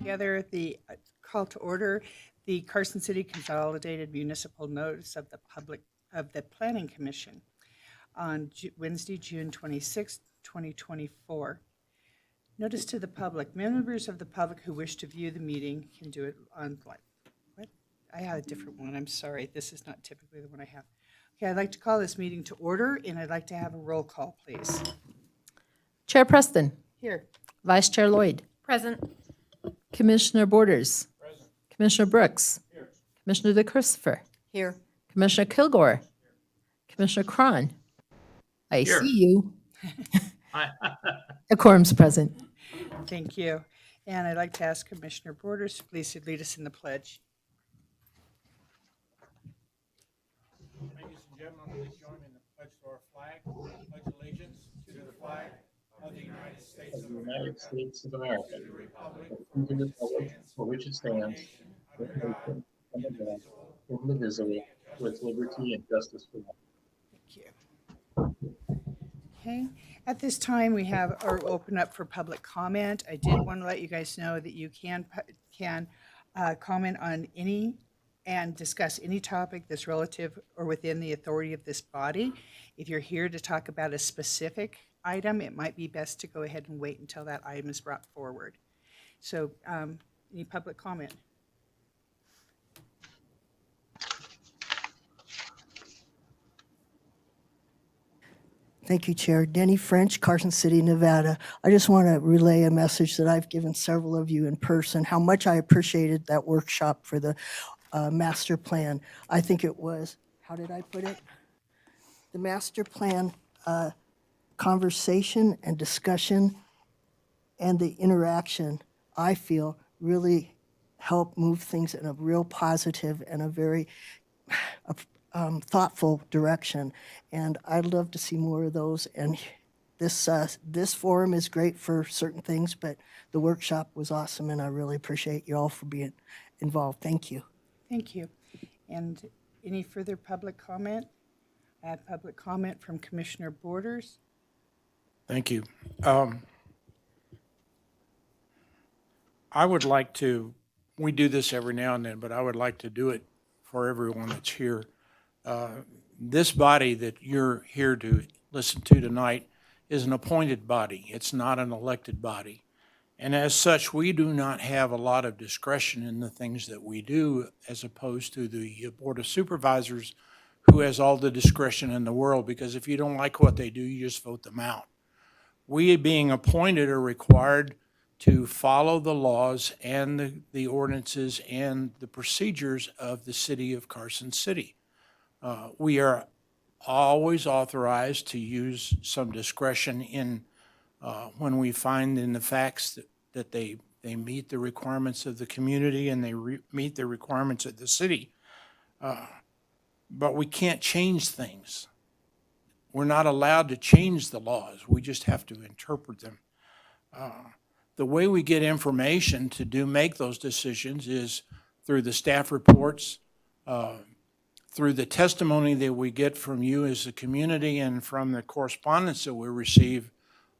together the call to order the Carson City Consolidated Municipal Notice of the Planning Commission on Wednesday, June 26, 2024. Notice to the public. Members of the public who wish to view the meeting can do it online. What? I had a different one. I'm sorry. This is not typically the one I have. Okay, I'd like to call this meeting to order, and I'd like to have a roll call, please. Chair Preston. Here. Vice Chair Lloyd. Present. Commissioner Borders. Present. Commissioner Brooks. Here. Commissioner DeChristopher. Here. Commissioner Kilgore. Commissioner Cron. I Here. see you. A quorum's present. Thank you. And I'd like to ask Commissioner Borders to please lead us in the pledge. Ladies and gentlemen, please join me in the pledge to our flag. Pledge allegiance to the flag of the United States of America, to the republic for which it stands, indivisible, with liberty and justice for all. Thank you. Okay, at this time, we have our open up for public comment. I did want to let you guys know that you can comment on any and discuss any topic that's relative or within the authority of this body. If you're here to talk about a specific item, it might be best to go ahead and wait until that item is brought forward. So, any public comment? Thank you, Chair. Denny French, Carson City, Nevada. I just want to relay a message that I've given several of you in person, how much I appreciated that workshop for the master plan. I think it was, how did I put it? The master plan conversation and discussion and the interaction, I feel, really helped move things in a real positive and a very thoughtful direction, and I'd love to see more of those. And this forum is great for certain things, but the workshop was awesome, and I really appreciate you all for being involved. Thank you. Thank you. And any further public comment? I have public comment from Commissioner Borders. Thank you. I would like to, we do this every now and then, but I would like to do it for everyone that's here. This body that you're here to listen to tonight is an appointed body. It's not an elected body. And as such, we do not have a lot of discretion in the things that we do, as opposed to the Board of Supervisors, who has all the discretion in the world, because if you don't like what they do, you just vote them out. We, being appointed, are required to follow the laws and the ordinances and the procedures of the city of Carson City. We are always authorized to use some discretion in when we find in the facts that they meet the requirements of the community and they meet the requirements of the city. But we can't change things. We're not allowed to change the laws. We just have to interpret them. The way we get information to make those decisions is through the staff reports, through the testimony that we get from you as a community and from the correspondence that we receive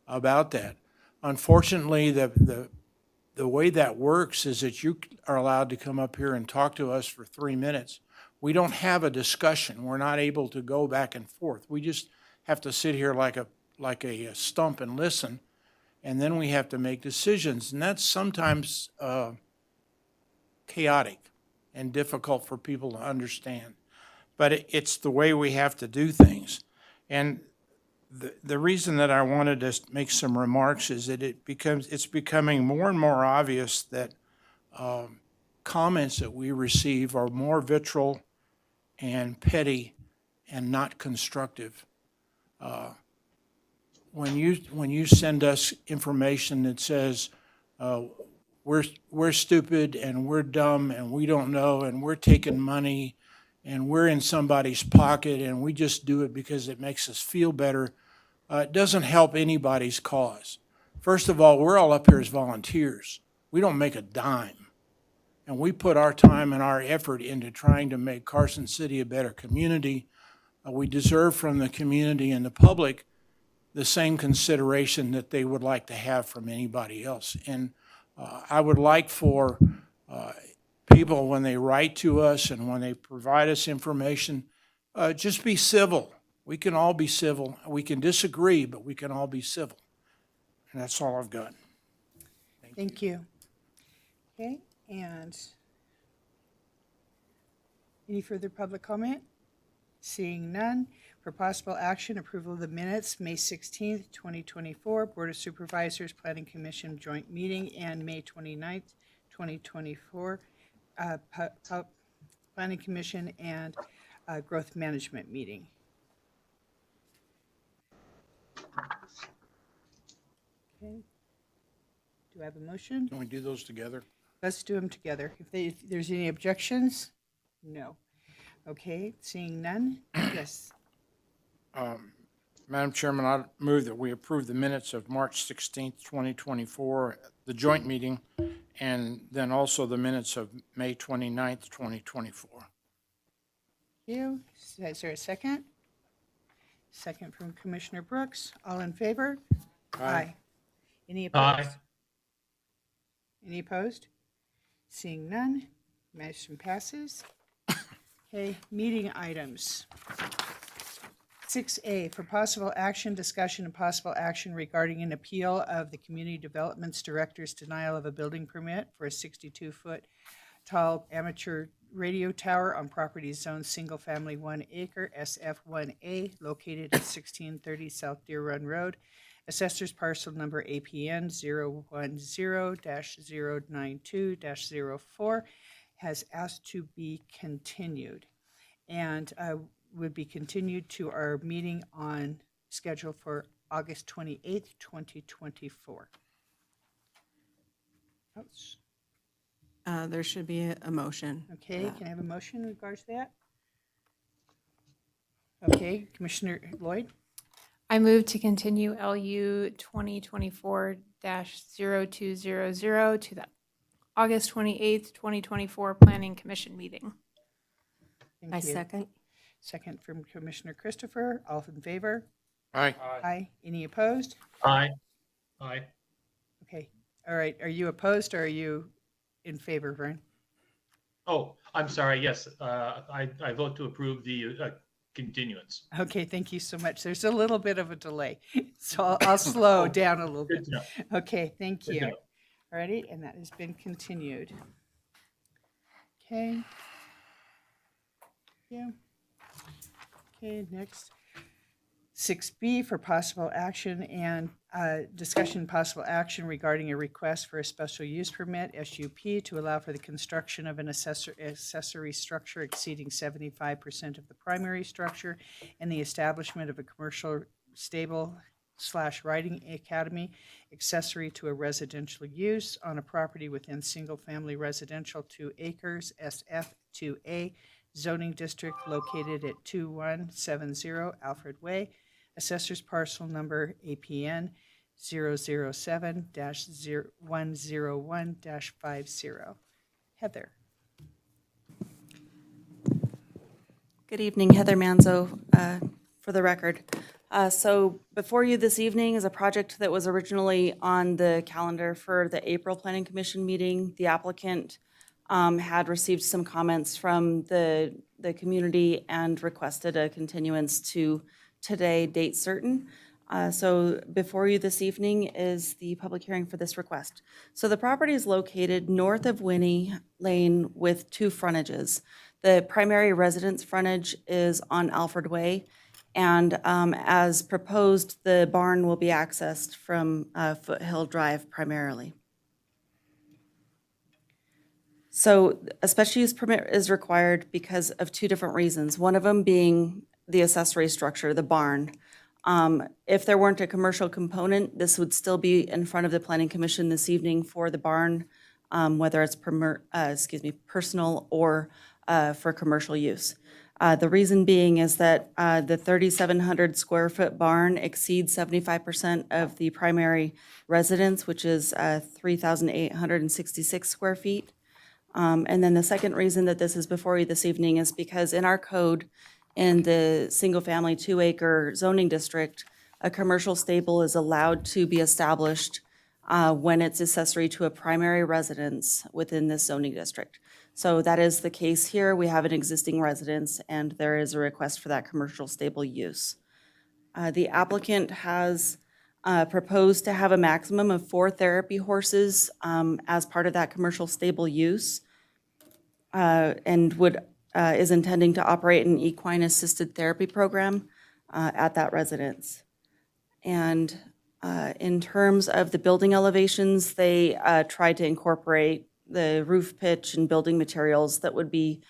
about that. Unfortunately, the way that works is that you are allowed to come up here and talk to us for 3 minutes. We don't have a discussion. We're not able to go back and forth. We just have to sit here like a stump and listen, and then we have to make decisions. And that's sometimes chaotic and difficult for people to understand. But it's the way we have to do things. And the reason that I wanted to make some remarks is that it's becoming more and more obvious that comments that we receive are more vitriol and petty and not constructive. When you send us information that says we're stupid and we're dumb and we don't know and we're taking money and we're in somebody's pocket and we just do it because it makes us feel better, it doesn't help anybody's cause. First of all, we're all up here as volunteers. We don't make a dime. And we put our time and our effort into trying to make Carson City a better community. We deserve from the community and the public the same consideration that they would like to have from anybody else. And I would like for people, when they write to us and when they provide us information, just be civil. We can all be civil. We can disagree, but we can all be civil. And that's all I've got. Thank you. Okay, and any further public comment? Seeing none, for possible action, approval of the minutes, May 16th, 2024, Board of Supervisors, Planning Commission joint meeting, and May 29th, 2024, Planning Commission and Growth Management meeting. Okay. Do I have a motion? Can we do those together? Let's do them together. If there's any objections? No. Okay, seeing none? Yes. Madam Chairman, I move that we approve the minutes of March 16th, 2024, the joint meeting, and then also the minutes of May 29th, 2024. Thank you. Is there a second? Second from Commissioner Brooks. All in favor? Aye. Any opposed? Any opposed? Seeing none, motion passes. Okay, meeting items. 6A, for possible action, discussion, and possible action regarding an appeal of the Community Development's Director's denial of a building permit for a 62-foot tall amateur radio tower on property zone single-family 1 acre SF1A located at 1630 South Deer Run Road. Assessor's parcel number APN 010-092-04 has asked to be continued and would be continued to our meeting on schedule for August 28th, 2024. Ouch. There should be a motion. Okay, can I have a motion in regards to that? Okay, Commissioner Lloyd? I move to continue LU 2024-0200 to the August 28th, 2024 Planning Commission meeting. Thank I you. second. Second from Commissioner Christopher. All in favor? Aye. Aye. Any opposed? Aye. Aye. Okay, all right. Are you opposed or are you in favor, Vern? Oh, I'm sorry. Yes, I vote to approve the continuance. Okay, thank you so much. There's a little bit of a delay, so I'll slow down a little Good bit. to know. Okay, thank Good you. to know. All righty, and that has been continued. Okay. Yeah. Okay, next. 6B for possible action and discussion possible action regarding a request for a special use permit, SUP, to allow for the construction of an accessory structure exceeding 75% of the primary structure and the establishment of a commercial stable/riding academy accessory to a residential use on a property within single-family residential 2 acres, SF2A zoning district located at 2170 Alfred Way. Assessor's parcel number APN 007-101-50. Heather. Good evening, Heather Manzo, for the record. So before you this evening is a project that was originally on the calendar for the April Planning Commission meeting. The applicant had received some comments from the community and requested a continuance to today, date certain. So before you this evening is the public hearing for this request. So the property is located north of Winnie Lane with 2 frontages. The primary residence frontage is on Alfred Way, and as proposed, the barn will be accessed from Foothill Drive primarily. So a special use permit is required because of 2 different reasons. One of them being the accessory structure, the barn. If there weren't a commercial component, this would still be in front of the Planning Commission this evening for the barn, whether it's personal or for commercial use. The reason being is that the 3,700 square foot barn exceeds 75% of the primary residence, which is 3,866 square feet. And then the second reason that this is before you this evening is because in our code, in the single-family 2 acre zoning district, a commercial stable is allowed to be established when it's accessory to a primary residence within this zoning district. So that is the case here. We have an existing residence, and there is a request for that commercial stable use. The applicant has proposed to have a maximum of 4 therapy horses as part of that commercial stable use, and is intending to operate an equine-assisted therapy program at that residence. And in terms of the building elevations, they tried to incorporate the roof pitch and building materials that would be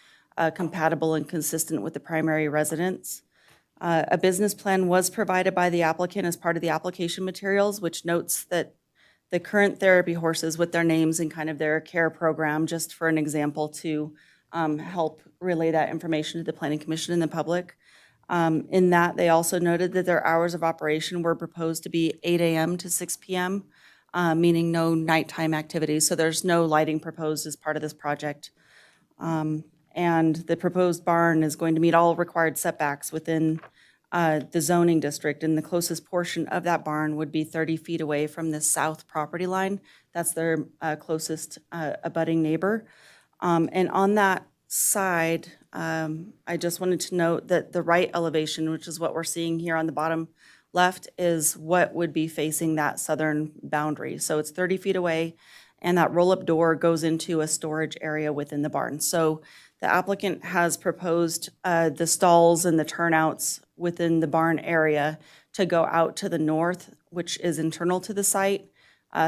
compatible and consistent with the primary residence. A business plan was provided by the applicant as part of the application materials, which notes that the current therapy horses with their names and kind of their care program, just for an example, to help relay that information to the Planning Commission and the public. In that, they also noted that their hours of operation were proposed to be 8 a.m. to 6 p.m., meaning no nighttime activities. So there's no lighting proposed as part of this project. And the proposed barn is going to meet all required setbacks within the zoning district, and the closest portion of that barn would be 30 feet away from the south property line. That's their closest abutting neighbor. And on that side, I just wanted to note that the right elevation, which is what we're seeing here on the bottom left, is what would be facing that southern boundary. So it's 30 feet away, and that roll-up door goes into a storage area within the barn. So the applicant has proposed the stalls and the turnouts within the barn area to go out to the north, which is internal to the site,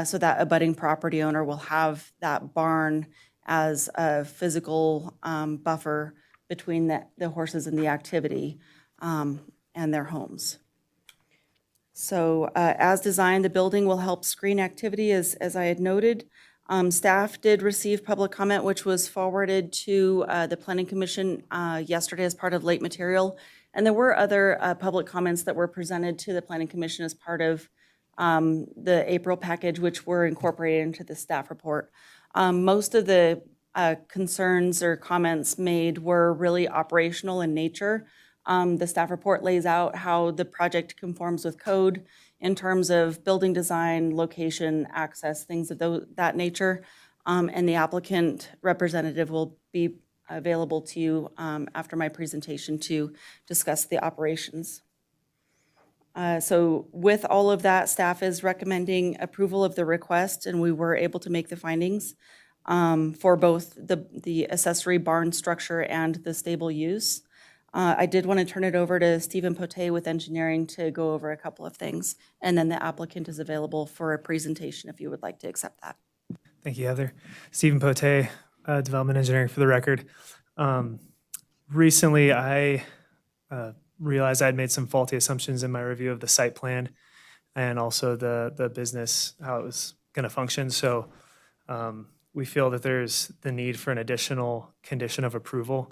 so that abutting property owner will have that barn as a physical buffer between the horses and the activity and their homes. So as designed, the building will help screen activity, as I had noted. Staff did receive public comment, which was forwarded to the Planning Commission yesterday as part of late material. And there were other public comments that were presented to the Planning Commission as part of the April package, which were incorporated into the staff report. Most of the concerns or comments made were really operational in nature. The staff report lays out how the project conforms with code in terms of building design, location, access, things of that nature. And the applicant representative will be available to you after my presentation to discuss the operations. So with all of that, staff is recommending approval of the request, and we were able to make the findings for both the accessory barn structure and the stable use. I did want to turn it over to Stephen Pote with engineering to go over a couple of things, and then the applicant is available for a presentation if you would like to accept that. Thank you, Heather. Stephen Pote, Development Engineering for the record. Recently, I realized I'd made some faulty assumptions in my review of the site plan and also the business, how it was going to function. So we feel that there's the need for an additional condition of approval,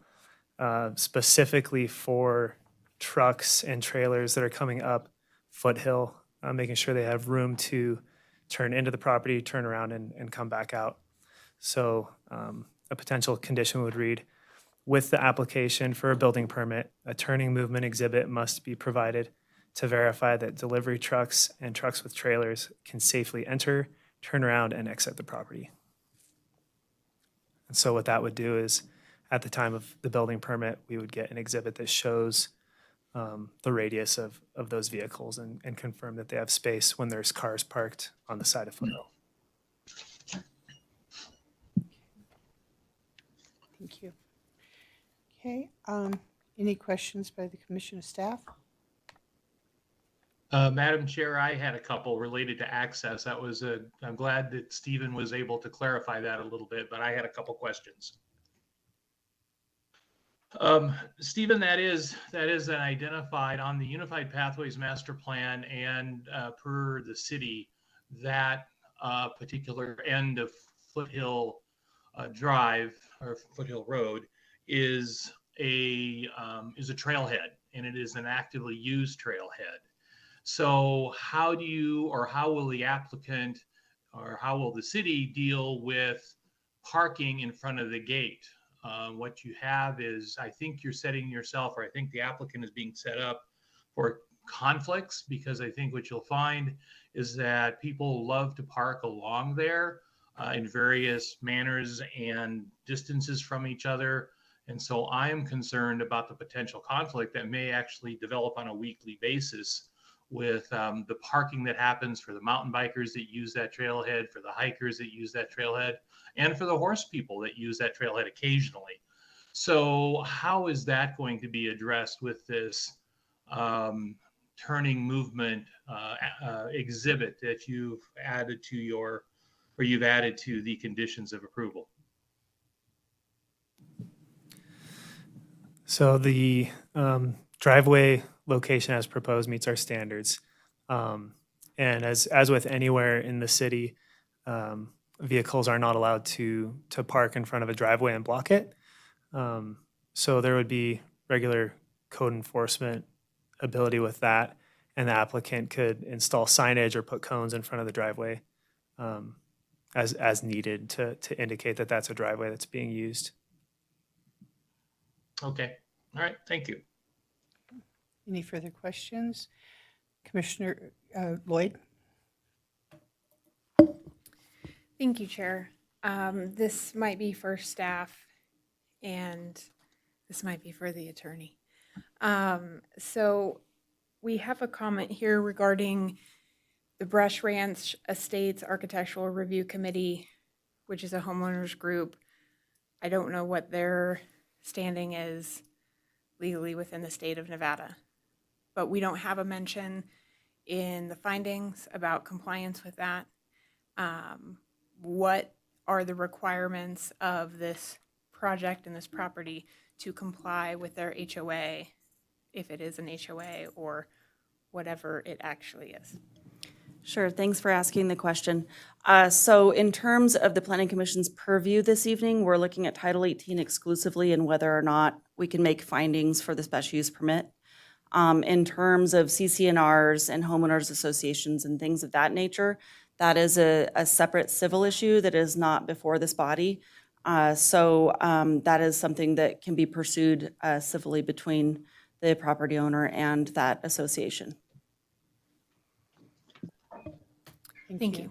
specifically for trucks and trailers that are coming up Foothill, making sure they have room to turn into the property, turn around, and come back out. So a potential condition would read, with the application for a building permit, a turning movement exhibit must be provided to verify that delivery trucks and trucks with trailers can safely enter, turn around, and exit the property. And so what that would do is, at the time of the building permit, we would get an exhibit that shows the radius of those vehicles and confirm that they have space when there's cars parked on the side of Foothill. Thank you. Okay, any questions by the commission or staff? Madam Chair, I had a couple related to access. I'm glad that Stephen was able to clarify that a little bit, but I had a couple questions. Stephen, that is an identified on the Unified Pathways Master Plan and per the city, that particular end of Foothill Drive or Foothill Road is a trailhead, and it is an actively used trailhead. So how will the applicant or how will the city deal with parking in front of the gate? What you have is, I think you're setting yourself, or I think the applicant is being set up for conflicts, because I think what you'll find is that people love to park along there in various manners and distances from each other. And so I am concerned about the potential conflict that may actually develop on a weekly basis with the parking that happens for the mountain bikers that use that trailhead, for the hikers that use that trailhead, and for the horse people that use that trailhead occasionally. So how is that going to be addressed with this turning movement exhibit that you've added to the conditions of approval? So the driveway location as proposed meets our standards. And as with anywhere in the city, vehicles are not allowed to park in front of a driveway and block it. So there would be regular code enforcement ability with that, and the applicant could install signage or put cones in front of the driveway as needed to indicate that that's a driveway that's being used. Okay. All right. Thank you. Any further questions? Commissioner Lloyd? Thank you, Chair. This might be for staff, and this might be for the attorney. So we have a comment here regarding the Brush Ranch Estates Architectural Review Committee, which is a homeowners group. I don't know what their standing is legally within the state of Nevada, but we don't have a mention in the findings about compliance with that. What are the requirements of this project and this property to comply with their HOA, if it is an HOA or whatever it actually is? Sure, thanks for asking the question. So in terms of the Planning Commission's purview this evening, we're looking at Title 18 exclusively and whether or not we can make findings for the special use permit. In terms of CCNRs and homeowners associations and things of that nature, that is a separate civil issue that is not before this body. So that is something that can be pursued civilly between the property owner and that association. Thank you.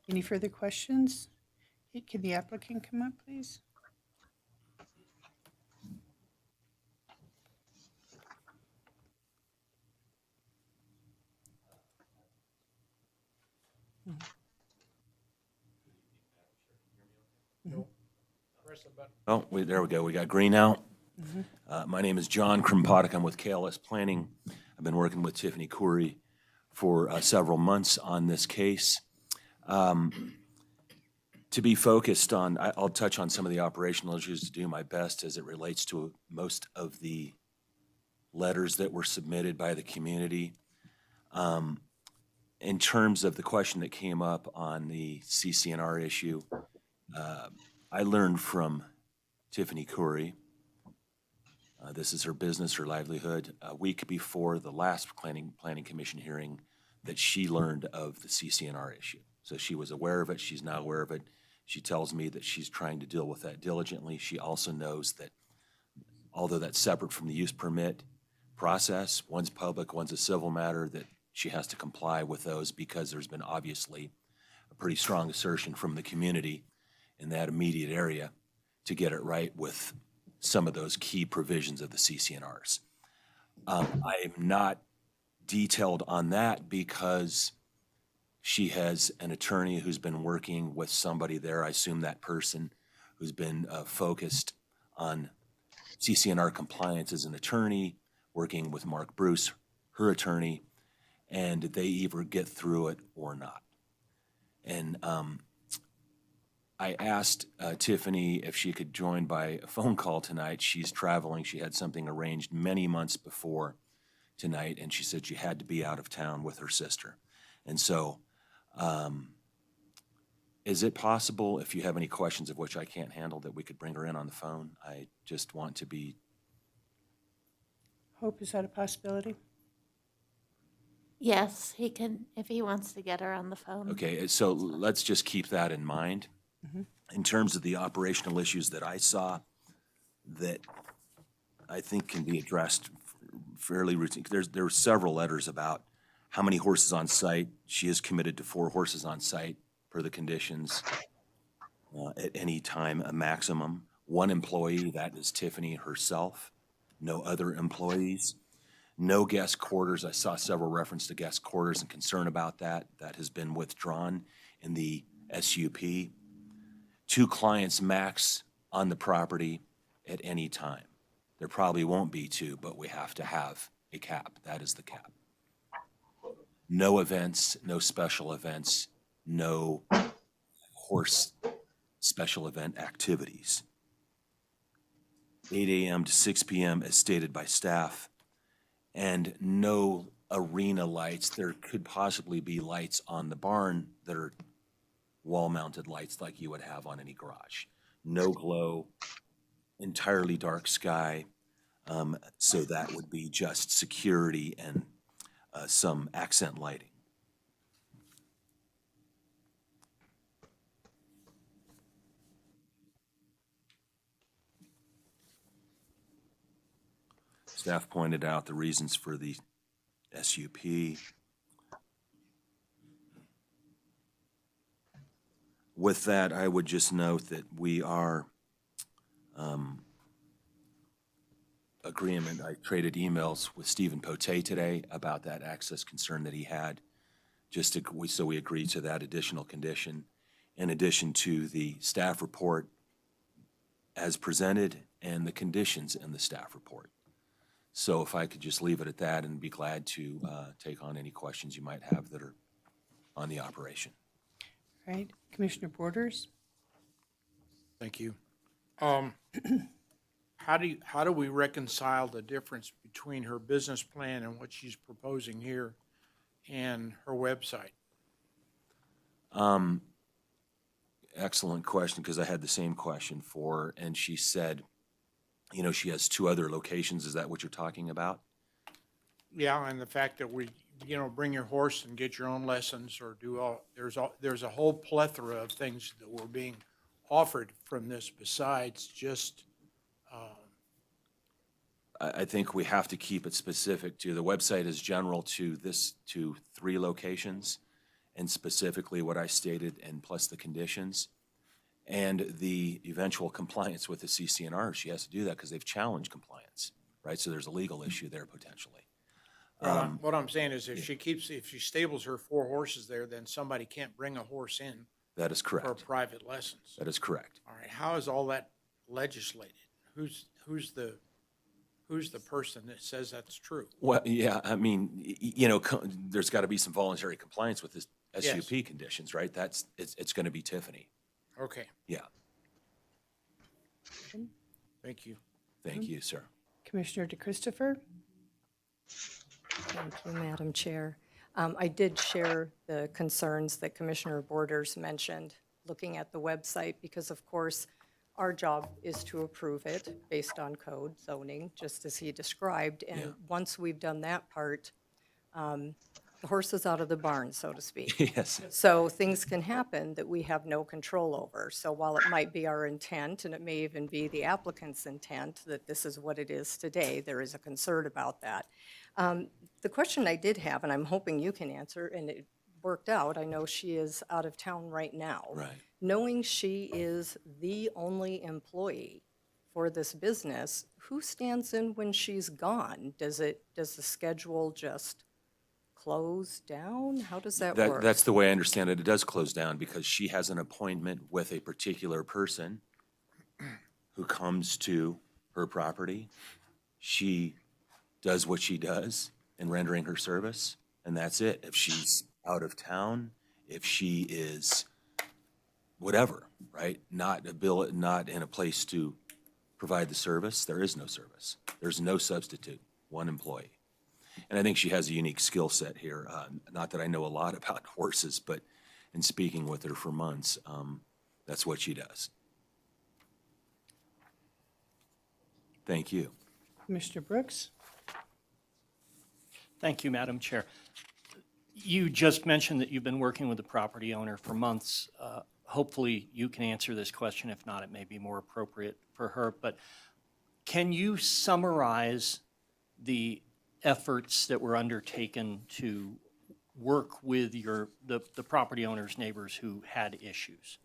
Any further questions? Okay, can the applicant come up, please? Oh, there we go. We got green out. My name is John Krimpadik. I'm with KLS Planning. I've been working with Tiffany Coury for several months on this case. To be focused on, I'll touch on some of the operational issues to do my best as it relates to most of the letters that were submitted by the community. In terms of the question that came up on the CCNR issue, I learned from Tiffany Coury, this is her business, her livelihood, a week before the last Planning Commission hearing that she learned of the CCNR issue. So she was aware of it, she's now aware of it. She tells me that she's trying to deal with that diligently. She also knows that although that's separate from the use permit process, one's public, one's a civil matter, that she has to comply with those because there's been obviously a pretty strong assertion from the community in that immediate area to get it right with some of those key provisions of the CCNRs. I am not detailed on that because she has an attorney who's been working with somebody there. I assume that person who's been focused on CCNR compliance as an attorney, working with Mark Bruce, her attorney, and they either get through it or not. And I asked Tiffany if she could join by a phone call tonight. She's traveling. She had something arranged many months before tonight, and she said she had to be out of town with her sister. And so, is it possible, if you have any questions of which I can't handle, that we could bring her in on the phone? I just want to be... Hope, is that a possibility? Yes, he can, if he wants to get her on the phone. Okay, so let's just keep that in mind. In terms of the operational issues that I saw that I think can be addressed fairly routine. There were several letters about how many horses on site. She is committed to 4 horses on site per the conditions. At any time, a maximum. 1 employee, that is Tiffany herself. No other employees. No guest quarters. I saw several reference to guest quarters and concern about that. That has been withdrawn in the SUP. 2 clients max on the property at any time. There probably won't be 2, but we have to have a cap. That is the cap. No events, no special events, no horse special event activities. 8 a.m. to 6 p.m. as stated by staff, and no arena lights. There could possibly be lights on the barn that are wall-mounted lights like you would have on any garage. No glow, entirely dark sky, so that would be just security and some accent lighting. Staff pointed out the reasons for the SUP. With that, I would just note that we are agreement. I traded emails with Stephen Pote today about that access concern that he had, just to, so we agreed to that additional condition, in addition to the staff report as presented and the conditions in the staff report. So if I could just leave it at that and be glad to take on any questions you might have that are on the operation. Right, Commissioner Borders? Thank you. How do we reconcile the difference between her business plan and what she's proposing here and her website? Excellent question, because I had the same question for her, and she said, you know, she has 2 other locations. Is that what you're talking about? Yeah, and the fact that we, you know, bring your horse and get your own lessons or do all, there's a whole plethora of things that were being offered from this besides just, I think we have to keep it specific to, the website is general to this, to 3 locations, and specifically what I stated, and plus the conditions, and the eventual compliance with the CCNR. She has to do that because they've challenged compliance, right? So there's a legal issue there potentially. what I'm saying is if she stables her 4 horses there, then somebody can't bring a horse in That is for correct. private lessons. That is correct. All right, how is all that legislated? Who's the person that says that's true? Well, yeah, I mean, you know, there's got to be some voluntary compliance with this Yes. SUP conditions, right? It's going to be Tiffany. Okay, Yeah. thank you. Thank you, sir. Commissioner DeChristopher? Thank you, Madam Chair. I did share the concerns that Commissioner Borders mentioned, looking at the website, because of course, our job is to approve it based on code, zoning, just as he described. Yeah. And once we've done that part, the horse is out of the barn, so to speak. Yes. So things can happen that we have no control over. So while it might be our intent, and it may even be the applicant's intent, that this is what it is today, there is a concern about that. The question I did have, and I'm hoping you can answer, and it worked out, I know she is out of town right now. Right. Knowing she is the only employee for this business, who stands in when she's gone? Does the schedule just close down? How does that work? That's the way I understand it. It does close down because she has an appointment with a particular person who comes to her property. She does what she does in rendering her service, and that's it. If she's out of town, if she is whatever, right? Not in a place to provide the service, there is no service. There's no substitute, 1 employee. And I think she has a unique skill set here. Not that I know a lot about horses, but in speaking with her for months, that's what she does. Thank you. Commissioner Brooks? Thank you, Madam Chair. You just mentioned that you've been working with the property owner for months. Hopefully, you can answer this question. If not, it may be more appropriate for her. But can you summarize the efforts that were undertaken to work with the property owners' neighbors who had issues?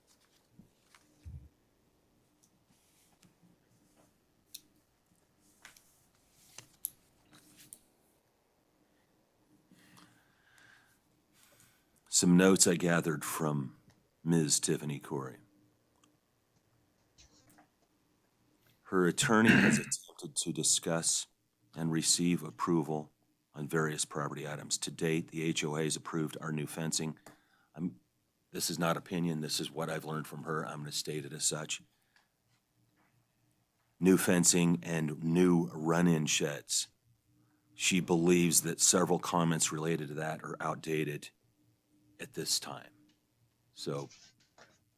Some notes I gathered from Ms. Tiffany Corey. Her attorney has attempted to discuss and receive approval on various property items. To date, the HOA has approved our new fencing. This is not opinion, this is what I've learned from her. I'm going to state it as such. New fencing and new run-in sheds. She believes that several comments related to that are outdated at this time. So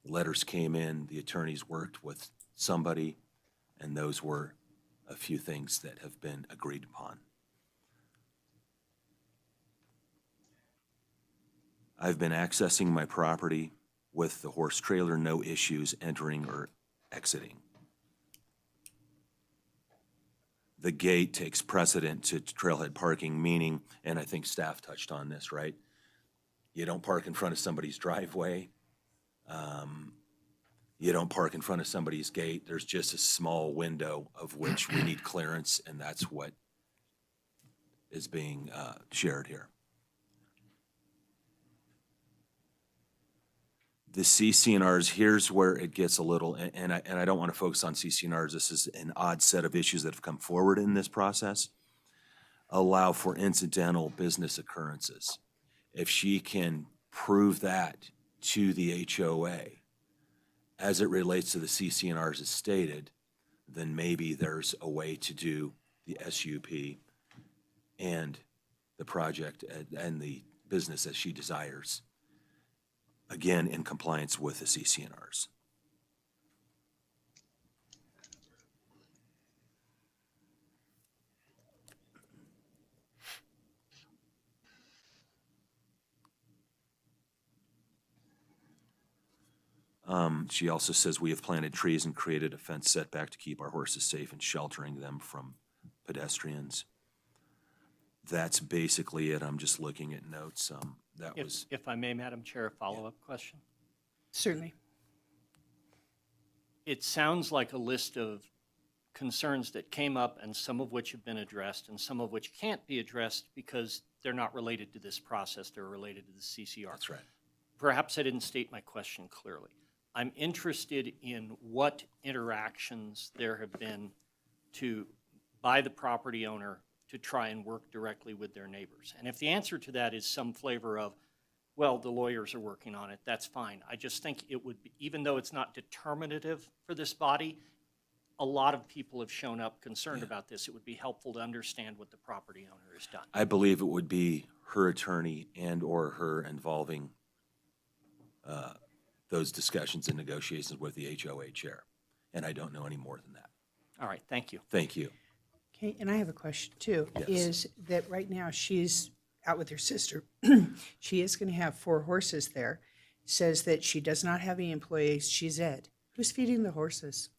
letters came in, the attorneys worked with somebody, and those were a few things that have been agreed upon. I've been accessing my property with the horse trailer, no issues entering or exiting. The gate takes precedent to trailhead parking, meaning, and I think staff touched on this, right? You don't park in front of somebody's driveway. You don't park in front of somebody's gate. There's just a small window of which we need clearance, and that's what is being shared here. The CCNRs, here's where it gets a little, and I don't want to focus on CCNRs. This is an odd set of issues that have come forward in this process. Allow for incidental business occurrences. If she can prove that to the HOA as it relates to the CCNRs as stated, then maybe there's a way to do the SUP and the project and the business as she desires, again, in compliance with the CCNRs. She also says we have planted trees and created a fence setback to keep our horses safe and sheltering them from pedestrians. That's basically it. I'm just looking at notes. That was. If I may, Madam Chair, a follow-up question? Certainly. It sounds like a list of concerns that came up and some of which have been addressed and some of which can't be addressed because they're not related to this process, they're related to the CCR. That's right. Perhaps I didn't state my question clearly. I'm interested in what interactions there have been by the property owner to try and work directly with their neighbors. And if the answer to that is some flavor of, well, the lawyers are working on it, that's fine. I just think it would be, even though it's not determinative for this body, a lot of people have shown up concerned about this. It would be helpful to understand what the property owner has done. I believe it would be her attorney and or her involving those discussions and negotiations with the HOA chair. And I don't know any more than that. All right, thank you. Thank you. Okay, and I have a question too. Yes. Is that right now she's out with her sister. She is going to have 4 horses there. Says that she does not have any employees. She's Ed. Who's feeding the horses?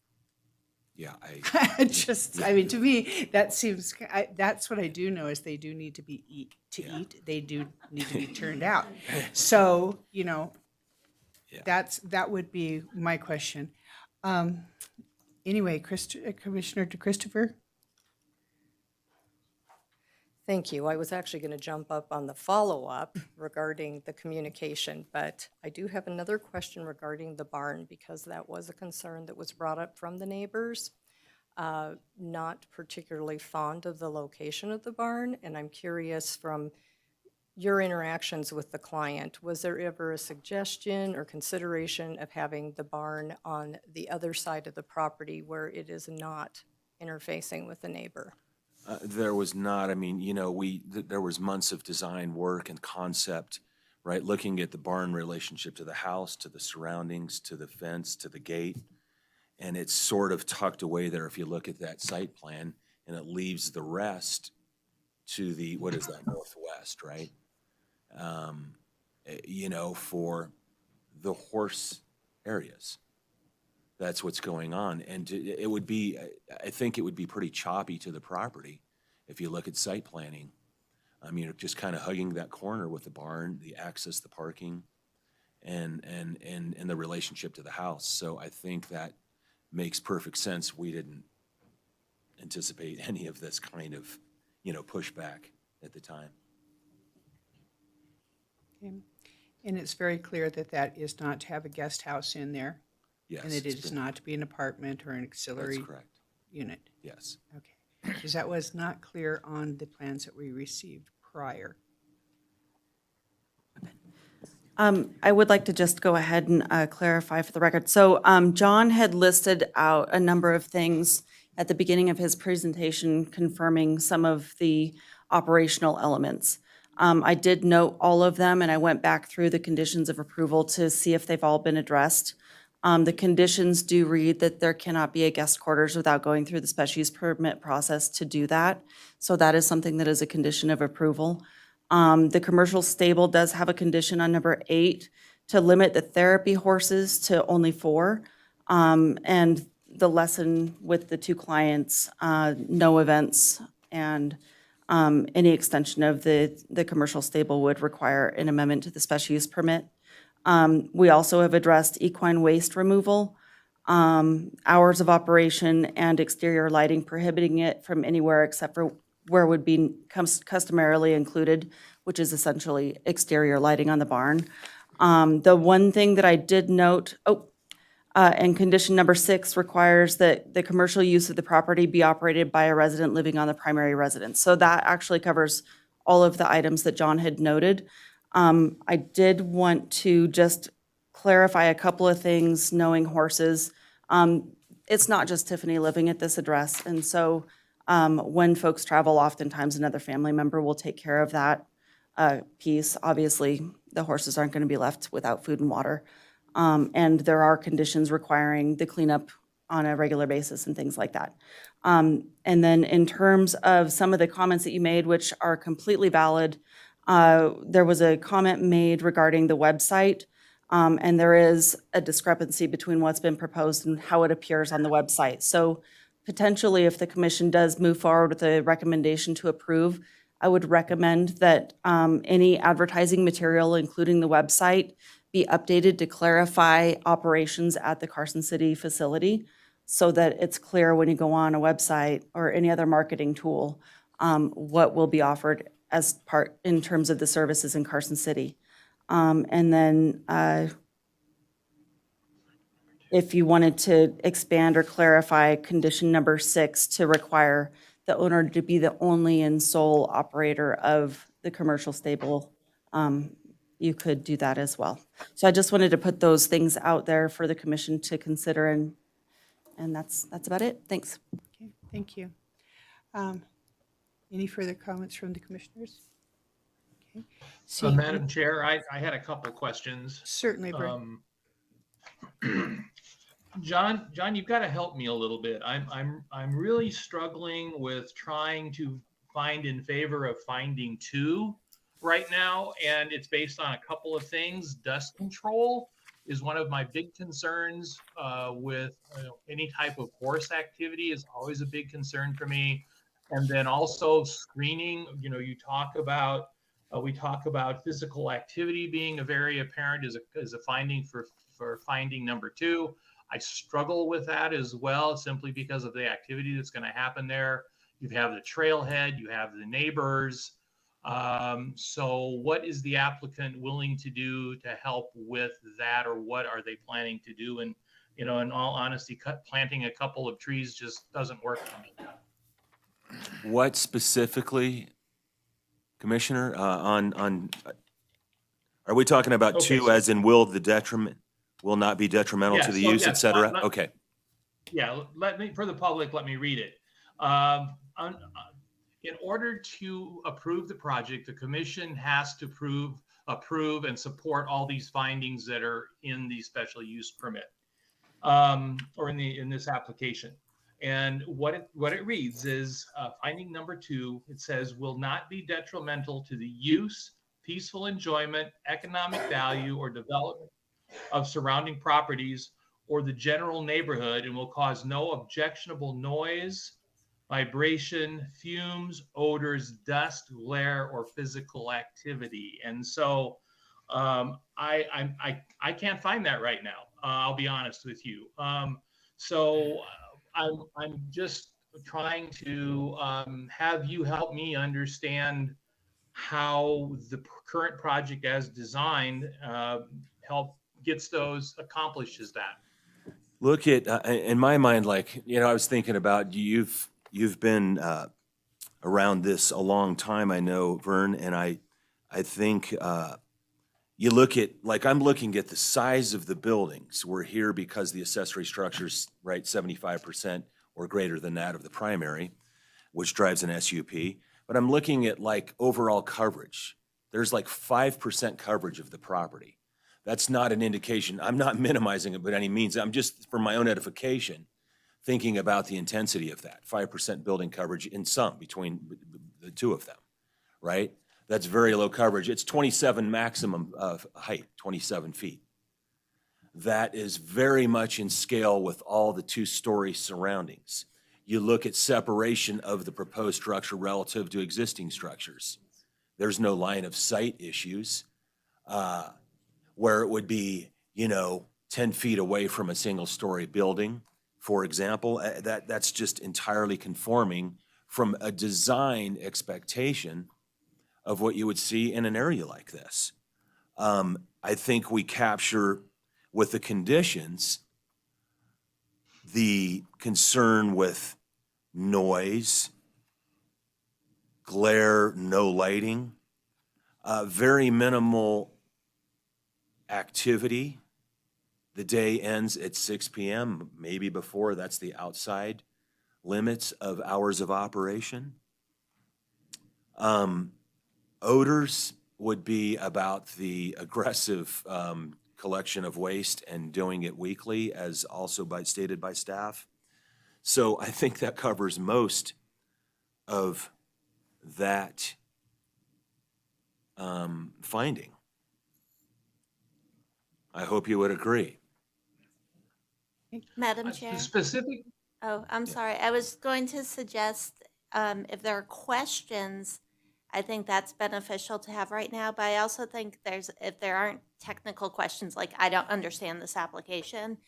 Yeah, I mean, to me, that seems, that's what I do know is they do need to be eat. They do need to be turned out. So, you know, that would be my question. Anyway, Commissioner Christopher? Thank you. I was actually going to jump up on the follow-up regarding the communication, but I do have another question regarding the barn because that was a concern that was brought up from the neighbors. Not particularly fond of the location of the barn, and I'm curious from your interactions with the client, was there ever a suggestion or consideration of having the barn on the other side of the property where it is not interfacing with the neighbor? There was not. I mean, you know, there was months of design work and concept, right? Looking at the barn relationship to the house, to the surroundings, to the fence, to the gate. And it's sort of tucked away there if you look at that site plan, and it leaves the rest to the, what is that, northwest, right? You know, for the horse areas. That's what's going on. And it would be, I think it would be pretty choppy to the property if you look at site planning, I mean, you're just kind of hugging that corner with the barn, the access, the parking, and the relationship to the house. So I think that makes perfect sense. We didn't anticipate any of this kind of, pushback at the time. Okay. And it's very clear that that is not to have a guest house in there, Yes. and it it's is been- not to be an apartment or an auxiliary That's correct. unit. Yes. Okay, because that was not clear on the plans that we received prior. I would like to just go ahead and clarify for the record. So John had listed out a number of things at the beginning of his presentation confirming some of the operational elements. I did note all of them, and I went back through the conditions of approval to see if they've all been addressed. The conditions do read that there cannot be a guest quarters without going through the special use permit process to do that. So that is something that is a condition of approval. The commercial stable does have a condition on number 8 to limit the therapy horses to only 4. And the lesson with the 2 clients, no events, and any extension of the commercial stable would require an amendment to the special use permit. We also have addressed equine waste removal, hours of operation, and exterior lighting, prohibiting it from anywhere except for where would be customarily included, which is essentially exterior lighting on the barn. The one thing that I did note, and condition number 6 requires that the commercial use of the property be operated by a resident living on the primary residence. So that actually covers all of the items that John had noted. I did want to just clarify a couple of things, knowing horses. It's not just Tiffany living at this address, and so when folks travel, oftentimes another family member will take care of that piece. Obviously, the horses aren't going to be left without food and water. And there are conditions requiring the cleanup on a regular basis and things like that. And then in terms of some of the comments that you made, which are completely valid, there was a comment made regarding the website. And there is a discrepancy between what's been proposed and how it appears on the website. So potentially, if the commission does move forward with a recommendation to approve, I would recommend that any advertising material, including the website, be updated to clarify operations at the Carson City facility so that it's clear when you go on a website or any other marketing tool, what will be offered as part in terms of the services in Carson City. And then if you wanted to expand or clarify condition number 6 to require the owner to be the only and sole operator of the commercial stable, you could do that as well. So I just wanted to put those things out there for the commission to consider, and that's about it. Thanks. Okay, thank you. Any further comments from the commissioners? Okay. Seeing- Madam Chair, I had a couple questions. Certainly, Brett. John, you've got to help me a little bit. I'm really struggling with trying to find in favor of finding 2 right now, and it's based on a couple of things. Dust control is one of my big concerns with any type of horse activity is always a big concern for me. And then also screening, you talk about, we talk about physical activity being a very apparent as a finding for finding number 2. I struggle with that as well, simply because of the activity that's going to happen there. You have the trailhead, you have the neighbors. So what is the applicant willing to do to help with that, or what are they planning to do? And, in all honesty, planting a couple of trees just doesn't work for me. What specifically, Commissioner, are we talking about Okay, 2 so- as in will not be detrimental Yeah, to the so use, yes, et cetera? let- Okay. Yeah, for the public, let me read it. In order to approve the project, the commission has to approve and support all these findings that are in the special use permit, or in this application. And what it reads is finding number 2. It says will not be detrimental to the use, peaceful enjoyment, economic value, or development of surrounding properties or the general neighborhood, and will cause no objectionable noise, vibration, fumes, odors, dust, glare, or physical activity. And so I can't find that right now. I'll be honest with you. I'm just trying to have you help me understand how the current project as designed help gets those accomplishes that. Look at, in my mind, like, I was thinking about, you've been around this a long time, I know, Vern, and I think you look at, like, I'm looking at the size of the buildings. We're here because the accessory structure's, right, 75% or greater than that of the primary, which drives an SUP. But I'm looking at, like, overall coverage. There's like 5% coverage of the property. That's not an indication. I'm not minimizing it by any means. I'm just, for my own edification, thinking about the intensity of that 5% building coverage in some between the two of them, right? That's very low coverage. It's 27 maximum of height, 27 feet. That is very much in scale with all the two-story surroundings. You look at separation of the proposed structure relative to existing structures. There's no line of sight issues where it would be, 10 feet away from a single-story building, for example. That's just entirely conforming from a design expectation of what you would see in an area like this. I think we capture, with the conditions, the concern with noise, glare, no lighting, very minimal activity. The day ends at 6 p.m., maybe before. That's the outside limits of hours of operation. Odors would be about the aggressive collection of waste and doing it weekly, as also stated by staff. So I think that covers most of that finding. I hope you would agree. Madam Chair? Specific, Oh, I'm sorry. I was going to suggest if there are questions, I think that's beneficial to have right now. But I also think if there aren't technical questions, like I don't understand this application,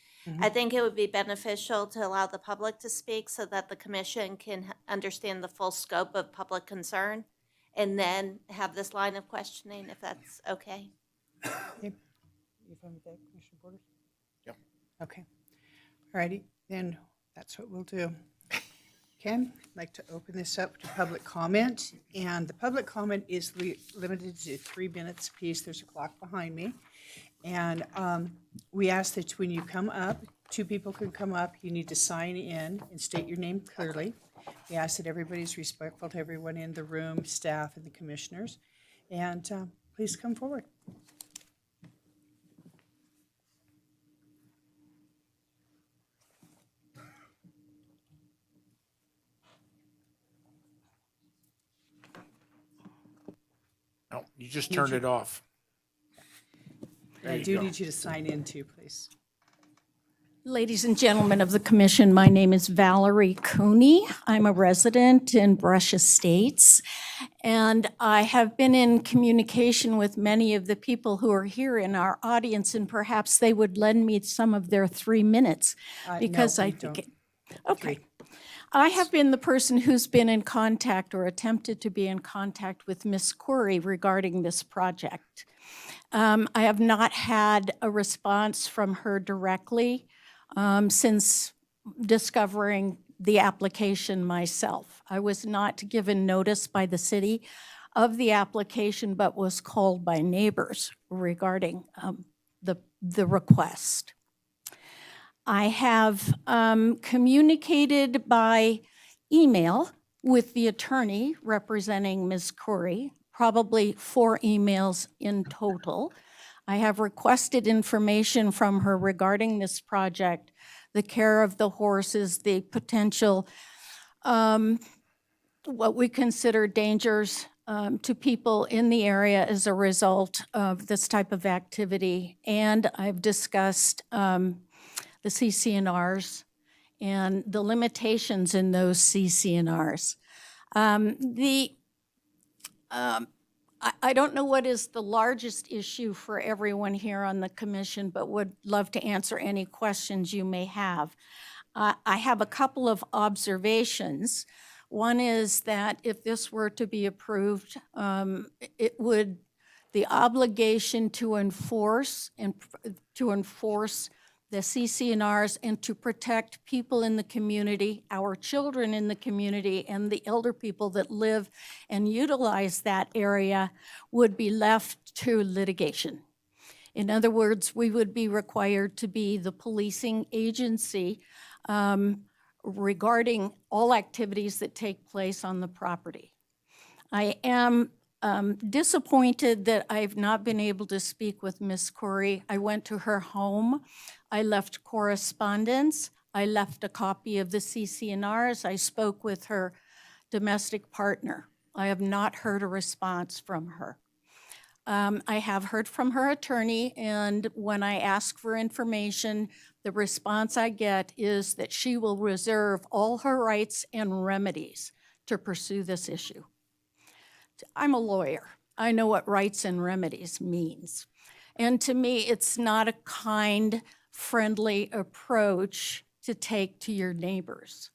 I think it would be beneficial to allow the public to speak so that the commission can understand the full scope of public concern and then have this line of questioning, if that's okay. You fine with that, Commissioner Borders? Yep. Okay. All righty, then that's what we'll do. Ken, I'd like to open this up to public comment, and the public comment is limited to 3 minutes apiece. There's a clock behind me. And we ask that when you come up, 2 people can come up, you need to sign in and state your name clearly. We ask that everybody's respectful to everyone in the room, staff, and the commissioners. And please come forward. No, you just turned it off. And I do need you to sign in too, please. Ladies and gentlemen of the commission, my name is Valerie Cooney. I'm a resident in Brush Estates, and I have been in communication with many of the people who are here in our audience, and perhaps they would lend me some of their 3 minutes, because no, I we think don't. okay. I have been the person who's been in contact or attempted to be in contact with Ms. Corey regarding this project. I have not had a response from her directly since discovering the application myself. I was not given notice by the city of the application, but was called by neighbors regarding the request. I have communicated by email with the attorney representing Ms. Corey, probably 4 emails in total. I have requested information from her regarding this project, the care of the horses, the potential, what we consider dangers to people in the area as a result of this type of activity. And I've discussed the CCNRs and the limitations in those CCNRs. I don't know what is the largest issue for everyone here on the commission, but would love to answer any questions you may have. I have a couple of observations. One is that if this were to be approved, it would, the obligation to enforce the CCNRs and to protect people in the community, our children in the community, and the elder people that live and utilize that area would be left to litigation. In other words, we would be required to be the policing agency regarding all activities that take place on the property. I am disappointed that I've not been able to speak with Ms. Corey. I went to her home. I left correspondence. I left a copy of the CCNRs. I spoke with her domestic partner. I have not heard a response from her. I have heard from her attorney, and when I ask for information, the response I get is that she will reserve all her rights and remedies to pursue this issue. I'm a lawyer. I know what rights and remedies means. And to me, it's not a kind, friendly approach to take to your neighbors.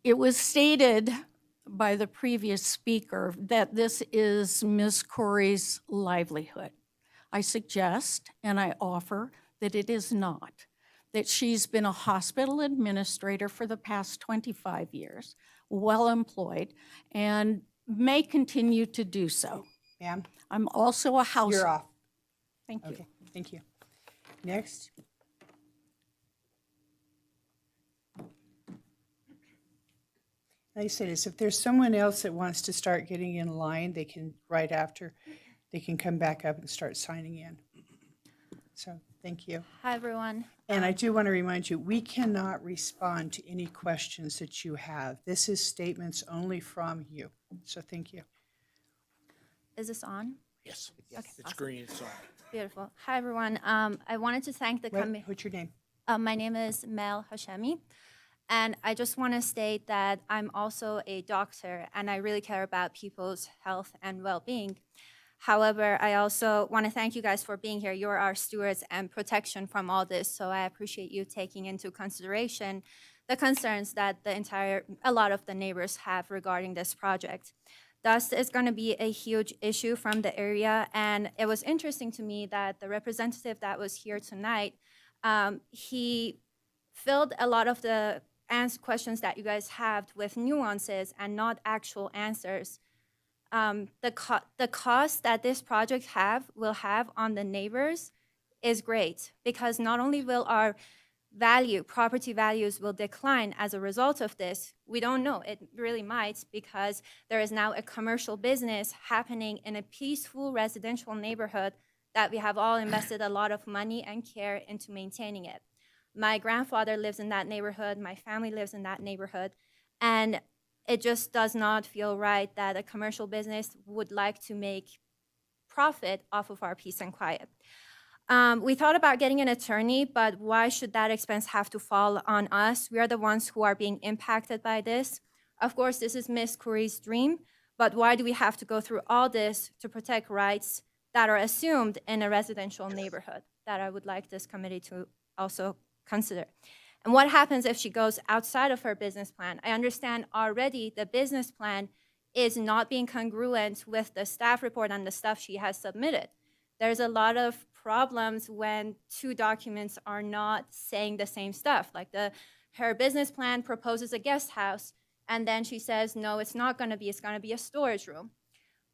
It was stated by the previous speaker that this is Ms. Corey's livelihood. I suggest and I offer that it is not, that she's been a hospital administrator for the past 25 years, well-employed, and may continue to do so. Ma'am, I'm also a house. you're off. Thank you. Okay, thank you. Next. Like I said, is if there's someone else that wants to start getting in line, they can, right after, they can come back up and start signing in. So, thank you. Hi, everyone. And I do want to remind you, we cannot respond to any questions that you have. This is statements only from you. So, thank you. Is this on? Yes. Okay, It's awesome. green, it's on. Beautiful. Hi, everyone. I wanted to thank the committee. What's your name? My name is Mel Hashemi, and I just want to state that I'm also a doctor, and I really care about people's health and well-being. However, I also want to thank you guys for being here. You're our stewards and protection from all this, so I appreciate you taking into consideration the concerns that a lot of the neighbors have regarding this project. Dust is going to be a huge issue from the area, and it was interesting to me that the representative that was here tonight, he filled a lot of the questions that you guys have with nuances and not actual answers. The cost that this project will have on the neighbors is great, because not only will our property values will decline as a result of this. We don't know, it really might, because there is now a commercial business happening in a peaceful residential neighborhood that we have all invested a lot of money and care into maintaining it. My grandfather lives in that neighborhood, my family lives in that neighborhood, and it just does not feel right that a commercial business would like to make profit off of our peace and quiet. We thought about getting an attorney, but why should that expense have to fall on us? We are the ones who are being impacted by this. Of course, this is Ms. Curry's dream, but why do we have to go through all this to protect rights that are assumed in a residential neighborhood? That I would like this committee to also consider. And what happens if she goes outside of her business plan? I understand already the business plan is not being congruent with the staff report and the stuff she has submitted. There's a lot of problems when two documents are not saying the same stuff. Like her business plan proposes a guest house, and then she says, no, it's not going to be, it's going to be a storage room.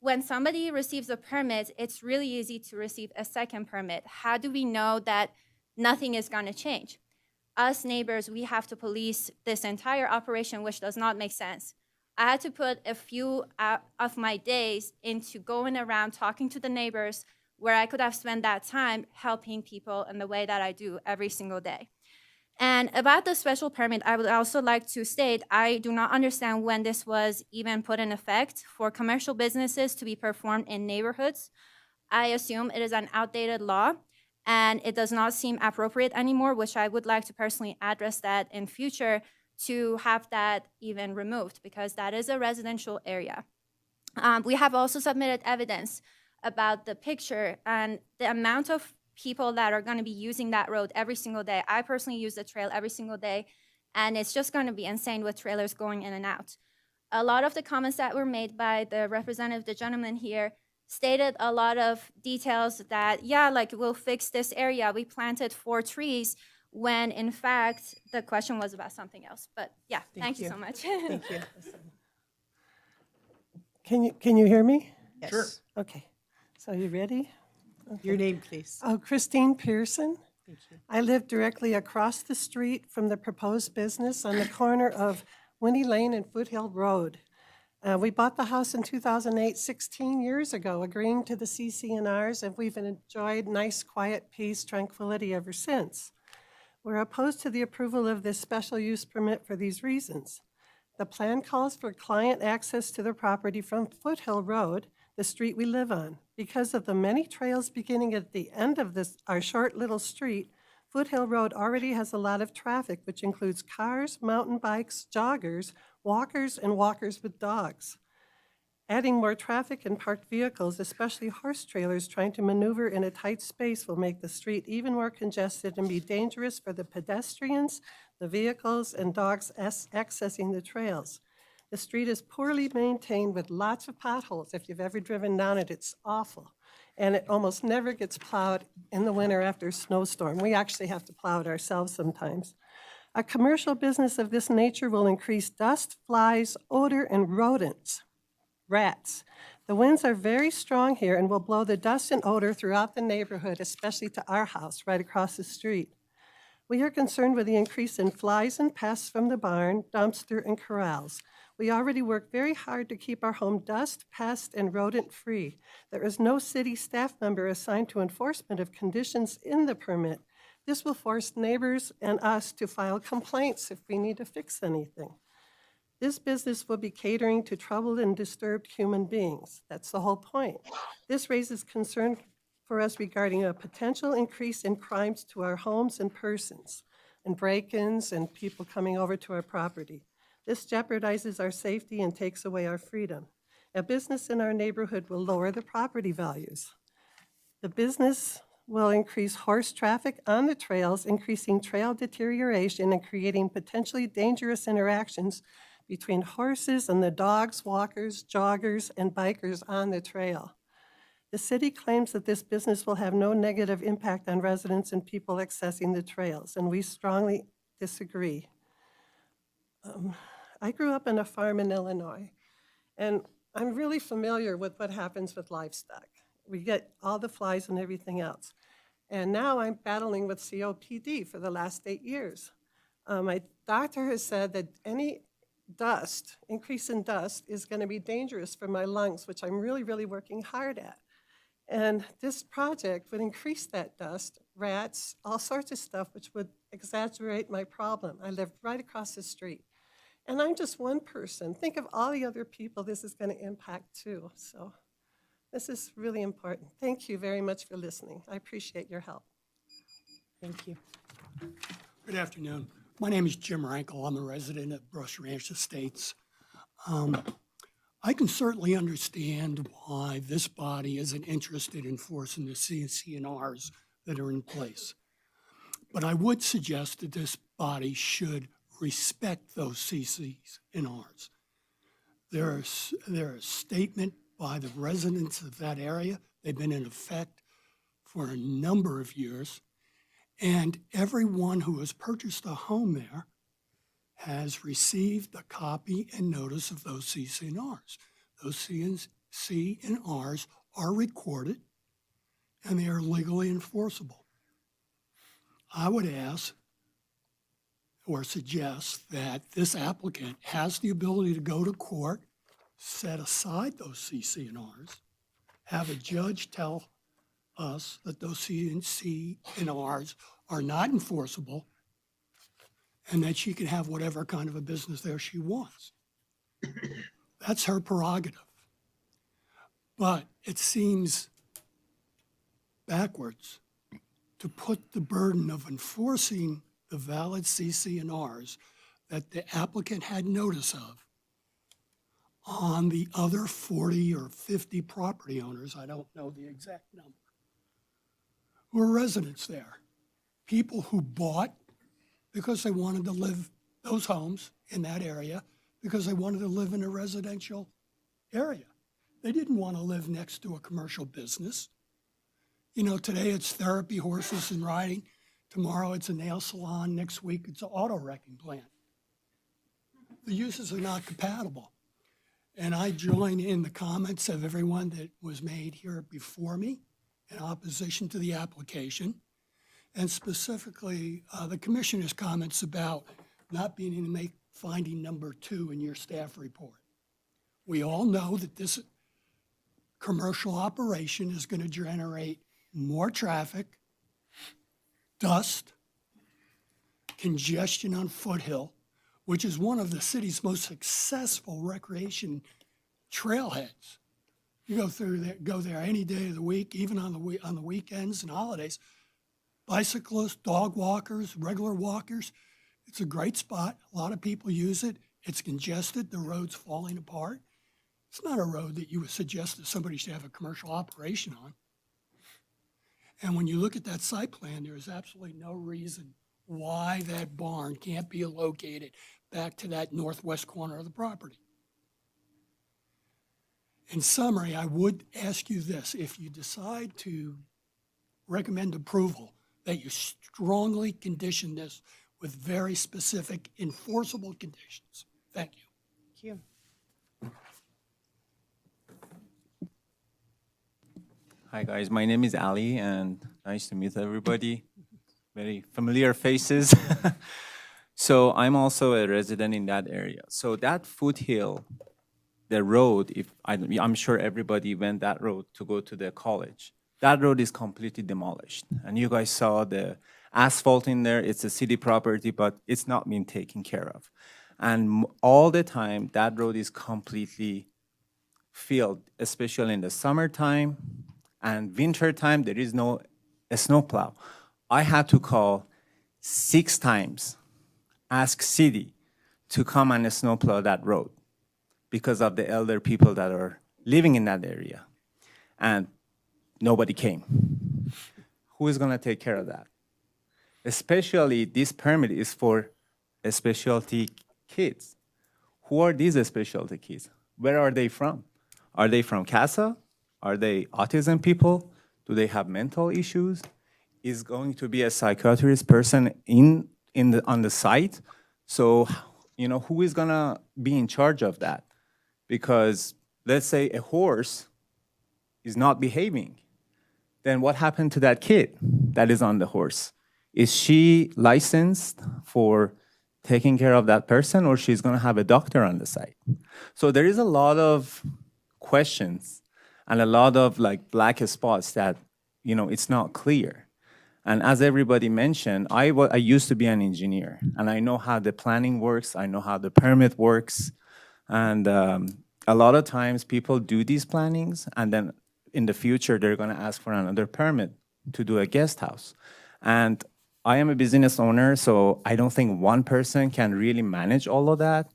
When somebody receives a permit, it's really easy to receive a second permit. How do we know that nothing is going to change? Us neighbors, we have to police this entire operation, which does not make sense. I had to put a few of my days into going around talking to the neighbors, where I could have spent that time helping people in the way that I do every single day. And about the special permit, I would also like to state, I do not understand when this was even put in effect for commercial businesses to be performed in neighborhoods. I assume it is an outdated law. and it does not seem appropriate anymore, which I would like to personally address that in future to have that even removed, because that is a residential area. We have also submitted evidence about the picture and the amount of people that are going to be using that road every single day. I personally use the trail every single day, and it's just going to be insane with trailers going in and out. A lot of the comments that were made by the representative, the gentleman here, stated a lot of details that, yeah, like we'll fix this area. We planted 4 trees, when in fact the question was about something else. But yeah, thank you so much. Thank you. Can you hear me? Yes. Sure. Okay. So you ready? Your name, please. Oh, Christine Pearson. Thank you. I live directly across the street from the proposed business on the corner of Winnie Lane and Foothill Road. We bought the house in 2008, 16 years ago, agreeing to the CC&Rs, and we've enjoyed nice, quiet peace, tranquility ever since. We're opposed to the approval of this special use permit for these reasons. The plan calls for client access to the property from Foothill Road, the street we live on. Because of the many trails beginning at the end of our short little street, Foothill Road already has a lot of traffic, which includes cars, mountain bikes, joggers, walkers, and walkers with dogs. Adding more traffic and parked vehicles, especially horse trailers trying to maneuver in a tight space, will make the street even more congested and be dangerous for the pedestrians, the vehicles, and dogs accessing the trails. The street is poorly maintained with lots of potholes. If you've ever driven down it, it's awful. And it almost never gets plowed in the winter after a snowstorm. We actually have to plow it ourselves sometimes. A commercial business of this nature will increase dust, flies, odor, and rodents. Rats. The winds are very strong here and will blow the dust and odor throughout the neighborhood, especially to our house right across the street. We are concerned with the increase in flies and pests from the barn, dumpster, and corrals. We already work very hard to keep our home dust, pest, and rodent-free. There is no city staff member assigned to enforcement of conditions in the permit. This will force neighbors and us to file complaints if we need to fix anything. This business will be catering to troubled and disturbed human beings. That's the whole point. This raises concern for us regarding a potential increase in crimes to our homes and persons, and break-ins and people coming over to our property. This jeopardizes our safety and takes away our freedom. A business in our neighborhood will lower the property values. The business will increase horse traffic on the trails, increasing trail deterioration and creating potentially dangerous interactions between horses and the dogs, walkers, joggers, and bikers on the trail. The city claims that this business will have no negative impact on residents and people accessing the trails, and we strongly disagree. I grew up on a farm in Illinois, and I'm really familiar with what happens with livestock. We get all the flies and everything else. And now I'm battling with COPD for the last 8 years. My doctor has said that any increase in dust is going to be dangerous for my lungs, which I'm really, really working hard at. And this project would increase that dust, rats, all sorts of stuff, which would exaggerate my problem. I live right across the street. And I'm just one person. Think of all the other people this is going to impact too. So this is really important. Thank you very much for listening. I appreciate your help. Thank you. Good afternoon. My name is Jim Rankle. I'm a resident of Brush Ranch Estates. I can certainly understand why this body isn't interested in enforcing the CC&Rs that are in place. But I would suggest that this body should respect those CC&Rs. They're a statement by the residents of that area. They've been in effect for a number of years. And everyone who has purchased a home there has received a copy and notice of those CC&Rs. Those CC&Rs are recorded and they are legally enforceable. I would ask or suggest that this applicant has the ability to go to court, set aside those CC&Rs, have a judge tell us that those CC&Rs are not enforceable, and that she can have whatever kind of a business there she wants. That's her prerogative. But it seems backwards to put the burden of enforcing the valid CCNRs that the applicant had notice of on the other 40 or 50 property owners, I don't know the exact number, who are residents there. People who bought because they wanted to live those homes in that area because they wanted to live in a residential area. They didn't want to live next to a commercial business. You know, today it's therapy, horses, and riding. Tomorrow it's a nail salon. Next week it's an auto wrecking plant. The uses are not compatible. And I join in the comments of everyone that was made here before me in opposition to the application, and specifically the commissioner's comments about not being able to make finding number 2 in your staff report. We all know that this commercial operation is going to generate more traffic, dust, congestion on Foothill, which is one of the city's most successful recreation trailheads. You go there any day of the week, even on the weekends and holidays. Bicyclists, dog walkers, regular walkers. It's a great spot. A lot of people use it. It's congested. The road's falling apart. It's not a road that you would suggest that somebody should have a commercial operation on. And when you look at that site plan, there is absolutely no reason why that barn can't be located back to that northwest corner of the property. In summary, I would ask you this: if you decide to recommend approval, that you strongly condition this with very specific enforceable conditions. Thank you. Thank you. Hi guys, my name is Ali and nice to meet everybody. Very familiar faces. So I'm also a resident in that area. So that Foothill, the road, I'm sure everybody went that road to go to the college. That road is completely demolished. And you guys saw the asphalt in there. It's a city property, but it's not been taken care of. And all the time, that road is completely filled, especially in the summertime and winter time. There is no snowplow. I had to call 6 times, ask city to come and snowplow that road because of the elder people that are living in that area. And nobody came. Who is gonna take care of that? Especially this permit is for specialty kids. Who are these specialty kids? Where are they from? Are they from CASA? Are they autism people? Do they have mental issues? Is going to be a psychiatrist person on the site? So, you know, who is gonna be in charge of that? Because let's say a horse is not behaving, then what happened to that kid that is on the horse? Is she licensed for taking care of that person, or she's gonna have a doctor on the site? So there is a lot of questions and a lot of like black spots that, you know, it's not clear. And as everybody mentioned, I used to be an engineer, and I know how the planning works, I know how the permit works, and a lot of times people do these plannings, and then in the future, they're gonna ask for another permit to do a guest house. And I am a business owner, so I don't think one person can really manage all of that.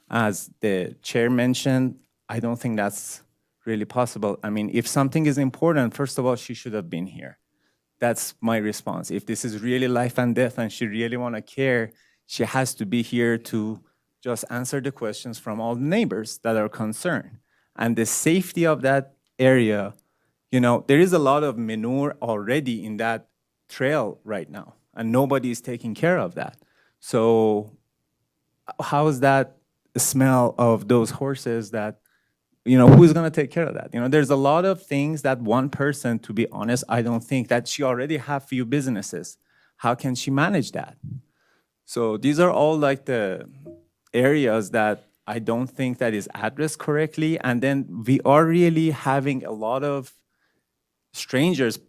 As the chair mentioned, I don't think that's really possible. I mean, if something is important, first of all, she should have been here. That's my response. If this is really life and death and she really wanna care, she has to be here to just answer the questions from all the neighbors that are concerned. And the safety of that area, you know, there is a lot of manure already in that trail right now, and nobody is taking care of that. So how is that smell of those horses that, you know, who's gonna take care of that? You know, there's a lot of things that one person, to be honest, I don't think that she already have few businesses. How can she manage that? So these are all like the areas that I don't think that is addressed correctly. And then we are really having a lot of strangers.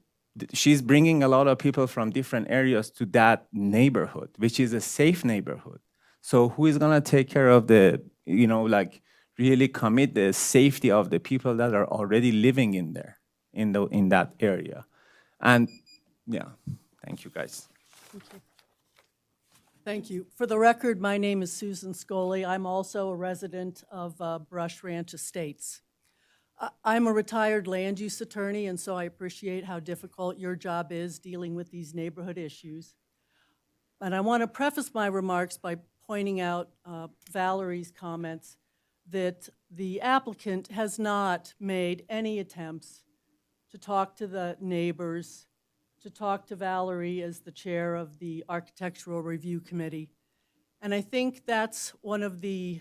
She's bringing a lot of people from different areas to that neighborhood, which is a safe neighborhood. So who is gonna take care of the, you know, like really commit the safety of the people that are already living in there, in that area? And yeah, Thank you, guys. Thank you. For the record, my name is Susan Scully. I'm also a resident of Brush Ranch Estates. I'm a retired land use attorney, and so I appreciate how difficult your job is dealing with these neighborhood issues. And I want to preface my remarks by pointing out Valerie's comments that the applicant has not made any attempts to talk to the neighbors, to talk to Valerie as the chair of the Architectural Review Committee. And I think that's one of the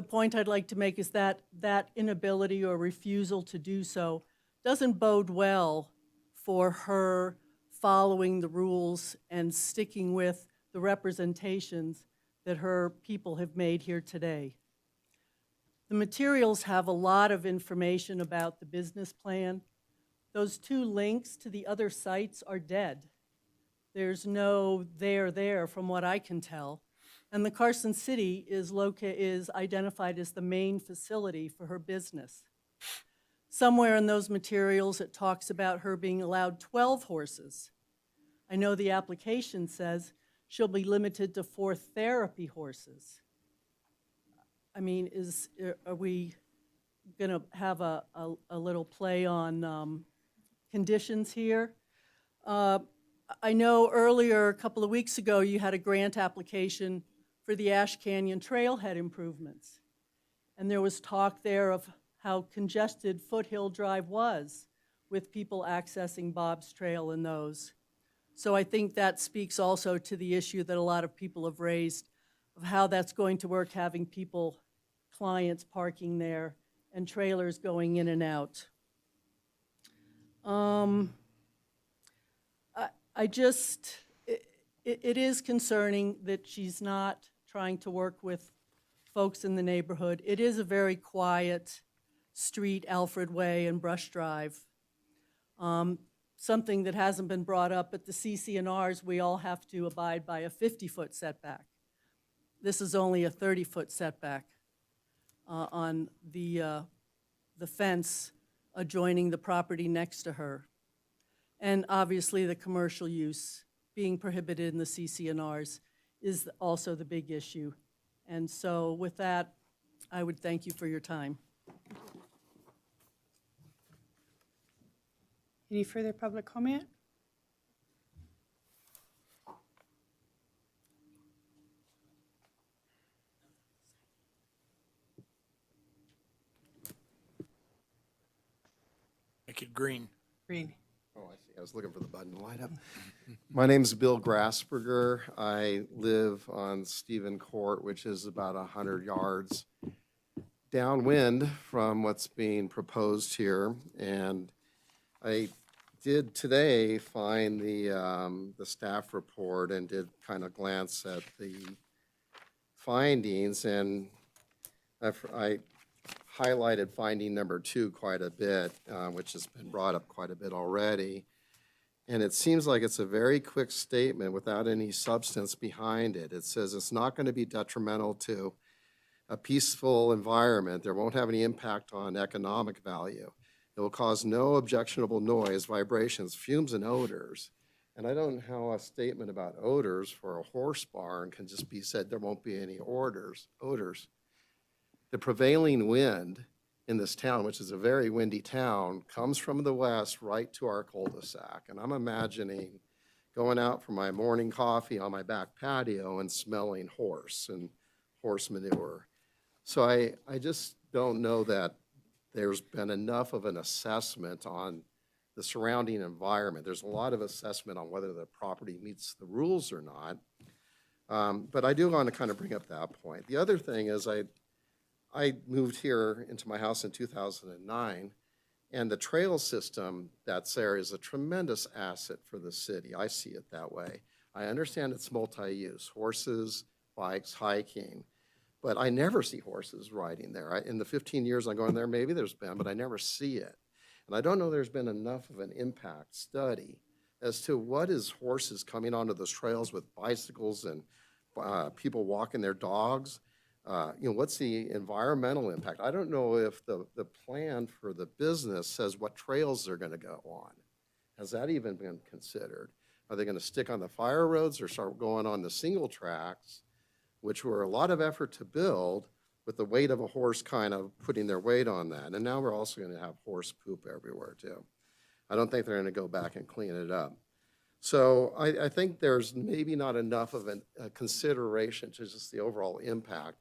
point I'd like to make is that that inability or refusal to do so doesn't bode well for her following the rules and sticking with the representations that her people have made here today. The materials have a lot of information about the business plan. Those 2 links to the other sites are dead. There's no there from what I can tell. And the Carson City is identified as the main facility for her business. Somewhere in those materials it talks about her being allowed 12 horses. I know the application says she'll be limited to 4 therapy horses. I mean, are we going to have a little play on conditions here? I know earlier, a couple of weeks ago, you had a grant application for the Ash Canyon Trailhead improvements. And there was talk there of how congested Foothill Drive was with people accessing Bob's Trail and those. So I think that speaks also to the issue that a lot of people have raised of how that's going to work, having people, clients parking there and trailers going in and out. It is concerning that she's not trying to work with folks in the neighborhood. It is a very quiet street, Alfred Way and Brush Drive. Something that hasn't been brought up, at the CC&Rs, we all have to abide by a 50-foot setback. This is only a 30-foot setback on the fence adjoining the property next to her. And obviously the commercial use being prohibited in the CC&Rs is also the big issue. And so with that, I would thank you for your time. Any further public comment? Make it green. Green. Oh, I see. I was looking for the button to light up. My name's Bill Grasberger. I live on Stephen Court, which is about 100 yards downwind from what's being proposed here. And I did today find the staff report and did kind of glance at the findings, and I highlighted finding number 2 quite a bit, which has been brought up quite a bit already. And it seems like it's a very quick statement without any substance behind it. It says it's not going to be detrimental to a peaceful environment. There won't have any impact on economic value. It will cause no objectionable noise, vibrations, fumes, and odors. And I don't know how a statement about odors for a horse barn can just be said there won't be any odors. The prevailing wind in this town, which is a very windy town, comes from the west right to our cul-de-sac. And I'm imagining going out for my morning coffee on my back patio and smelling horse and horse manure. So I just don't know that there's been enough of an assessment on the surrounding environment. There's a lot of assessment on whether the property meets the rules or not. But I do want to kind of bring up that point. The other thing is I moved here into my house in 2009, and the trail system that's there is a tremendous asset for the city. I see it that way. I understand it's multi-use, horses, bikes, hiking, but I never see horses riding there. In the 15 years I'm going there, maybe there's been, but I never see it. And I don't know there's been enough of an impact study as to what is horses coming onto those trails with bicycles and people walking their dogs. What's the environmental impact? I don't know if the plan for the business says what trails they're going to go on. Has that even been considered? Are they going to stick on the fire roads or start going on the single tracks, which were a lot of effort to build, with the weight of a horse kind of putting their weight on that? And now we're also going to have horse poop everywhere too. I don't think they're going to go back and clean it up. So I think there's maybe not enough of a consideration to just the overall impact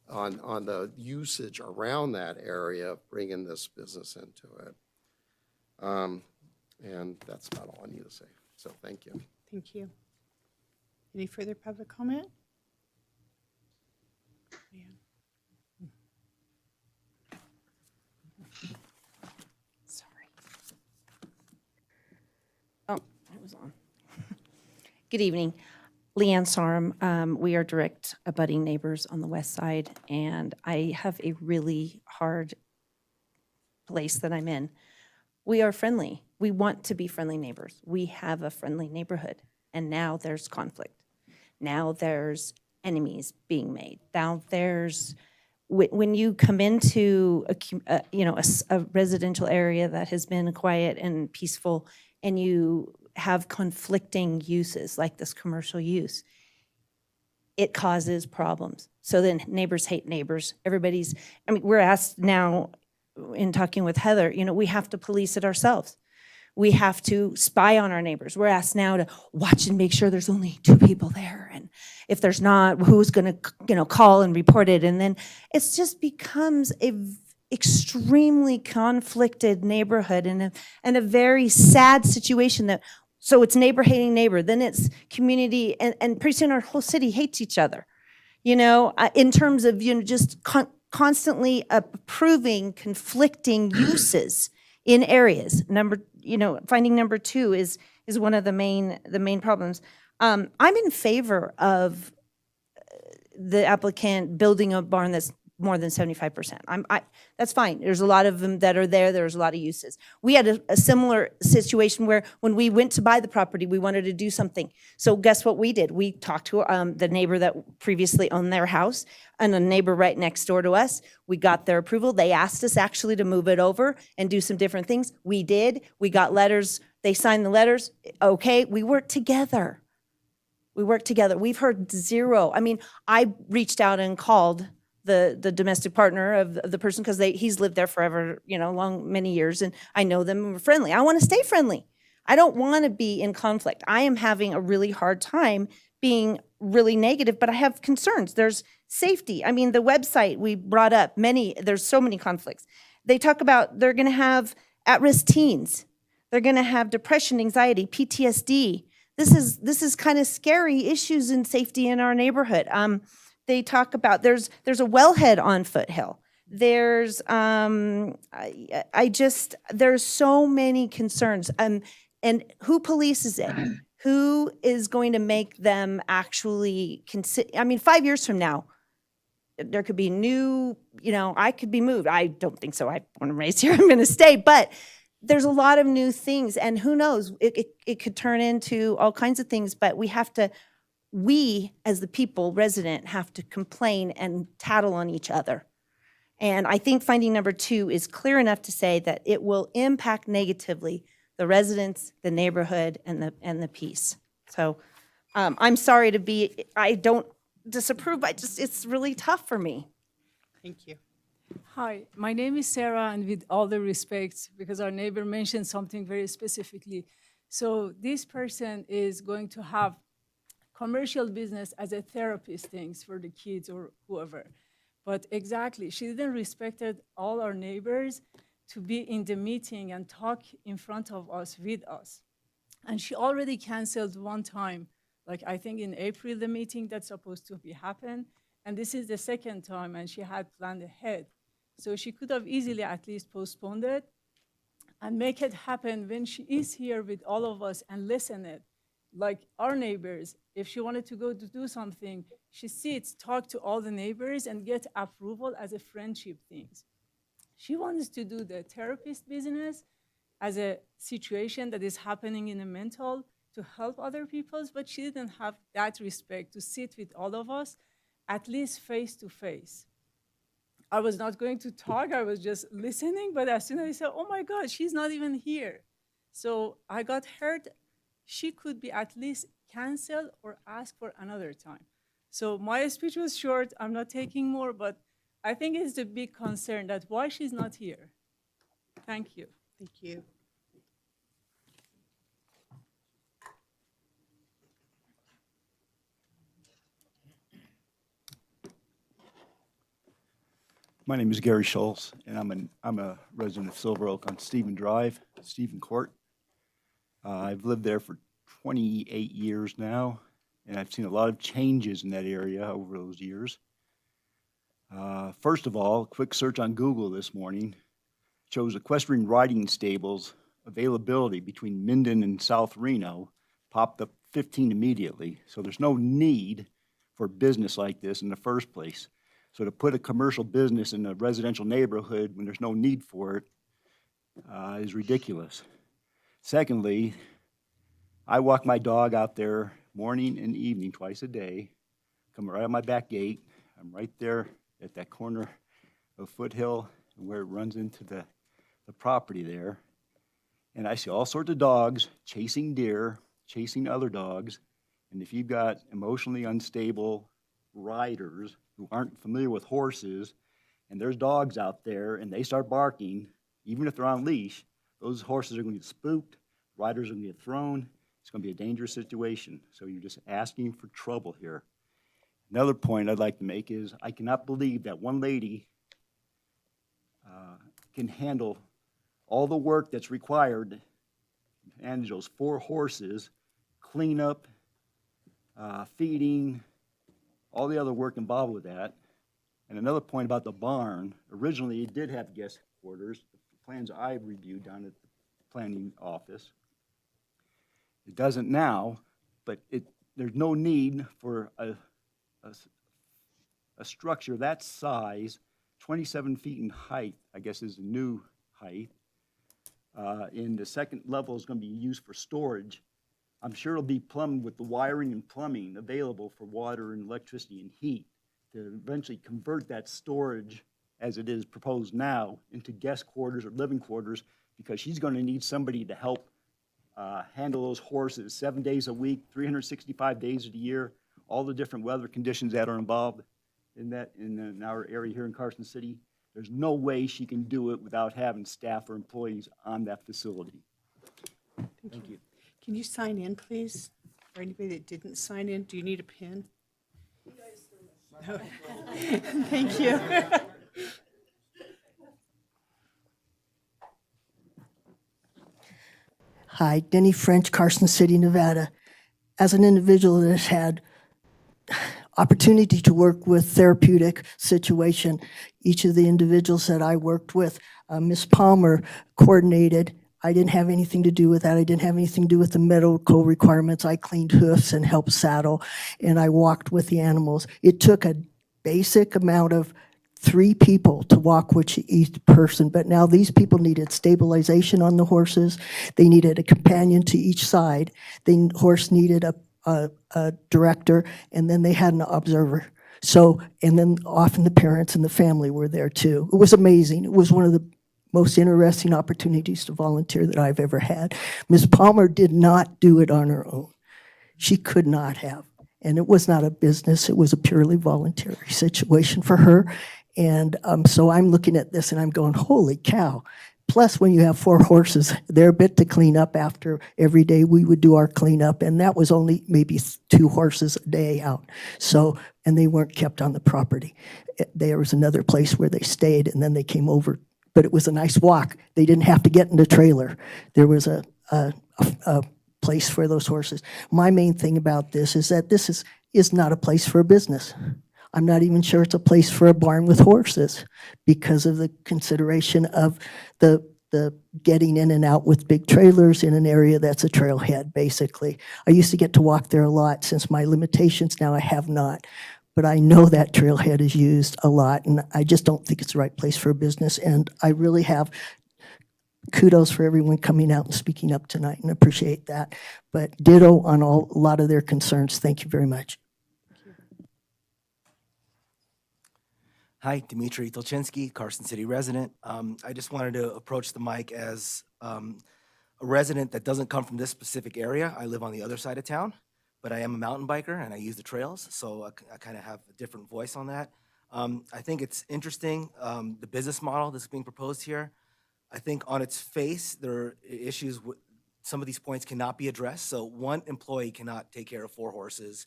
on the usage around that area of bringing this business into it. And that's about all I need to say. So thank you. Thank you. Any further public comment? Sorry. Oh, it was on. Good evening. Leanne Sarum. We are direct abutting neighbors on the west side, and I have a really hard place that I'm in. We are friendly. We want to be friendly neighbors. We have a friendly neighborhood, and now there's conflict. Now there's enemies being made. Now there's, when you come into a residential area that has been quiet and peaceful, and you have conflicting uses like this commercial use, it causes problems. So then neighbors hate neighbors. We're asked now in talking with Heather, we have to police it ourselves. We have to spy on our neighbors. We're asked now to watch and make sure there's only 2 people there. And if there's not, who's going to call and report it? And then it just becomes a extremely conflicted neighborhood and a very sad situation so it's neighbor hating neighbor, then it's community, and pretty soon our whole city hates each other, in terms of, just constantly approving conflicting uses in areas. Finding number 2 is one of the main problems. I'm in favor of the applicant building a barn that's more than 75%. That's fine. There's a lot of them that are there. There's a lot of uses. We had a similar situation where when we went to buy the property, we wanted to do something. So guess what we did? We talked to the neighbor that previously owned their house and a neighbor right next door to us. We got their approval. They asked us actually to move it over and do some different things. We did. We got letters. They signed the letters. Okay, we worked together. We've heard zero. I reached out and called the domestic partner of the person because he's lived there forever, many years, and I know them and we're friendly. I want to stay friendly. I don't want to be in conflict. I am having a really hard time being really negative, but I have concerns. There's safety. The website we brought up, there's so many conflicts. They talk about they're going to have at-risk teens. They're going to have depression, anxiety, PTSD. This is kind of scary issues in safety in our neighborhood. They talk about there's a wellhead on Foothill. There's there's so many concerns. And who polices it? Who is going to make them actually consider? 5 years from now, there could be new. I could be moved. I don't think so. I want to raise here. I'm going to stay, but there's a lot of new things, and who knows? It could turn into all kinds of things. But we as the people resident have to complain and tattle on each other. And I think finding number 2 is clear enough to say that it will impact negatively the residents, the neighborhood, and the peace. So I'm sorry I don't disapprove, it's really tough for me. Thank you. Hi, my name is Sarah, and with all the respect, because our neighbor mentioned something very specifically. So this person is going to have commercial business as a therapist things for the kids or whoever. But exactly, she didn't respected all our neighbors to be in the meeting and talk in front of us, with us. And she already canceled one time, like I think in April, the meeting that's supposed to happen. And this is the second time, and she had planned ahead. So she could have easily at least postponed it and make it happen when she is here with all of us and listen it. Like our neighbors, if she wanted to go to do something, she sits, talk to all the neighbors and get approval as a friendship things. She wants to do the therapist business as a situation that is happening in a mental to help other people, but she didn't have that respect to sit with all of us, at least face to face. I was not going to talk, I was just listening, but as soon as I said, oh my God, she's not even here. So I got hurt she could be at least canceled or asked for another time. So my speech was short. I'm not taking more, but I think it's a big concern that why she's not here. Thank you. Thank you. My name is Gary Schultz, and I'm a resident of Silver Oak on Stephen Drive, Stephen Court. I've lived there for 28 years now, and I've seen a lot of changes in that area over those years. First of all, a quick search on Google this morning shows equestrian riding stables availability between Minden and South Reno popped up 15 immediately. So there's no need for business like this in the first place. So to put a commercial business in a residential neighborhood when there's no need for it is ridiculous. Secondly, I walk my dog out there morning and evening twice a day, come right out my back gate. I'm right there at that corner of Foothill where it runs into the property there. And I see all sorts of dogs chasing deer, chasing other dogs. And if you've got emotionally unstable riders who aren't familiar with horses, and there's dogs out there and they start barking, even if they're on leash, those horses are going to get spooked, riders are going to get thrown. It's going to be a dangerous situation. So you're just asking for trouble here. Another point I'd like to make is I cannot believe that one lady can handle all the work that's required to manage those 4 horses, cleanup, feeding, all the other work involved with that. And another point about the barn, originally it did have guest quarters, the plans I reviewed down at the planning office. It doesn't now, but there's no need for a structure that size, 27 feet in height, I guess is the new height. And the second level is going to be used for storage. I'm sure it'll be plumbed with the wiring and plumbing available for water and electricity and heat to eventually convert that storage as it is proposed now into guest quarters or living quarters, because she's going to need somebody to help handle those horses 7 days a week, 365 days of the year, all the different weather conditions that are involved in our area here in Carson City. There's no way she can do it without having staff or employees on that facility. Thank you. Can you sign in, please? For anybody that didn't sign in, do you need a pen? Thank you. Hi, Denny French, Carson City, Nevada. As an individual that has had opportunity to work with therapeutic situation, each of the individuals that I worked with, Ms. Palmer coordinated. I didn't have anything to do with that. I didn't have anything to do with the medical requirements. I cleaned hoofs and helped saddle, and I walked with the animals. It took a basic amount of 3 people to walk with each person, but now these people needed stabilization on the horses. They needed a companion to each side. The horse needed a director, and then they had an observer. So, and then often the parents and the family were there too. It was amazing. It was one of the most interesting opportunities to volunteer that I've ever had. Ms. Palmer did not do it on her own. She could not have. And it was not a business. It was a purely voluntary situation for her. And so I'm looking at this and I'm going, holy cow. Plus, when you have 4 horses, they're a bit to clean up after every day. We would do our cleanup, and that was only maybe 2 horses a day out. So, and they weren't kept on the property. There was another place where they stayed, and then they came over. But it was a nice walk. They didn't have to get in the trailer. There was a place for those horses. My main thing about this is that this is not a place for a business. I'm not even sure it's a place for a barn with horses because of the consideration of the getting in and out with big trailers in an area that's a trailhead, basically. I used to get to walk there a lot. Since my limitations now, I have not. But I know that trailhead is used a lot, and I just don't think it's the right place for a business. And I really have kudos for everyone coming out and speaking up tonight, and appreciate that. But ditto on a lot of their concerns. Thank you very much. Hi, Dmitry Tolchinsky, Carson City resident. I just wanted to approach the mic as a a resident that doesn't come from this specific area. I live on the other side of town, but I am a mountain biker and I use the trails, so I kind of have a different voice on that. I think it's interesting, the business model that's being proposed here. I think on its face, there are issues with, some of these points cannot be addressed. So one employee cannot take care of 4 horses,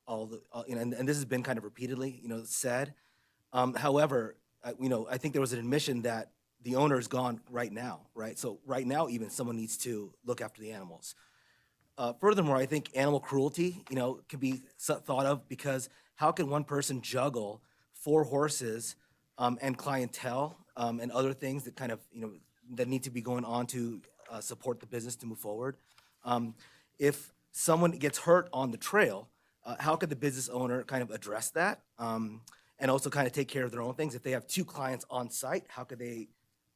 and this has been kind of repeatedly, said. However, I think there was an admission that the owner is gone right now, right? So right now, even someone needs to look after the animals. Furthermore, I think animal cruelty, can be thought of, because how can one person juggle 4 horses and clientele and other things that kind of, that need to be going on to support the business to move forward? If someone gets hurt on the trail, how could the business owner kind of address that? And also kind of take care of their own things. If they have 2 clients on site, how could they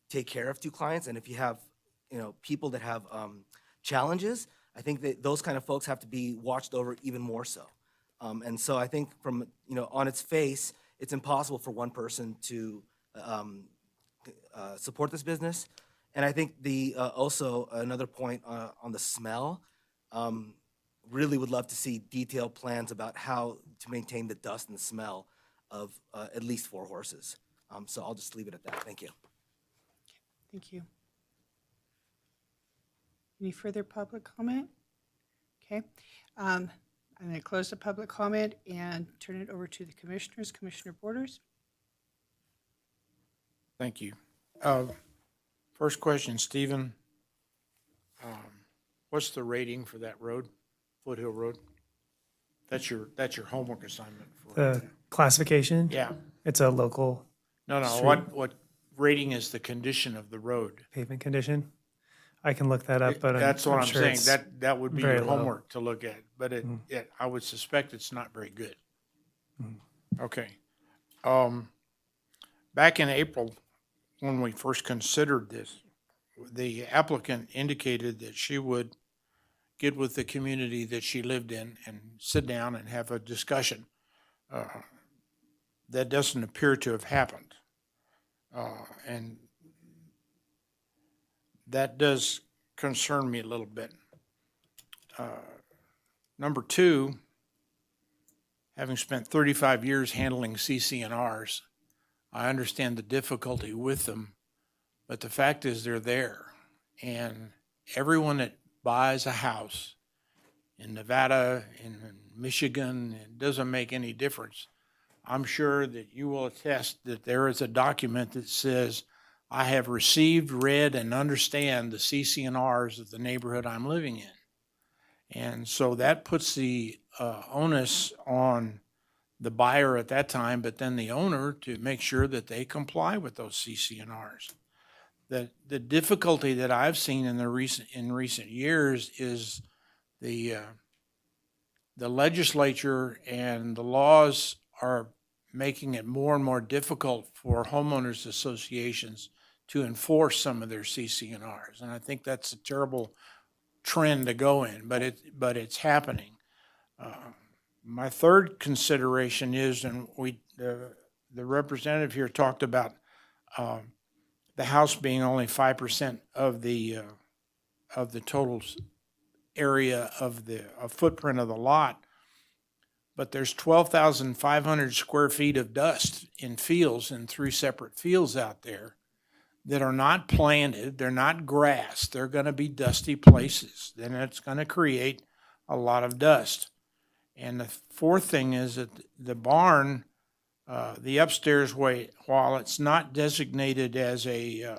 take care of 2 clients? And if you have, people that have challenges, I think that those kind of folks have to be watched over even more so. And so I think from, on its face, it's impossible for one person to support this business. And I think also another point on the smell, really would love to see detailed plans about how to maintain the dust and the smell of at least 4 horses. So I'll just leave it at that. Thank you. Thank you. Any further public comment? Okay. I'm going to close the public comment and turn it over to the commissioners. Commissioner Borders? Thank you. First question, Stephen. What's the rating for that road, Foothill Road? That's your homework assignment for The classification? Yeah. It's a local No, street what rating is the condition of the road? pavement condition. I can look that up, but That's what I'm sure saying. it's That would be very your low. homework to look at, but I would suspect it's not very good. Okay. Back in April, when we first considered this, the applicant indicated that she would get with the community that she lived in and sit down and have a discussion. That doesn't appear to have happened. And that does concern me a little bit. Number 2, having spent 35 years handling CC&Rs, I understand the difficulty with them, but the fact is they're there. And everyone that buys a house in Nevada, in Michigan, it doesn't make any difference. I'm sure that you will attest that there is a document that says, I have received, read, and understand the CC&Rs of the neighborhood I'm living in. And so that puts the onus on the buyer at that time, but then the owner to make sure that they comply with those CC&Rs. The difficulty that I've seen in recent years is the legislature and the laws are making it more and more difficult for homeowners associations to enforce some of their CC&Rs. And I think that's a terrible trend to go in, but it's happening. My third consideration is, and the representative here talked about the house being only 5% of the total area of the footprint of the lot, but there's 12,500 square feet of dust in fields, in 3 separate fields out there that are not planted, they're not grass, they're going to be dusty places. Then it's going to create a lot of dust. And the fourth thing is that the barn, the upstairs way, while it's not designated as a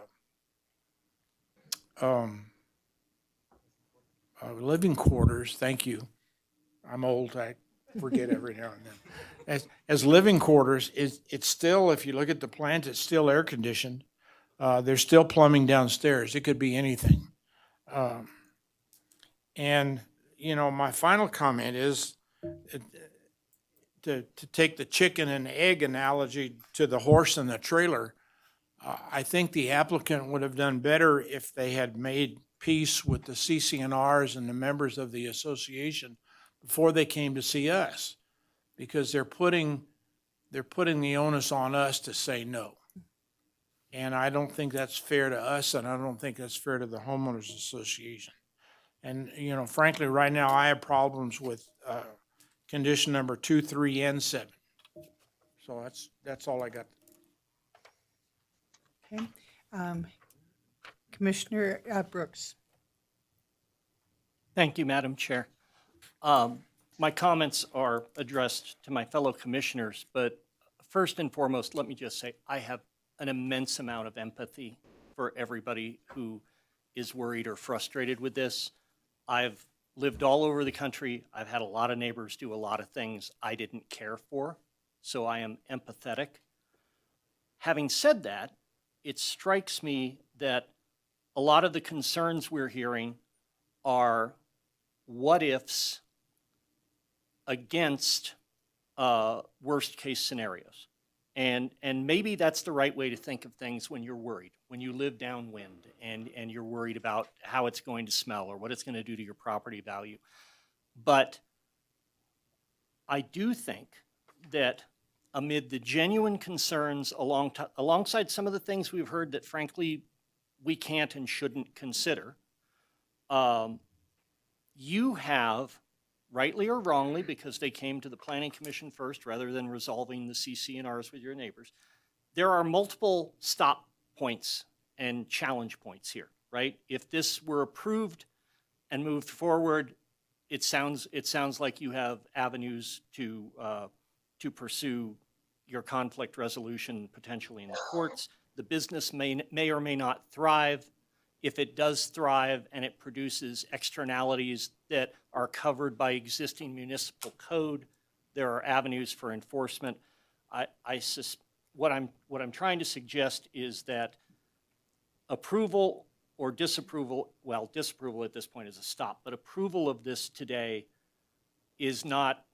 living quarters, thank you. I'm old, I forget every now and then. As living quarters, it's still, if you look at the plant, it's still air conditioned. There's still plumbing downstairs. It could be anything. And, my final comment is to take the chicken and egg analogy to the horse and the trailer. I think the applicant would have done better if they had made peace with the CC&Rs and the members of the association before they came to see us, because they're putting the onus on us to say no. And I don't think that's fair to us, and I don't think that's fair to the homeowners association. And, you know, frankly, right now, I have problems with condition number 2, 3, and 7. So that's all I got. Okay. Commissioner Brooks. Thank you, Madam Chair. My comments are addressed to my fellow commissioners, but first and foremost, let me just say I have an immense amount of empathy for everybody who is worried or frustrated with this. I've lived all over the country. I've had a lot of neighbors do a lot of things I didn't care for, so I am empathetic. Having said that, it strikes me that a lot of the concerns we're hearing are what ifs against worst case scenarios. And maybe that's the right way to think of things when you're worried, when you live downwind and you're worried about how it's going to smell or what it's going to do to your property value. But I do think that amid the genuine concerns alongside some of the things we've heard that frankly we can't and shouldn't consider, you have, rightly or wrongly, because they came to the Planning Commission first rather than resolving the CC&Rs with your neighbors, there are multiple stop points and challenge points here, right? If this were approved and moved forward, it sounds like you have avenues to pursue your conflict resolution potentially in the courts. The business may or may not thrive. If it does thrive and it produces externalities that are covered by existing municipal code, there are avenues for enforcement. What I'm trying to suggest is that approval or disapproval, well, disapproval at this point is a stop, but approval of this today is not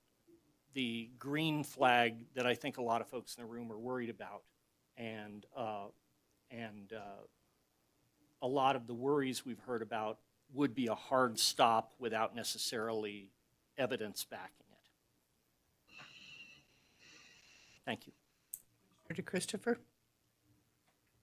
the green flag that I think a lot of folks in the room are worried about. And a lot of the worries we've heard about would be a hard stop without necessarily evidence backing it. Thank you. Christopher.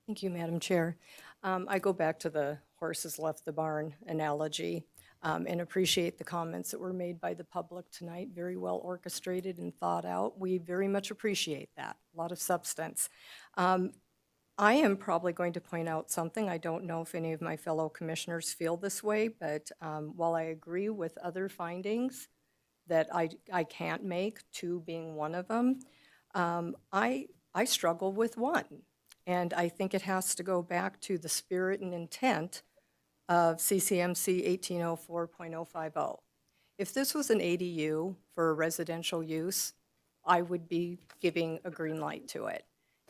Thank you, Madam Chair. I go back to the horses left the barn analogy and appreciate the comments that were made by the public tonight. Very well orchestrated and thought out. We very much appreciate that. A lot of substance. I am probably going to point out something. I don't know if any of my fellow commissioners feel this way, but while I agree with other findings that I can't make, 2 being one of them, I struggle with 1. And I think it has to go back to the spirit and intent of CCMC 1804.050. If this was an ADU for a residential use, I would be giving a green light to it.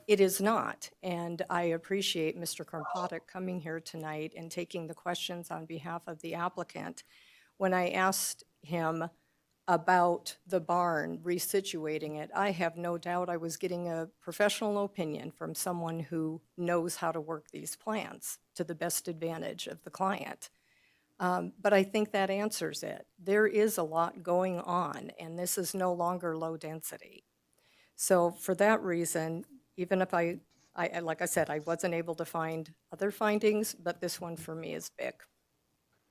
It is not, and I appreciate Mr. Kropotkin coming here tonight and taking the questions on behalf of the applicant. When I asked him about the barn, resituating it, I have no doubt I was getting a professional opinion from someone who knows how to work these plans to the best advantage of the client. But I think that answers it. There is a lot going on, and this is no longer low density. So for that reason, even if I like I said, I wasn't able to find other findings, but this one for me is big.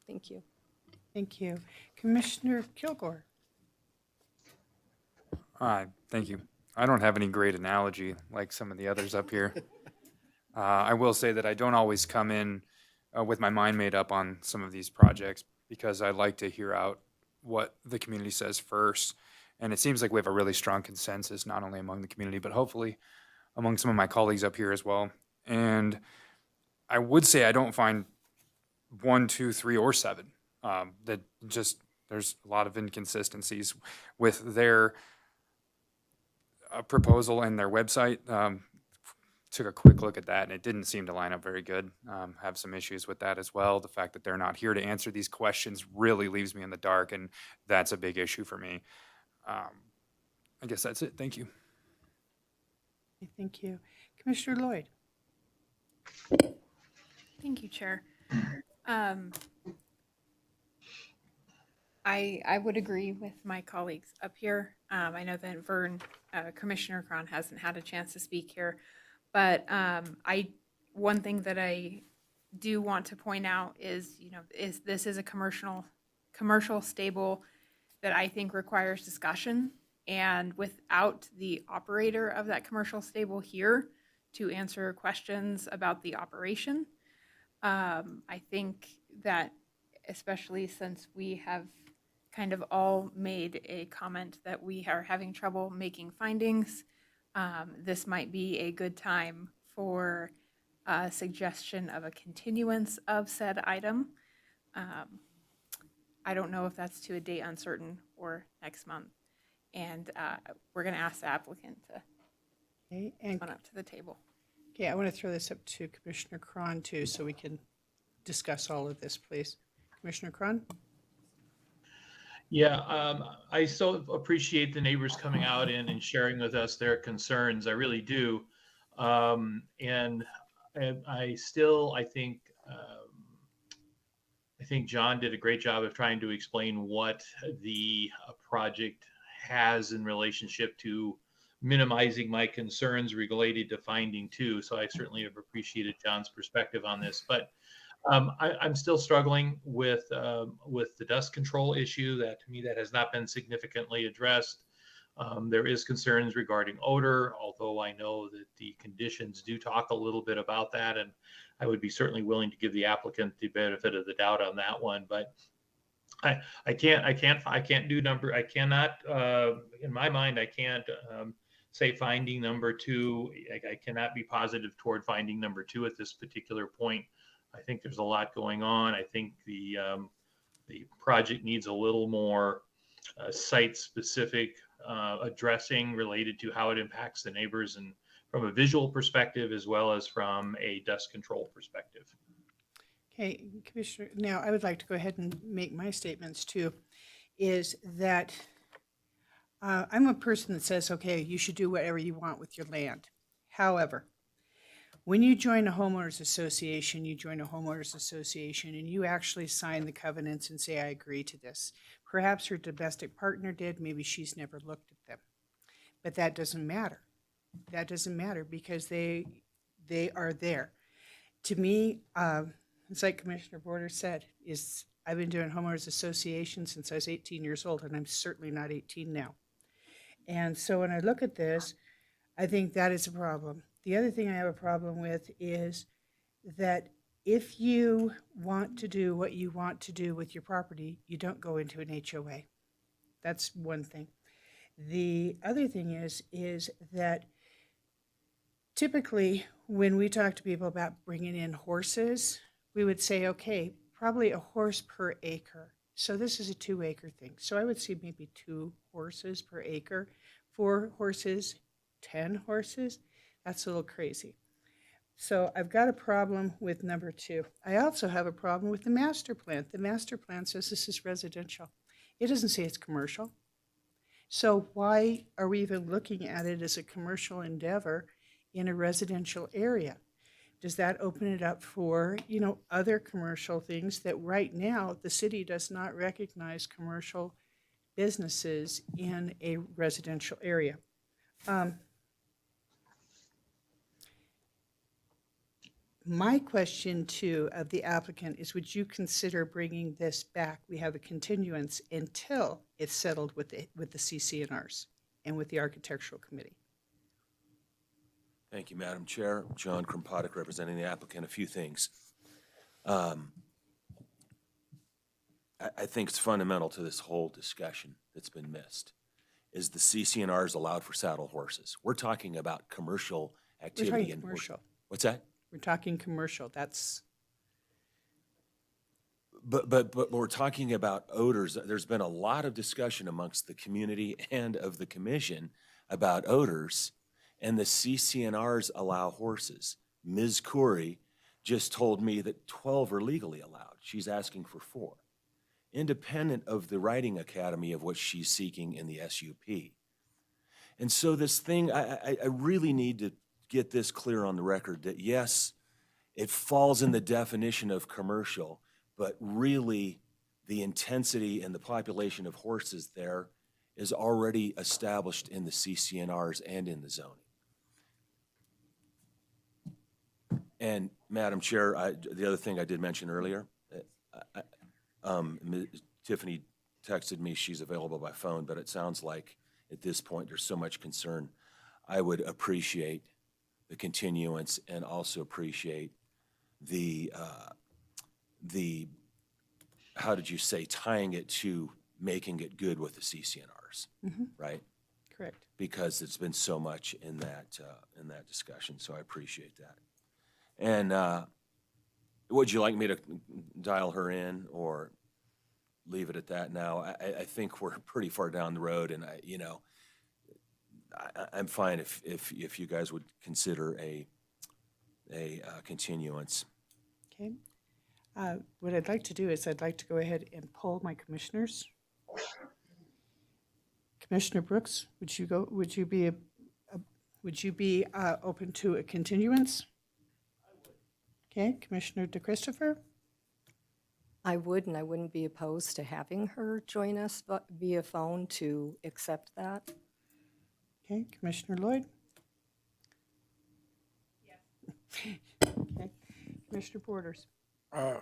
Thank you. Thank you. Commissioner Kilgore. Thank you. I don't have any great analogy like some of the others up here. I will say that I don't always come in with my mind made up on some of these projects because I like to hear out what the community says first. And it seems like we have a really strong consensus, not only among the community, but hopefully among some of my colleagues up here as well. And I would say I don't find 1, 2, 3, or 7 that just there's a lot of inconsistencies with their proposal and their website. Took a quick look at that and it didn't seem to line up very good. Have some issues with that as well. The fact that they're not here to answer these questions really leaves me in the dark, and that's a big issue for me. I guess that's it. Thank you. Thank you. Commissioner Lloyd. Thank you, Chair. I would agree with my colleagues up here. I know that Vern, Commissioner Cron hasn't had a chance to speak here, but I one thing that I do want to point out is, this is a commercial stable that I think requires discussion. And without the operator of that commercial stable here to answer questions about the operation, I think that, especially since we have kind of all made a comment that we are having trouble making findings, this might be a good time for a suggestion of a continuance of said item. I don't know if that's to a date uncertain or next month. And we're going to ask the applicant to Okay, and, come up to the table. okay, I want to throw this up to Commissioner Cron too, so we can discuss all of this, please. Commissioner Cron? Yeah, I so appreciate the neighbors coming out and sharing with us their concerns. I really do. And I still, I think John did a great job of trying to explain what the project has in relationship to minimizing my concerns related to finding two. So I certainly have appreciated John's perspective on this, but I'm still struggling with the dust control issue. That to me, that has not been significantly addressed. There is concerns regarding odor, although I know that the conditions do talk a little bit about that, and I would be certainly willing to give the applicant the benefit of the doubt on that one. But I cannot in my mind, I can't say finding number two. I cannot be positive toward finding number two at this particular point. I think there's a lot going on. I think the project needs a little more site-specific addressing related to how it impacts the neighbors, and from a visual perspective as well as from a dust control perspective. Okay, Commissioner, now I would like to go ahead and make my statements too, is that I'm a person that says, okay, you should do whatever you want with your land. However, when you join a homeowners association, and you actually sign the covenants and say, I agree to this. Perhaps her domestic partner did, maybe she's never looked at them. But that doesn't matter. That doesn't matter because they are there. To me, it's like Commissioner Borders said, I've been doing homeowners association since I was 18 years old, and I'm certainly not 18 now. And so when I look at this, I think that is a problem. The other thing I have a problem with is that if you want to do what you want to do with your property, you don't go into an HOA. That's one thing. The other thing is that typically when we talk to people about bringing in horses, we would say, okay, probably a horse per acre. So this is a 2-acre thing. So I would see maybe 2 horses per acre, 4 horses, 10 horses. That's a little crazy. So I've got a problem with number 2. I also have a problem with the master plan. The master plan says this is residential. It doesn't say it's commercial. So why are we even looking at it as a commercial endeavor in a residential area? Does that open it up for, other commercial things that right now the city does not recognize commercial businesses in a residential area? My question too of the applicant is, would you consider bringing this back? We have a continuance until it's settled with the CC&Rs and with the architectural committee. Thank you, Madam Chair. John Krompatic, representing the applicant. A few things. I think it's fundamental to this whole discussion that's been missed is the CC&Rs allowed for saddle horses. We're talking about commercial activity. We're talking commercial. What's that? We're talking commercial. That's. But we're talking about odors. There's been a lot of discussion amongst the community and of the commission about odors, and the CC&Rs allow horses. Ms. Corey just told me that 12 are legally allowed. She's asking for 4, independent of the Riding Academy of what she's seeking in the SUP. And so this thing, I really need to get this clear on the record that yes, it falls in the definition of commercial, but really the intensity and the population of horses there is already established in the CC&Rs and in the zoning. And Madam Chair, the other thing I did mention earlier, Tiffany texted me she's available by phone, but it sounds like at this point there's so much concern. I would appreciate the continuance and also appreciate the how did you say, tying it to making it good with the CCNRs, right? Correct. Because it's been so much in that discussion, so I appreciate that. And would you like me to dial her in or leave it at that now? I think we're pretty far down the road, and I'm fine if you guys would consider a continuance. Okay. What I'd like to do is I'd like to go ahead and poll my commissioners. Commissioner Brooks, would you be open to a continuance? Okay, Commissioner DeChristopher? I would, and I wouldn't be opposed to having her join us via phone to accept that. Okay, Commissioner Lloyd? Yes. Okay, Commissioner Borders? I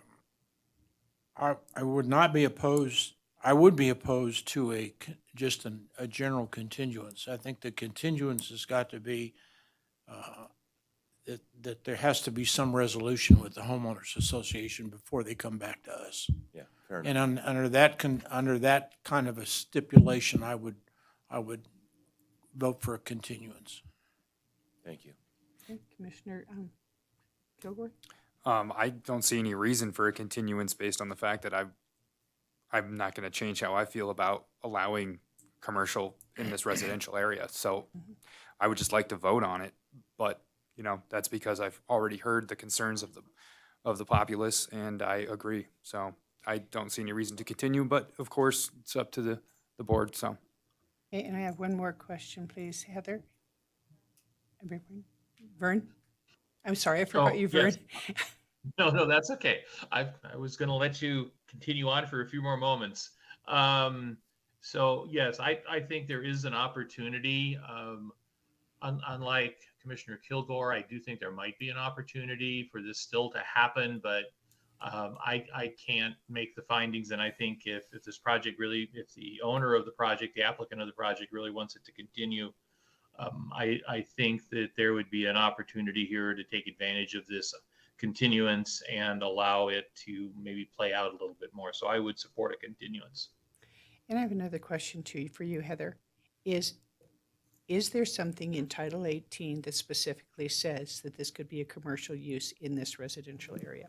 would not be opposed, I would be opposed to just a general continuance. I think the continuance has got to be, that there has to be some resolution with the homeowners association before they come back to us. Yeah, fair enough. And under that kind of a stipulation, I would vote for a continuance. Thank you. Okay, Commissioner Kilgore? I don't see any reason for a continuance based on the fact that I'm not going to change how I feel about allowing commercial in this residential area. So I would just like to vote on it, but that's because I've already heard the concerns of the populace, and I agree. So I don't see any reason to continue, but of course it's up to the board. So. Okay, and I have one more question, please, Heather. Everyone? Vern? I'm sorry, I forgot you, Vern. Yes. No, that's okay. I was going to let you continue on for a few more moments. So yes, I think there is an opportunity. Unlike Commissioner Kilgore, I do think there might be an opportunity for this still to happen, but I can't make the findings. And I think if this project really, if the owner of the project, the applicant of the project really wants it to continue, I think that there would be an opportunity here to take advantage of this continuance and allow it to maybe play out a little bit more. So I would support a continuance. And I have another question for you, Heather. Is there something in Title 18 that specifically says that this could be a commercial use in this residential area?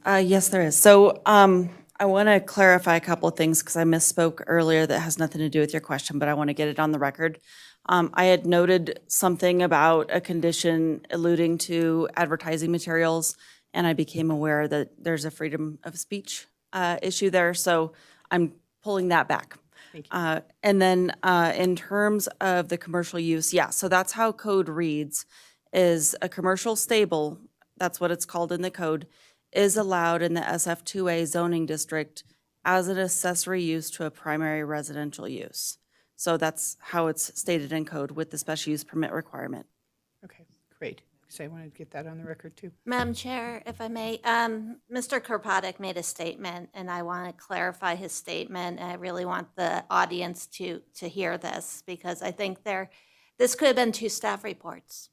Yes, there is. So I want to clarify a couple of things because I misspoke earlier that has nothing to do with your question, but I want to get it on the record. I had noted something about a condition alluding to advertising materials, and I became aware that there's a freedom of speech issue there, so I'm pulling that back. Thank you. And then in terms of the commercial use, yeah, so that's how code reads, is a commercial stable, that's what it's called in the code, is allowed in the SF2A zoning district as an accessory use to a primary residential use. So that's how it's stated in code with the special use permit requirement. Okay, great. Because I wanted to get that on the record too. Madam Chair, if I may, Mr. Kropotkin made a statement, and I want to clarify his statement. And I really want the audience to hear this because I think this could have been 2 staff reports.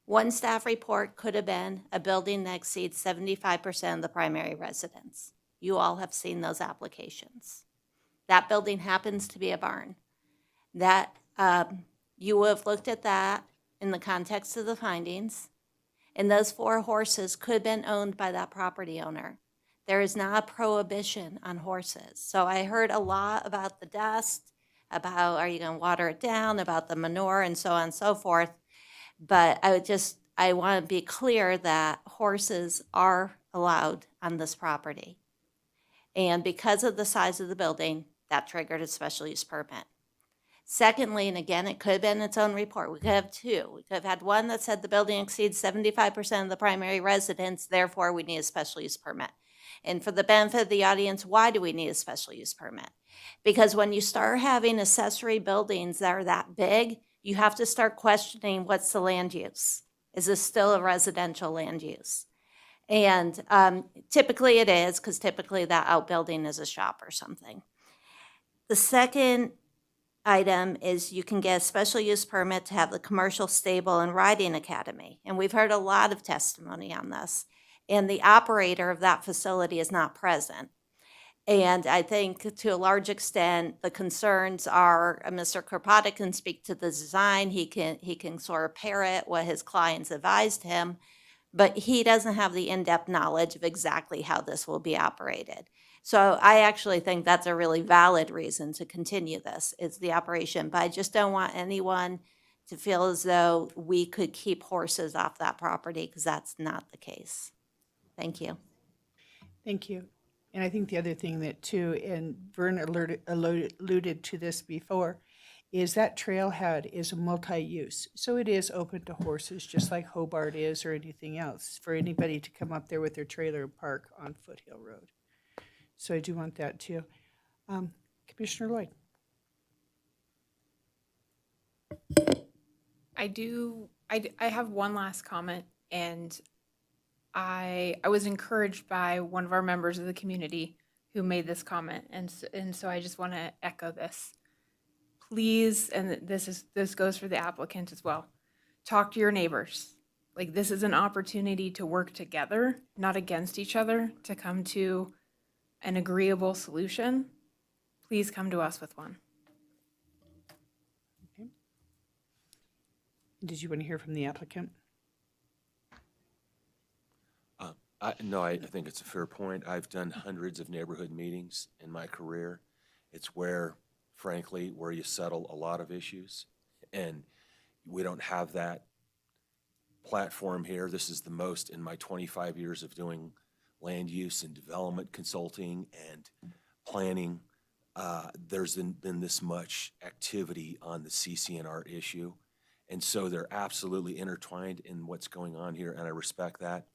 One staff report could have been a building that exceeds 75% of the primary residence. You all have seen those applications. That building happens to be a barn. That you have looked at that in the context of the findings, and those 4 horses could have been owned by that property owner. There is not a prohibition on horses. So I heard a lot about the dust, about are you going to water it down, about the manure, and so on and so forth. But I want to be clear that horses are allowed on this property. And because of the size of the building, that triggered a special use permit. Secondly, and again, it could have been its own report. We could have 2. We could have had one that said the building exceeds 75% of the primary residence, therefore we need a special use permit. And for the benefit of the audience, why do we need a special use permit? Because when you start having accessory buildings that are that big, you have to start questioning what's the land use. Is this still a residential land use? And typically it is, because typically that outbuilding is a shop or something. The second item is you can get a special use permit to have the commercial stable and riding academy. And we've heard a lot of testimony on this. And the operator of that facility is not present. And I think to a large extent, the concerns are, Mr. Kropotkin can speak to the design. He can sort of parrot what his clients advised him, but he doesn't have the in-depth knowledge of exactly how this will be operated. So I actually think that's a really valid reason to continue this, is the operation. But I just don't want anyone to feel as though we could keep horses off that property, because that's not the case. Thank you. Thank you. And I think the other thing that too, and Vern alluded to this before, is that trailhead is a multi-use. So it is open to horses, just like Hobart is or anything else, for anybody to come up there with their trailer and park on Foothill Road. So I do want that too. Commissioner Lloyd. I have one last comment, and I was encouraged by one of our members of the community who made this comment, and so I just want to echo this. Please, and this goes for the applicant as well, talk to your neighbors. Like, this is an opportunity to work together, not against each other, to come to an agreeable solution. Please come to us with one. Okay. Did you want to hear from the applicant? No, I think it's a fair point. I've done hundreds of neighborhood meetings in my career. It's where, frankly, where you settle a lot of issues. And we don't have that platform here. This is the most in my 25 years of doing land use and development consulting and planning. There's been this much activity on the CCNR issue. And so they're absolutely intertwined in what's going on here, and I respect that.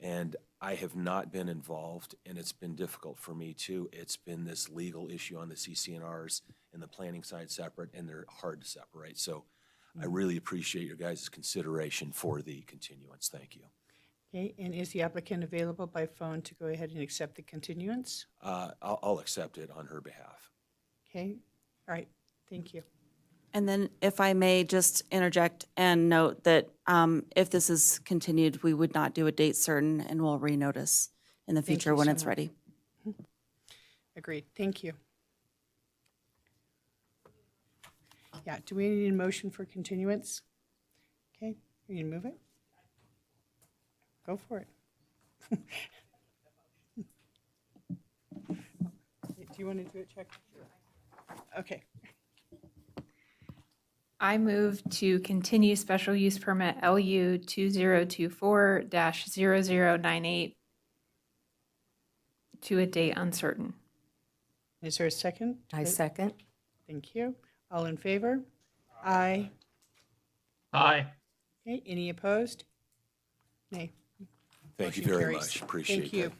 And I have not been involved, and it's been difficult for me too. It's been this legal issue on the CCNRs and the planning side separate, and they're hard to separate. So I really appreciate your guys' consideration for the continuance. Thank you. Okay, and is the applicant available by phone to go ahead and accept the continuance? I'll accept it on her behalf. Okay, all right, thank you. And then if I may just interject and note that if this is continued, we would not do a date certain, and we'll renotice in the Thank future you when so it's much. ready. Agreed, thank you. Yeah, do we need a motion for continuance? Okay, you can move it? Go for it. Do you want to do it, Chuck? Okay. I move to continue special use permit LU 2024-0098 to a date uncertain. Is there a second? I second. Thank you. All in favor? Aye. Aye. Okay, any opposed? Nay. Thank you Motion very carries. much. Appreciate Thank you. that.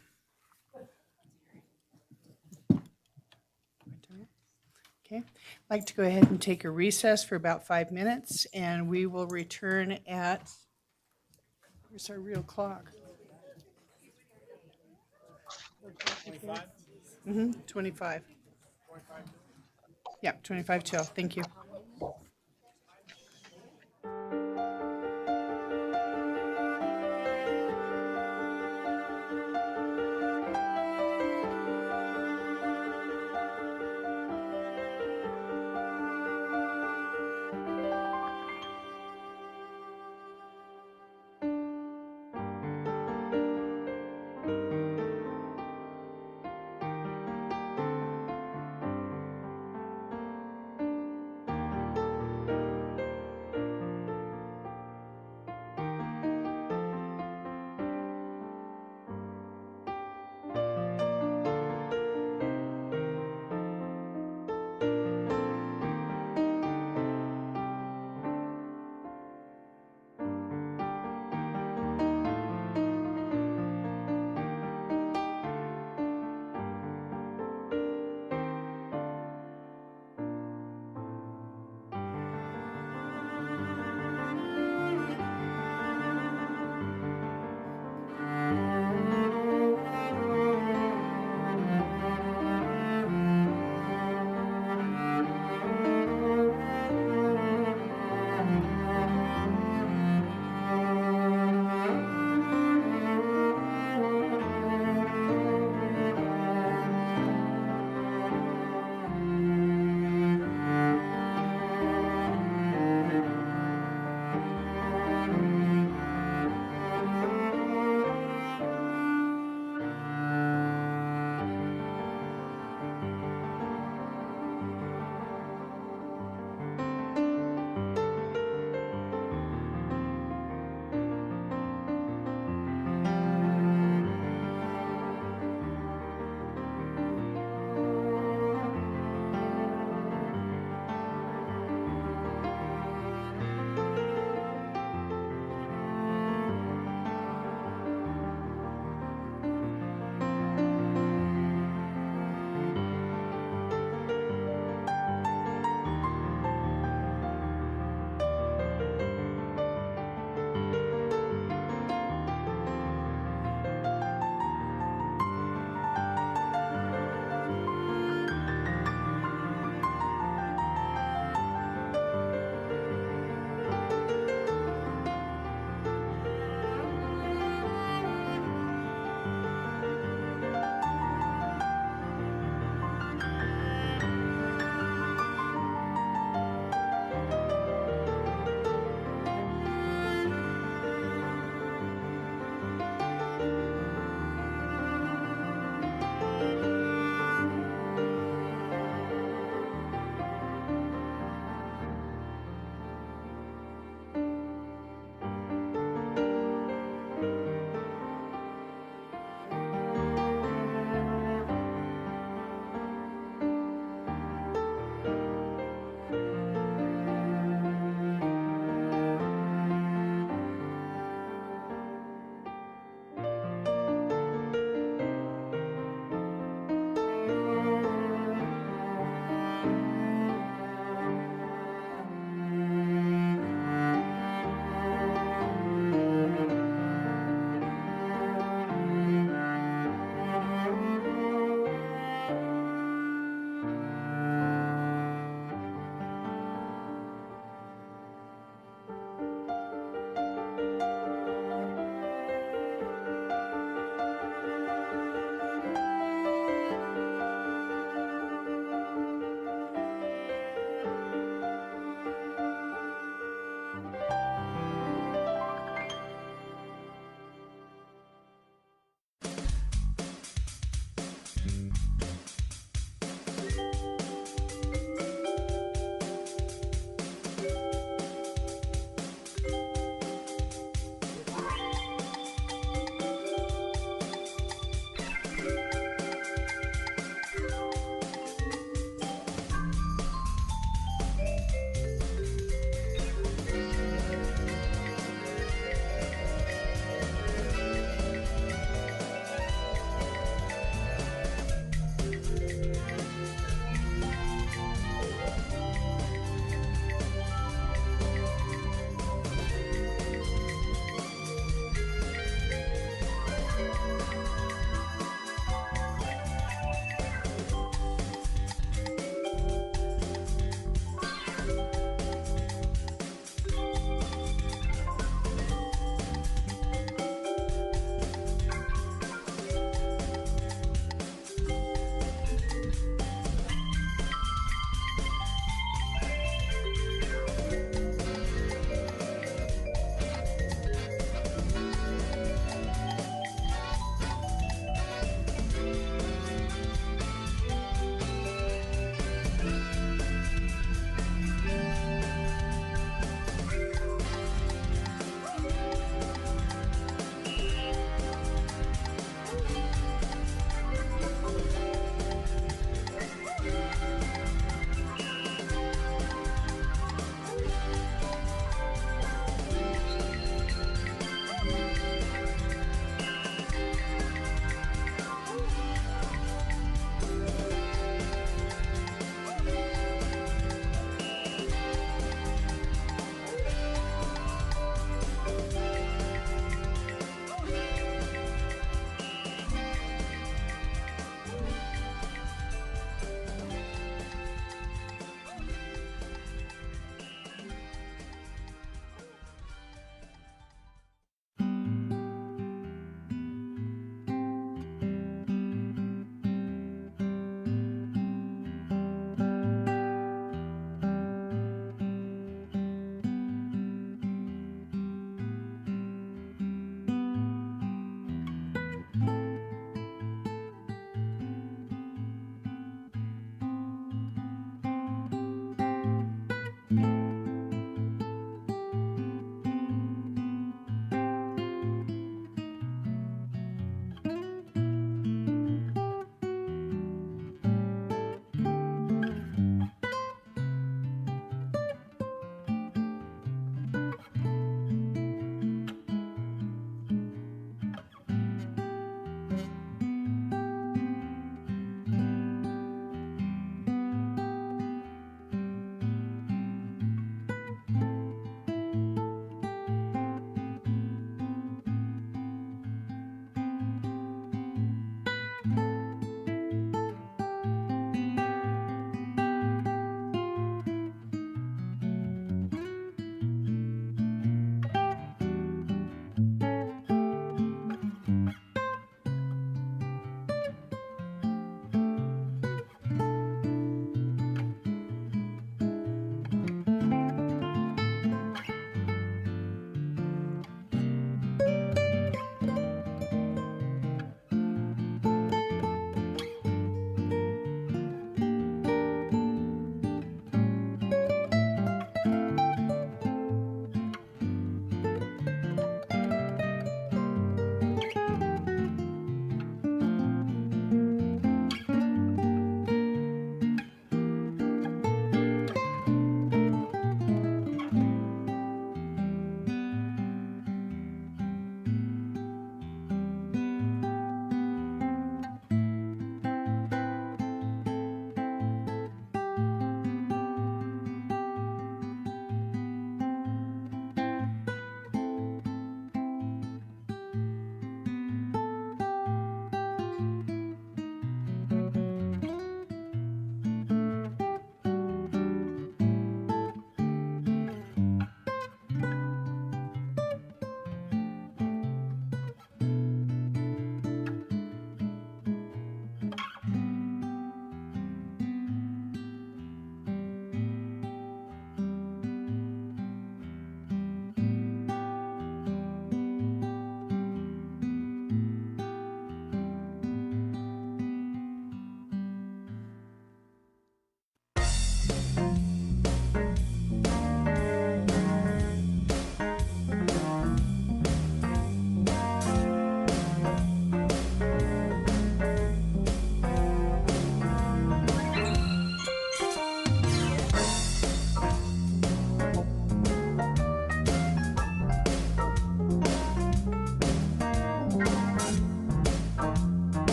Okay, I'd like to go ahead and take a recess for about 5 minutes, and we will return at, where's our real clock? 25. Yeah, 25 till. Thank you.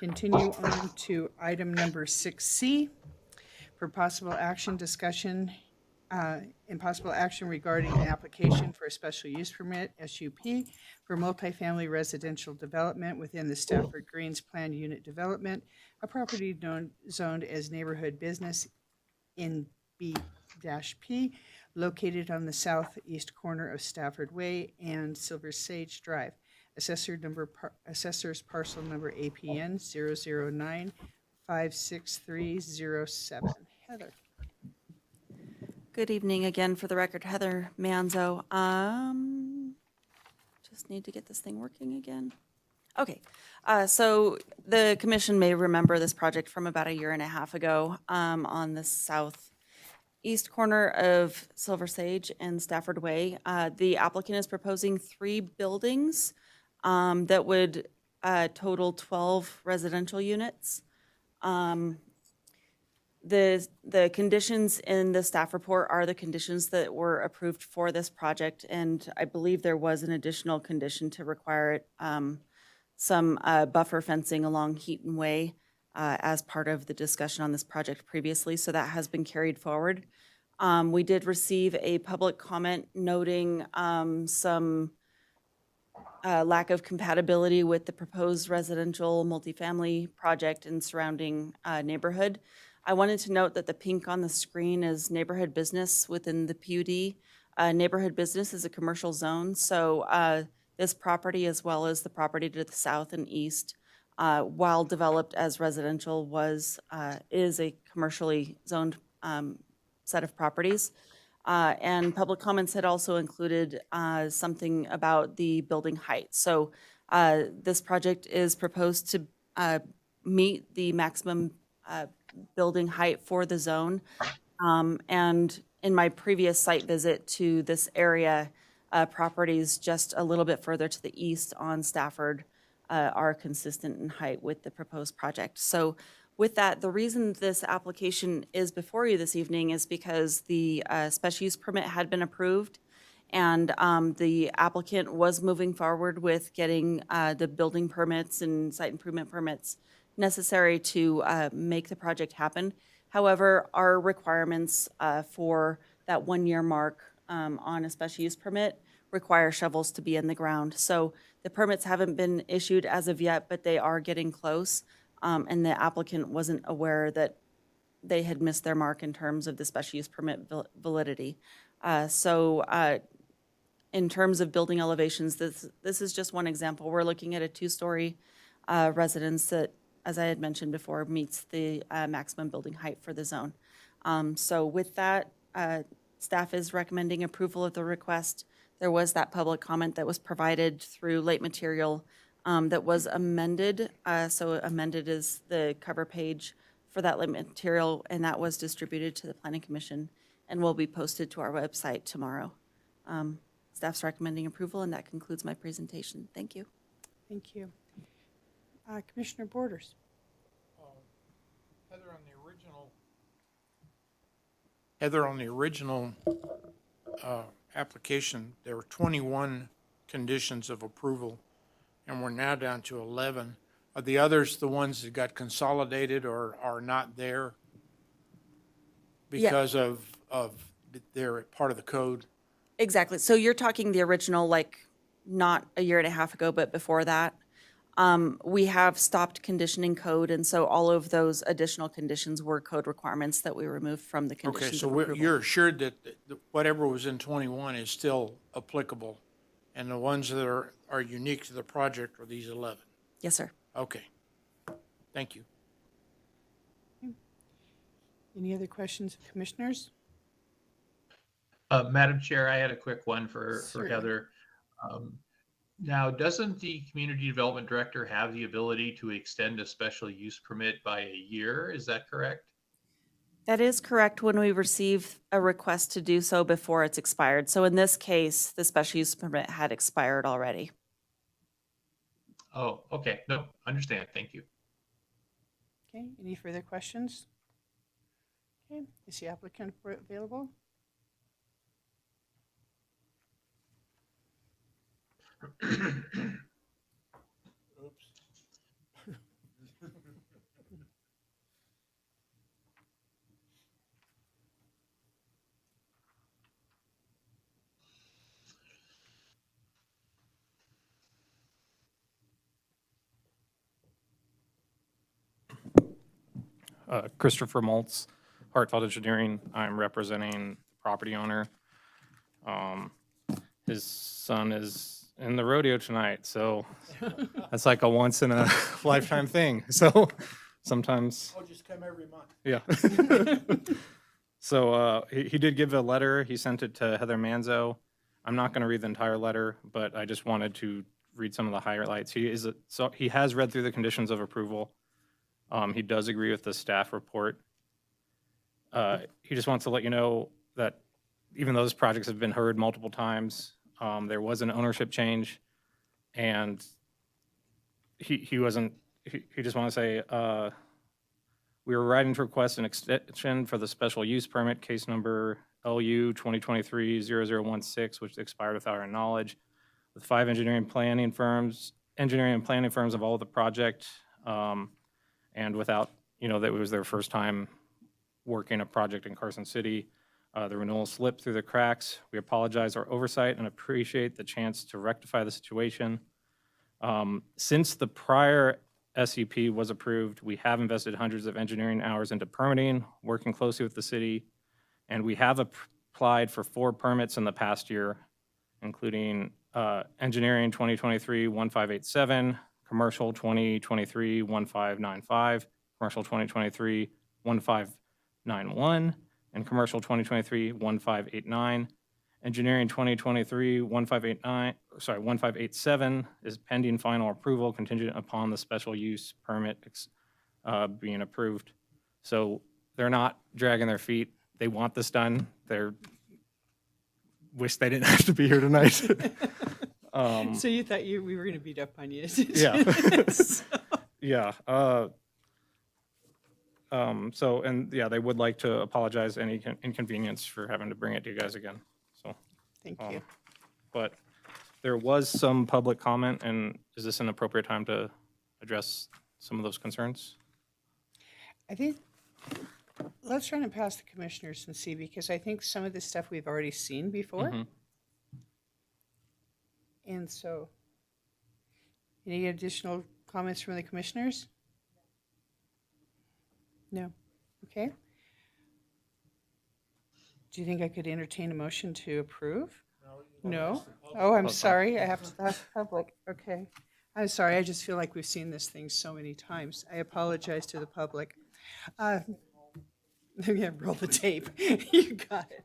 Continue on to item number 6C for possible action discussion and possible action regarding an application for a special use permit, SUP, for multifamily residential development within the Stafford Greens Planned Unit Development, a property zoned as neighborhood business in B-P, located on the southeast corner of Stafford Way and Silver Sage Drive. Assessor's parcel number APN 009-56307. Heather. Good evening again. For the record, Heather Manzo. Just need to get this thing working again. Okay, so the commission may remember this project from about a year and a half ago on the southeast corner of Silver Sage and Stafford Way. The applicant is proposing 3 buildings that would total 12 residential units. The conditions in the staff report are the conditions that were approved for this project, and I believe there was an additional condition to require it, some buffer fencing along Heaton Way as part of the discussion on this project previously, so that has been carried forward. We did receive a public comment noting some lack of compatibility with the proposed residential multifamily project and surrounding neighborhood. I wanted to note that the pink on the screen is neighborhood business within the PUD. Neighborhood business is a commercial zone, so this property, as well as the property to the south and east, while developed as residential, is a commercially zoned set of properties. And public comments had also included something about the building height. So this project is proposed to meet the maximum building height for the zone. And in my previous site visit to this area, properties just a little bit further to the east on Stafford are consistent in height with the proposed project. So with that, the reason this application is before you this evening is because the special use permit had been approved, and the applicant was moving forward with getting the building permits and site improvement permits necessary to make the project happen. However, our requirements for that 1-year mark on a special use permit require shovels to be in the ground. So the permits haven't been issued as of yet, but they are getting close. And the applicant wasn't aware that they had missed their mark in terms of the special use permit validity. In terms of building elevations, this is just one example. We're looking at a 2-story residence that, as I had mentioned before, meets the maximum building height for the zone. So with that, staff is recommending approval of the request. There was that public comment that was provided through late material that was amended. So amended is the cover page for that late material, and that was distributed to the Planning Commission and will be posted to our website tomorrow. Staff's recommending approval, and that concludes my presentation. Thank you. Thank you. Commissioner Borders. Heather, on the original application, there were 21 conditions of approval, and we're now down to 11. Are the others the ones that got consolidated or are not there because of they're part of the code? Exactly. So you're talking the original, like not a year and a half ago, but before that. We have stopped conditioning code, and so all of those additional conditions were code requirements that we removed from the Okay, conditions so of approval. you're assured that whatever was in 21 is still applicable, and the ones that are unique to the project are these 11? Yes, sir. Okay. Thank you. Any other questions of commissioners? Madam Chair, I had a quick one for Certainly. Heather. Now, doesn't the Community Development Director have the ability to extend a special use permit by a year? Is that correct? That is correct when we receive a request to do so before it's expired. So in this case, the special use permit had expired already. Oh, okay. No, understand. Thank you. Okay, any further questions? Okay, is the applicant available? Christopher Maltz, Hartfeld Engineering. I'm representing the property owner. His son is in the rodeo tonight, so that's like a once in a lifetime thing. So sometimes. I'll just come every month. Yeah. So he did give a letter. He sent it to Heather Manzo. I'm not going to read the entire letter, but I just wanted to read some of the highlights. So he has read through the conditions of approval. He does agree with the staff report. He just wants to let you know that even though those projects have been heard multiple times, there was an ownership change, and he just want to say, we were writing to request an extension for the special use permit, case number LU 2023-0016, which expired without our knowledge, with 5 engineering and planning firms of all of the project, and without, that it was their first time working a project in Carson City. The renewal slipped through the cracks. We apologize our oversight and appreciate the chance to rectify the situation. Since the prior SEP was approved, we have invested hundreds of engineering hours into permitting, working closely with the city, and we have applied for 4 permits in the past year, including engineering 2023-1587, commercial 2023-1595, commercial 2023-1591, and commercial 2023-1589. Engineering 1587 is pending final approval contingent upon the special use permit being approved. So they're not dragging their feet. They want this done. They're wish they didn't have to be here tonight. So you thought we were going to beat up on you? Yeah. So- Yeah. They would like to apologize any inconvenience for having to bring it to you guys again. So. Thank you. But there was some public comment, and is this an appropriate time to address some of those concerns? I think, let's run it past the commissioners and see, because I think some of this stuff we've already seen before. Mhm. And so, any additional comments from the commissioners? No. Okay. Do you think I could entertain a motion to approve? No? Oh, I'm sorry. I have to ask public. Okay. I'm sorry. I just feel like we've seen this thing so many times. I apologize to the public. Yeah, roll the tape. You got it.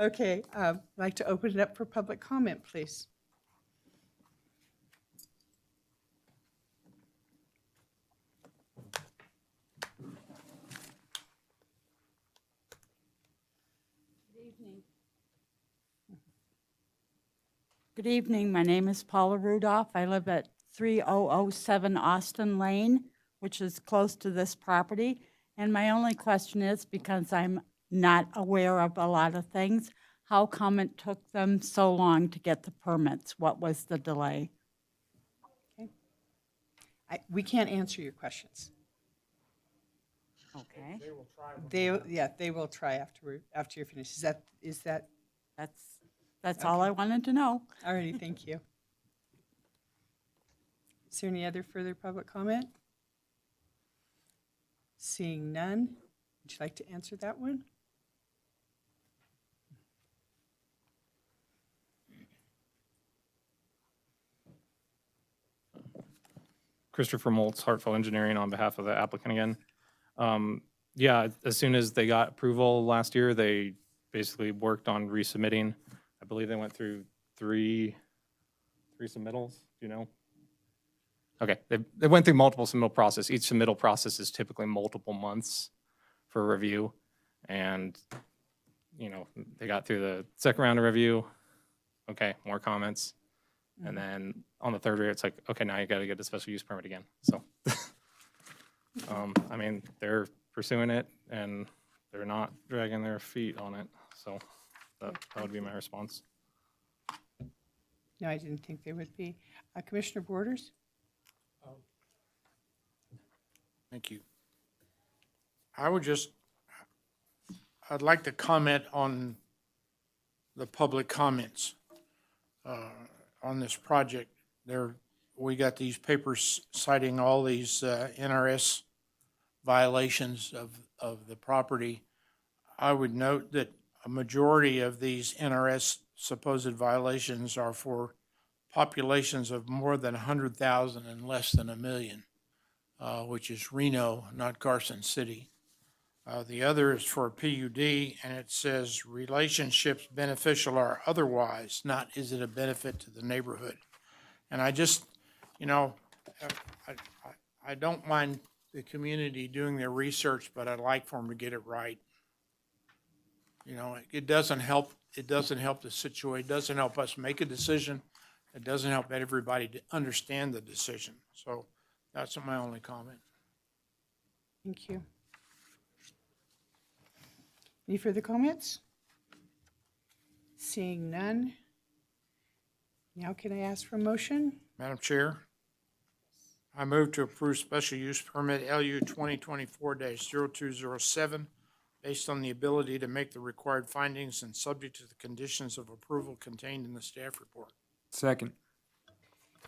Okay. I'd like to open it up for public comment, please. Good evening. My name is Paula Rudolph. I live at 3007 Austin Lane, which is close to this property. And my only question is, because I'm not aware of a lot of things, how come it took them so long to get the permits? What was the delay? We can't answer your questions. Okay. They will try after you're finished. Is that? That's all I wanted to know. All righty, thank you. Is there any other further public comment? Seeing none, would you like to answer that one? Christopher Maltz, Hartfeld Engineering, on behalf of the applicant again. Yeah, as soon as they got approval last year, they basically worked on resubmitting. I believe they went through three submittals. Do you know? Okay, they went through multiple submittal process. Each submittal process is typically multiple months for review, and they got through the second round of review. Okay, more comments. And then on the third year, it's like, okay, now you got to get a special use permit again. So, they're pursuing it and they're not dragging their feet on it. So that would be my response. No, I didn't think there would be. Commissioner Borders? Thank you. I'd like to comment on the public comments on this project. We got these papers citing all these NRS violations of the property. I would note that a majority of these NRS supposed violations are for populations of more than 100,000 and less than 1 million, which is Reno, not Carson City. The other is for PUD, and it says relationships beneficial or otherwise, not is it a benefit to the neighborhood. And I just, you know, I don't mind the community doing their research, but I'd like for them to get it right. You know, it doesn't help the situation, it doesn't help us make a decision, it doesn't help everybody to understand the decision. So that's my only comment. Thank you. Any further comments? Seeing none. Now can I ask for a motion? Madam Chair, I move to approve special use permit LU 2024-0207 based on the ability to make the required findings and subject to the conditions of approval contained in the staff report. Second.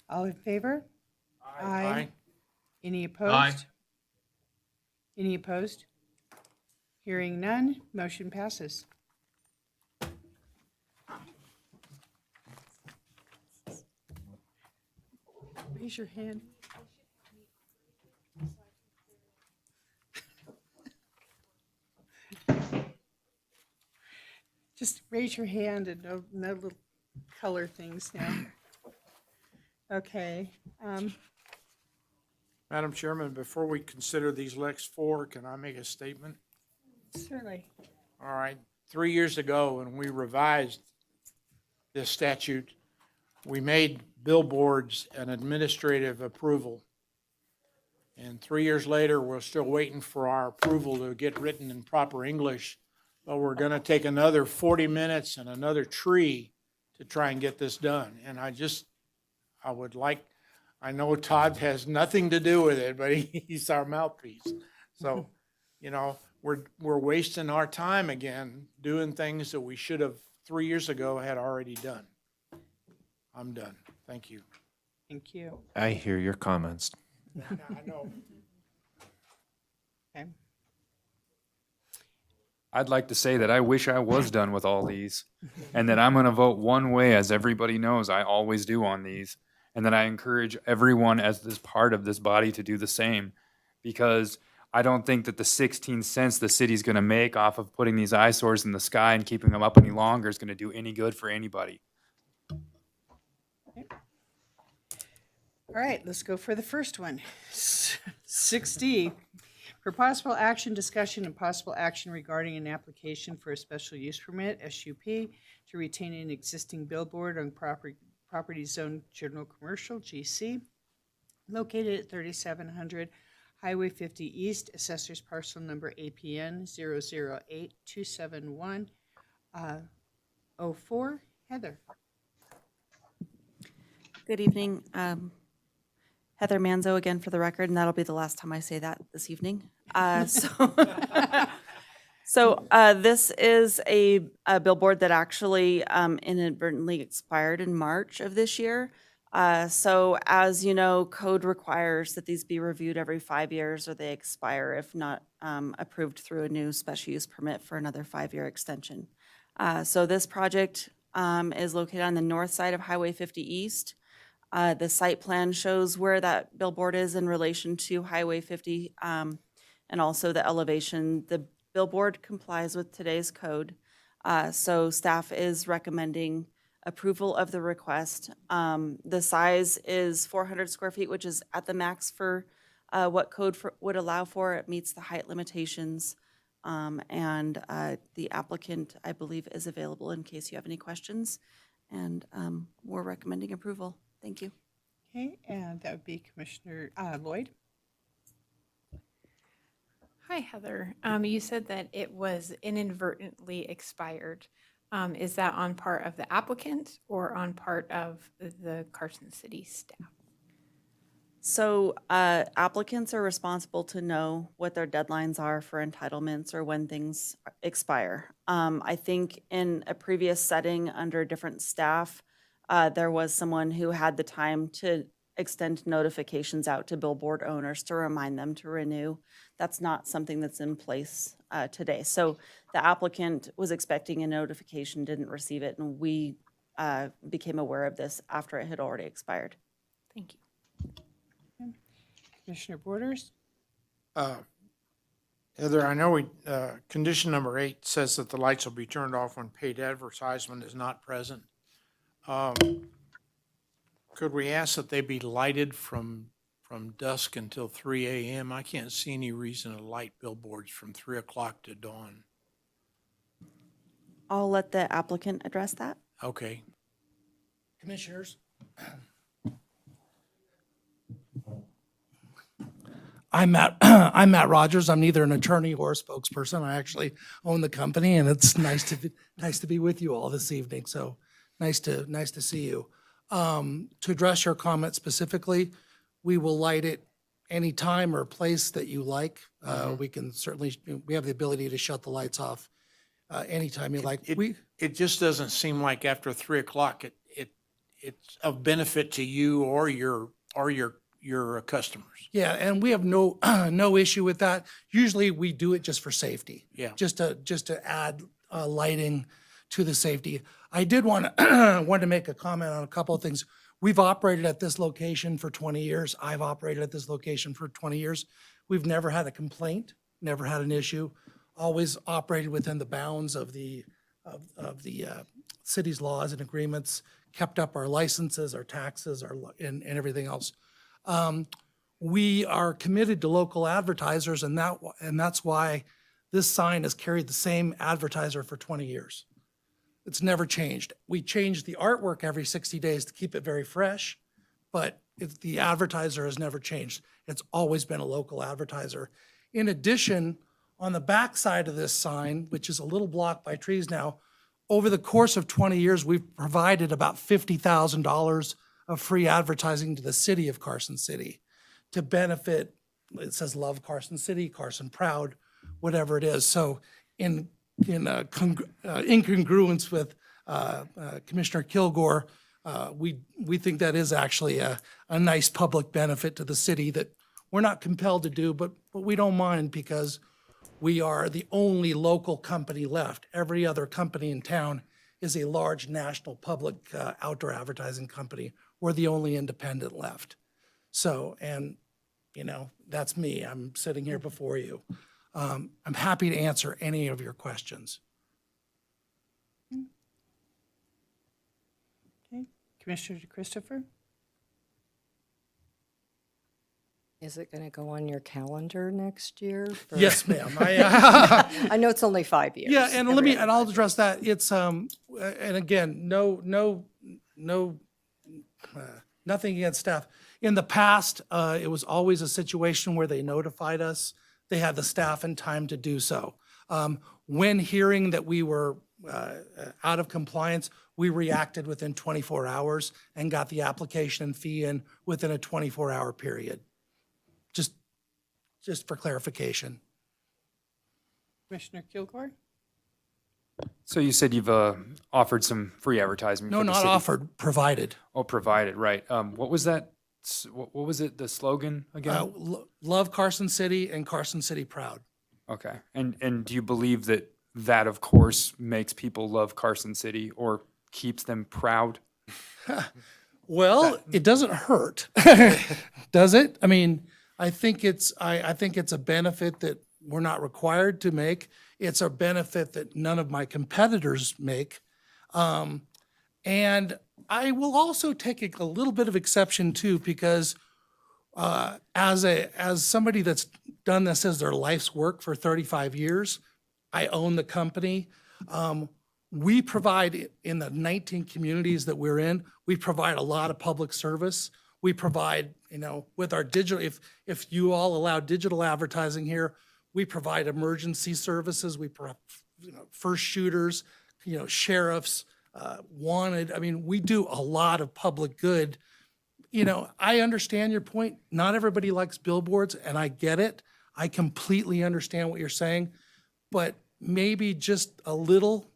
All in favor? Aye. Any opposed? Aye. Any opposed? Hearing none, motion passes. Raise your hand. Just raise your hand and no little color things now. Okay. Madam Chairman, before we consider these Lex 4, can I make a statement? Certainly. All right. 3 years ago, when we revised this statute, we made billboards an administrative approval. And 3 years later, we're still waiting for our approval to get written in proper English. But we're going to take another 40 minutes and another tree to try and get this done. And I would like, I know Todd has nothing to do with it, but he's our mouthpiece. So, you know, we're wasting our time again doing things that we should have 3 years ago had already done. I'm done. Thank you. Thank you. I hear your comments. I know. Okay. I'd like to say that I wish I was done with all these and that I'm going to vote one way, as everybody knows I always do on these. And that I encourage everyone as this part of this body to do the same, because I don't think that the 16 cents the city's going to make off of putting these eyesores in the sky and keeping them up any longer is going to do any good for anybody. All right, let's go for the first one. 6D, for possible action, discussion, and possible action regarding an application for a special use permit, SUP, to retain an existing billboard on property zone general commercial, GC, located at 3700 Highway 50 East, assessor's parcel number APN 008-271-04. Heather. Good evening. Heather Manzo again for the record, and that'll be the last time I say that this evening. So this is a billboard that actually inadvertently expired in March of this year. So as you know, code requires that these be reviewed every 5 years or they expire if not approved through a new special use permit for another 5-year extension. So this project is located on the north side of Highway 50 East. The site plan shows where that billboard is in relation to Highway 50 and also the elevation. The billboard complies with today's code. So staff is recommending approval of the request. The size is 400 square feet, which is at the max for what code would allow for. It meets the height limitations. And the applicant, I believe, is available in case you have any questions. And we're recommending approval. Thank you. Okay, and that would be Commissioner Lloyd. Hi, Heather. You said that it was inadvertently expired. Is that on part of the applicant or on part of the Carson City staff? So applicants are responsible to know what their deadlines are for entitlements or when things expire. I think in a previous setting under different staff, there was someone who had the time to extend notifications out to billboard owners to remind them to renew. That's not something that's in place today. So the applicant was expecting a notification, didn't receive it, and we became aware of this after it had already expired. Thank you. Commissioner Borders? Heather, I know condition number 8 says that the lights will be turned off when paid advertisement is not present. Could we ask that they be lighted from dusk until 3 a.m.? I can't see any reason to light billboards from 3 o'clock to dawn. I'll let the applicant address that. Okay. Commissioners, I'm Matt Rogers. I'm neither an attorney or a spokesperson. I actually own the company, and it's nice to be with you all this evening. So nice to see you. To address your comment specifically, we will light it any time or place that you like. We can certainly, we have the ability to shut the lights off anytime you like. It just doesn't seem like after 3 o'clock, it's of benefit to you or your customers. Yeah, and we have no no issue with that. Usually we do it just for safety. Yeah. Just to add lighting to the safety. I did want to make a comment on a couple of things. We've operated at this location for 20 years. I've operated at this location for 20 years. We've never had a complaint, never had an issue. Always operated within the bounds of the city's laws and agreements. Kept up our licenses, our taxes, and everything else. We are committed to local advertisers, and that's why this sign has carried the same advertiser for 20 years. It's never changed. We change the artwork every 60 days to keep it very fresh, but the advertiser has never changed. It's always been a local advertiser. In addition, on the back side of this sign, which is a little blocked by trees now, over the course of 20 years, we've provided about $50,000 of free advertising to the city of Carson City to benefit, it says Love Carson City, Carson Proud, whatever it is. So in incongruence with Commissioner Kilgore, we think that is actually a nice public benefit to the city that we're not compelled to do, but we don't mind because we are the only local company left. Every other company in town is a large national public outdoor advertising company. We're the only independent left. So, and that's me. I'm sitting here before you. I'm happy to answer any of your questions. Okay, Commissioner Christopher? Is it going to go on your calendar next year? Yes, ma'am. I know it's only 5 years. Yeah, and I'll address that. It's and again, nothing against staff. In the past, it was always a situation where they notified us. They had the staff and time to do so. When hearing that we were out of compliance, we reacted within 24 hours and got the application and fee in within a 24-hour period. Just for clarification. Commissioner Kilgore? So you said you've offered some free advertising. No, for the not city. offered, provided. Oh, provided, right. What was that? What was it, the slogan again? Love Carson City and Carson City Proud. Okay. And do you believe that of course makes people love Carson City or keeps them proud? Well, it doesn't hurt, does it? I mean, I think it's a benefit that we're not required to make. It's a benefit that none of my competitors make. And I will also take a little bit of exception too, because as somebody that's done this as their life's work for 35 years, I own the company. We provide in the 19 communities that we're in, we provide a lot of public service. We provide, with our digital, if you all allow digital advertising here, we provide emergency services. We provide, first shooters, sheriffs, wanted. I mean, we do a lot of public good. I understand your point. Not everybody likes billboards, and I get it. I completely understand what you're saying, but maybe just a little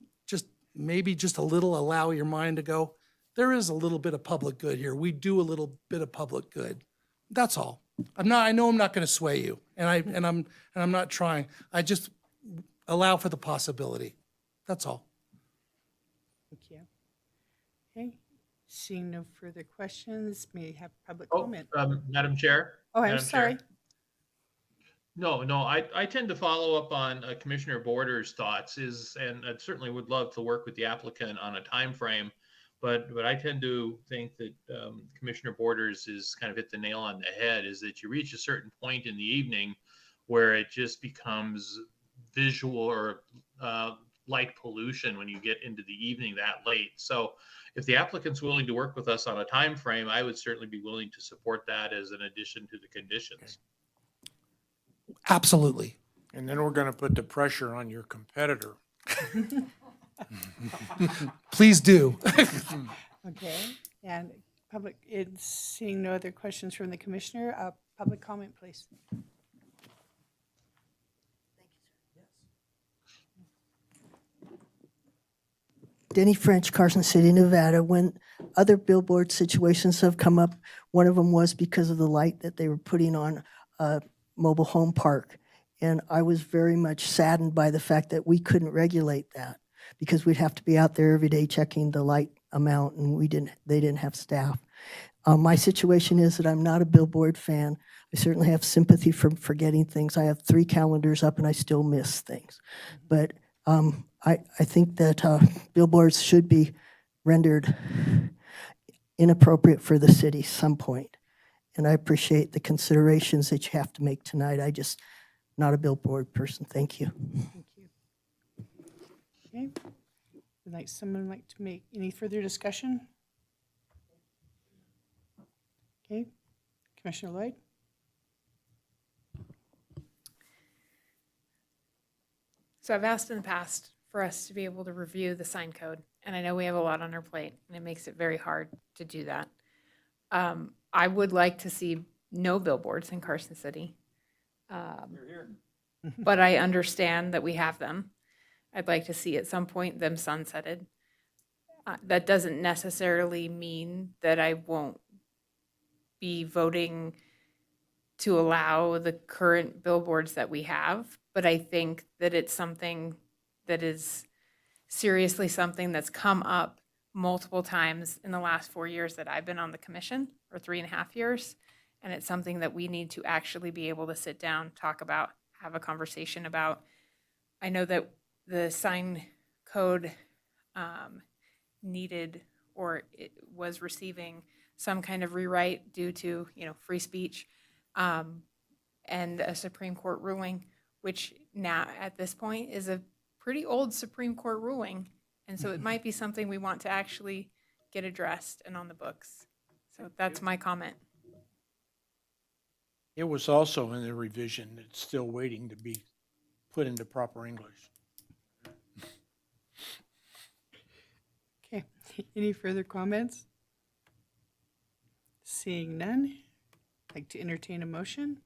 allow your mind to go, there is a little bit of public good here. We do a little bit of public good. That's all. I know I'm not going to sway you, and I'm not trying. I just allow for the possibility. That's all. Thank you. Okay, seeing no further questions, may have public Oh, comment. Madam Chair? Oh, I'm Madam Chair? sorry. No, I tend to follow up on Commissioner Borders' thoughts and I certainly would love to work with the applicant on a time frame, but I tend to think that Commissioner Borders is kind of hit the nail on the head, is that you reach a certain point in the evening where it just becomes visual or light pollution when you get into the evening that late. So if the applicant's willing to work with us on a time frame, I would certainly be willing to support that as an addition to the conditions. Absolutely. And then we're going to put the pressure on your competitor. Please do. Okay, and public, seeing no other questions from the commissioner, public comment, please. Denny French, Carson City, Nevada. When other billboard situations have come up, one of them was because of the light that they were putting on a mobile home park. And I was very much saddened by the fact that we couldn't regulate that because we'd have to be out there every day checking the light amount, and they didn't have staff. My situation is that I'm not a billboard fan. I certainly have sympathy for forgetting things. I have 3 calendars up and I still miss things. But I think that billboards should be rendered inappropriate for the city some point. And I appreciate the considerations that you have to make tonight. I just, not a billboard person. Thank you. Thank you. Okay, would someone like to make any further discussion? Okay, Commissioner Lloyd? So I've asked in the past for us to be able to review the sign code, and I know we have a lot on our plate, and it makes it very hard to do that. I would like to see no billboards in Carson City. But I understand that we have them. I'd like to see at some point them sunsetted. That doesn't necessarily mean that I won't be voting to allow the current billboards that we have, but I think that it's something that is seriously something that's come up multiple times in the last 4 years that I've been on the commission, or 3.5 years. And it's something that we need to actually be able to sit down, talk about, have a conversation about. I know that the sign code needed, or it was receiving some kind of rewrite due to, free speech and a Supreme Court ruling, which now at this point is a pretty old Supreme Court ruling. And so it might be something we want to actually get addressed and on the books. So that's my comment. It was also in the revision. It's still waiting to be put into proper English. Okay, any further comments? Seeing none, I'd like to entertain a motion.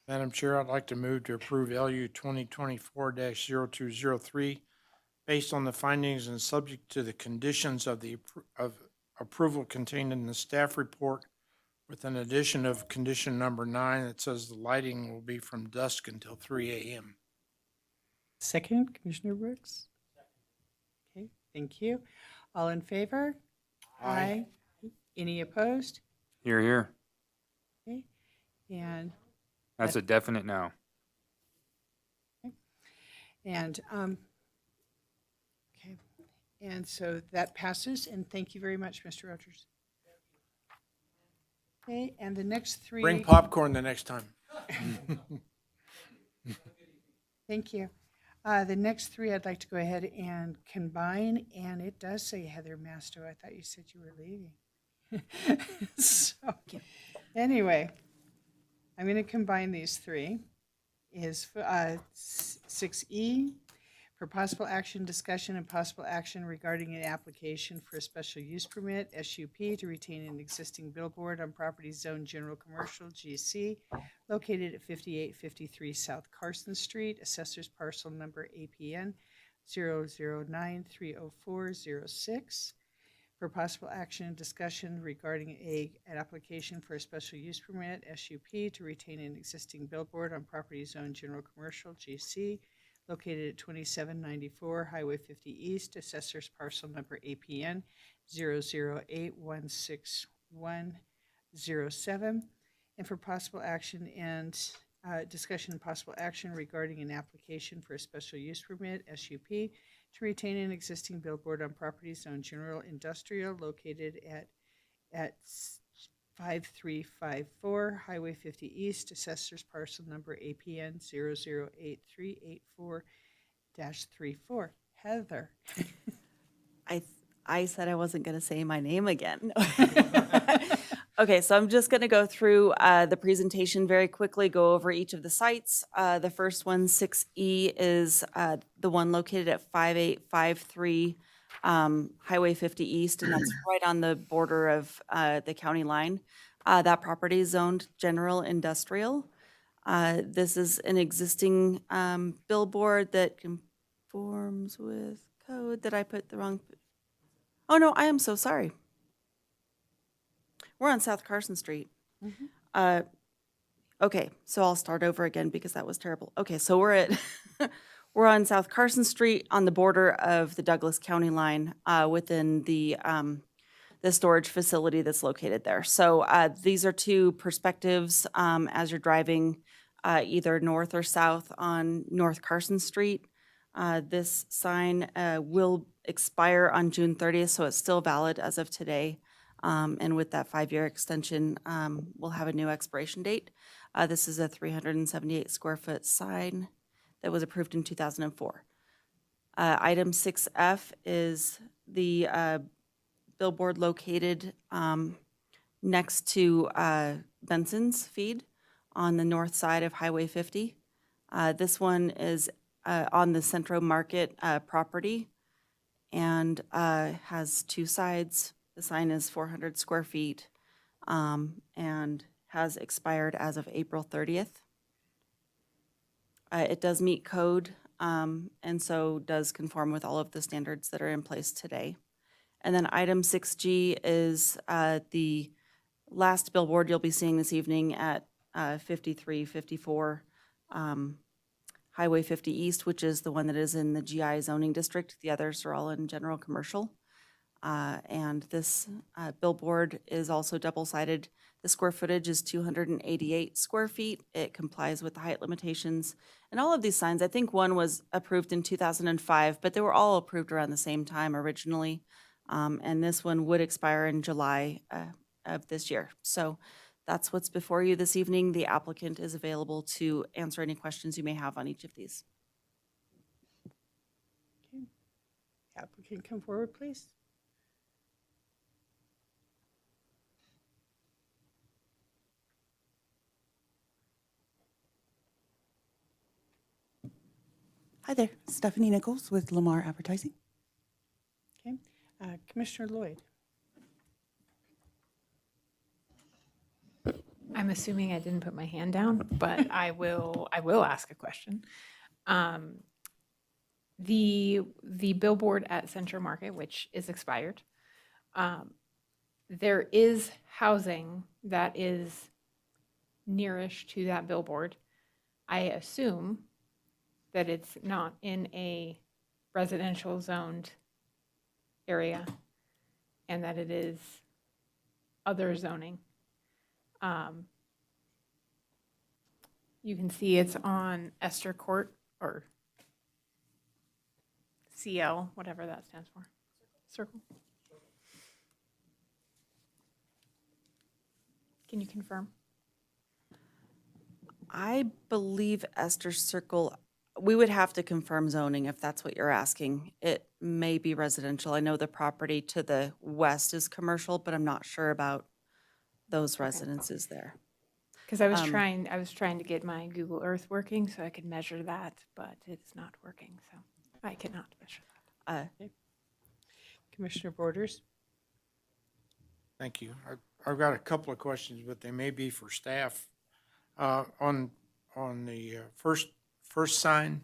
Madam Chair, I'd like to move to approve LU 2024-0203 based on the findings and subject to the conditions of approval contained in the staff report, with an addition of condition number 9 that says the lighting will be from dusk until 3 a.m. Second, Commissioner Brooks. Okay, thank you. All in favor? Aye. Any opposed? Here, here. Okay, and That's a definite no. And, okay, and so that passes, and thank you very much, Mr. Rogers. Okay, and the next 3. Bring popcorn the next time. Thank you. The next 3 I'd like to go ahead and combine, and it does say Heather Masto. I thought you said you were leaving. So, anyway, I'm going to combine these 3. Is 6E, for possible action, discussion, and possible action regarding an application for a special use permit, SUP, to retain an existing billboard on property zone general commercial, GC, located at 5853 South Carson Street, assessor's parcel number APN 009-30406. For possible action and discussion regarding an application for a special use permit, SUP, to retain an existing billboard on property zone general commercial, GC, located at 2794 Highway 50 East, assessors parcel number APN 008161107. And for possible action and discussion and possible action regarding an application for a special use permit, SUP, to retain an existing billboard on property zone general industrial located at 5354 Highway 50 East, assessors parcel number APN 0083884-34. Heather. I said I wasn't going to say my name again. Okay, so I'm just going to go through the presentation very quickly, go over each of the sites. The first one, 6E, is the one located at 5853 Highway 50 East, and that's right on the border of the county line. That property is zoned general industrial. This is an existing billboard that conforms with code. Did I put the wrong? Oh, no, I am so sorry. We're on South Carson Street. Okay, so I'll start over again because that was terrible. Okay, so we're on South Carson Street on the border of the Douglas County line within the storage facility that's located there. So these are two perspectives as you're driving either north or south on North Carson Street. This sign will expire on June 30th, so it's still valid as of today. And with that 5-year extension, we'll have a new expiration date. This is a 378 square foot sign that was approved in 2004. Item 6F is the billboard located next to Benson's Feed on the north side of Highway 50. This one is on the Centro Market property and has two sides. The sign is 400 square feet and has expired as of April 30th. It does meet code and so does conform with all of the standards that are in place today. And then item 6G is the last billboard you'll be seeing this evening at 5354 Highway 50 East, which is the one that is in the GI zoning district. The others are all in general commercial. And this billboard is also double-sided. The square footage is 288 square feet. It complies with the height limitations. And all of these signs, I think one was approved in 2005, but they were all approved around the same time originally. And this one would expire in July of this year. So that's what's before you this evening. The applicant is available to answer any questions you may have on each of these. Okay. Applicant, come forward, please. Hi there, Stephanie Nichols with Lamar Advertising. Okay. Commissioner Lloyd. I'm assuming I didn't put my hand down, but I will ask a question. The billboard at Central Market, which is expired, there is housing that is nearish to that billboard. I assume that it's not in a residential zoned area and that it is other zoning. You can see it's on Esther Court or CL, whatever that stands for. Circle. Can you confirm? I believe Esther Circle, we would have to confirm zoning if that's what you're asking. It may be residential. I know the property to the west is commercial, but I'm not sure about those residences there. Because I was trying to get my Google Earth working so I could measure that, but it's not working, so I cannot measure that. Okay. Commissioner Borders. Thank you. I've got a couple of questions, but they may be for staff. On the first sign,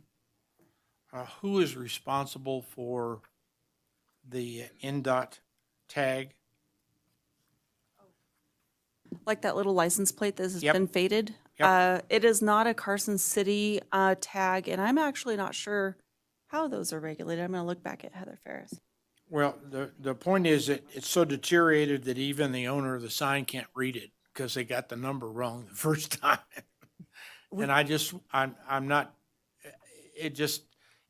who is responsible for the NDOT tag. Like that little license plate that has Yep. been faded? Yep. It is not a Carson City tag, and I'm actually not sure how those are regulated. I'm going to look back at Heather Ferris. Well, the point is that it's so deteriorated that even the owner of the sign can't read it because they got the number wrong the first time. And I'm not, it just,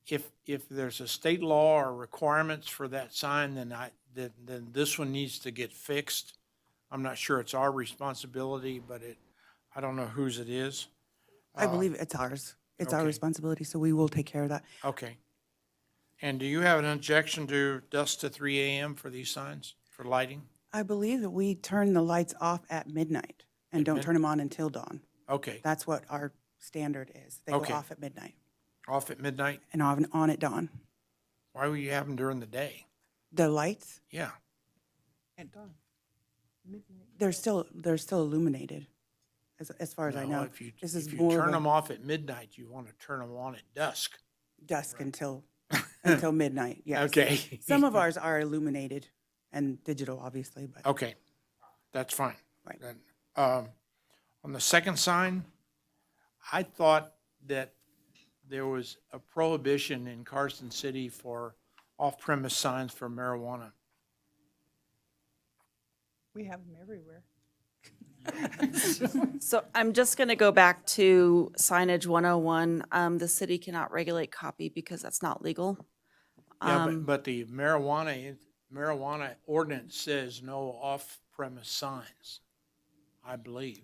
if there's a state law or requirements for that sign, then this one needs to get fixed. I'm not sure it's our responsibility, but I don't know whose it is. I believe it's ours. It's our okay. responsibility, so we will take care of that. Okay. And do you have an objection to dusk to 3 a.m. for these signs, for lighting? I believe that we turn the lights off at midnight and don't turn them on until dawn. Okay. That's what our standard is. They Okay. go off at midnight Off at midnight? and on at dawn. Why would you have them during the day? The lights, Yeah. At dawn. they're still illuminated, as far as I No, know. If you This is if you more of turn a them off at midnight, you want to turn them on at dusk. dusk until midnight, yes. Okay. Some of ours are illuminated and digital, obviously, but Okay, that's fine. Right. Then, on the second sign, I thought that there was a prohibition in Carson City for off-premise signs for marijuana. We have them everywhere. So I'm just going to go back to signage 101. The city cannot regulate copy because that's not legal. Yeah, but the marijuana ordinance says no off-premise signs, I believe.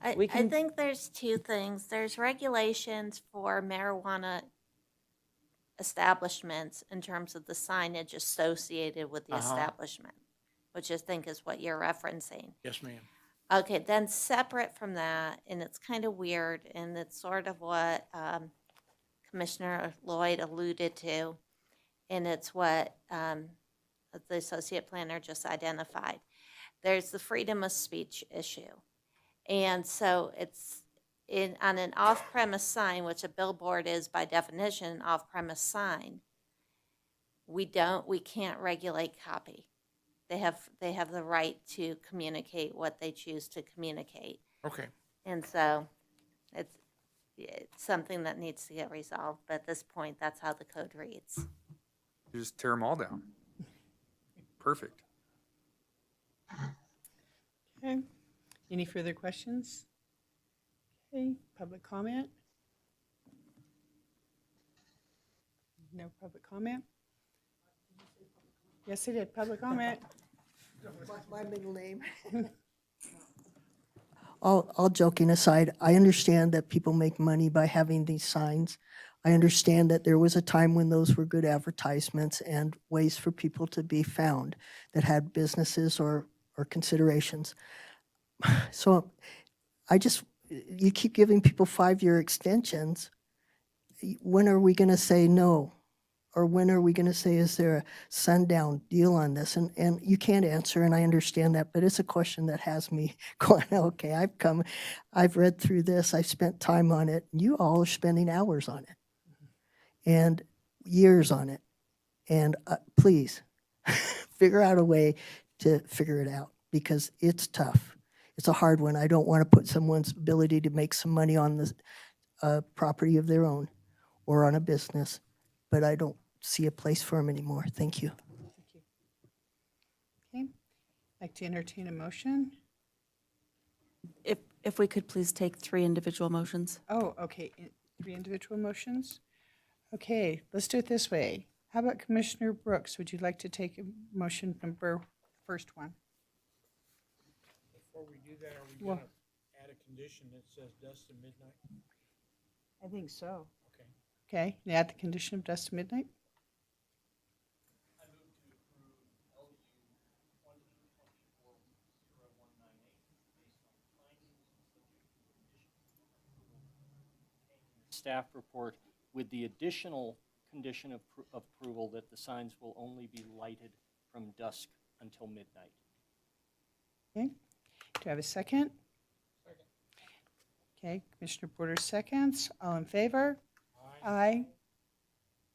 I think there's two things. There's regulations for marijuana establishments in terms of the signage associated with the establishment, which I think is what you're referencing. Yes, ma'am. Okay, then separate from that, and it's kind of weird, and it's sort of what Commissioner Lloyd alluded to, and it's what the associate planner just identified. There's the freedom of speech issue. And so it's on an off-premise sign, which a billboard is by definition an off-premise sign, we can't regulate copy. They have the right to communicate what they choose to communicate. Okay. And so it's something that needs to get resolved, but at this point, that's how the code reads. You just tear them all down. Perfect. Okay. Any further questions? Okay, public comment? No public comment? Yes, I did, public comment. My middle name. All joking aside, I understand that people make money by having these signs. I understand that there was a time when those were good advertisements and ways for people to be found that had businesses or considerations. So you keep giving people 5-year extensions. When are we going to say no? Or when are we going to say, is there a sundown deal on this? And you can't answer, and I understand that, but it's a question that has me going, okay, I've read through this, I've spent time on it. You all are spending hours on it and years on it. And please, figure out a way to figure it out because it's tough. It's a hard one. I don't want to put someone's ability to make some money on the property of their own or on a business, but I don't see a place for them anymore. Thank you. Okay, like to entertain a motion? If we could please take 3 individual motions. Oh, okay, 3 individual motions? Okay, let's do it this way. How about Commissioner Brooks? Would you like to take a motion number first one? Before we do that, are we Well- going to add a condition that says dusk to midnight? I think so. Okay. Okay, add the condition of dusk to midnight? Staff report with the additional condition of approval that the signs will only be lighted from dusk until midnight. Okay, do I have a second? Second. Okay, Commissioner Porter seconds. All in favor? Aye.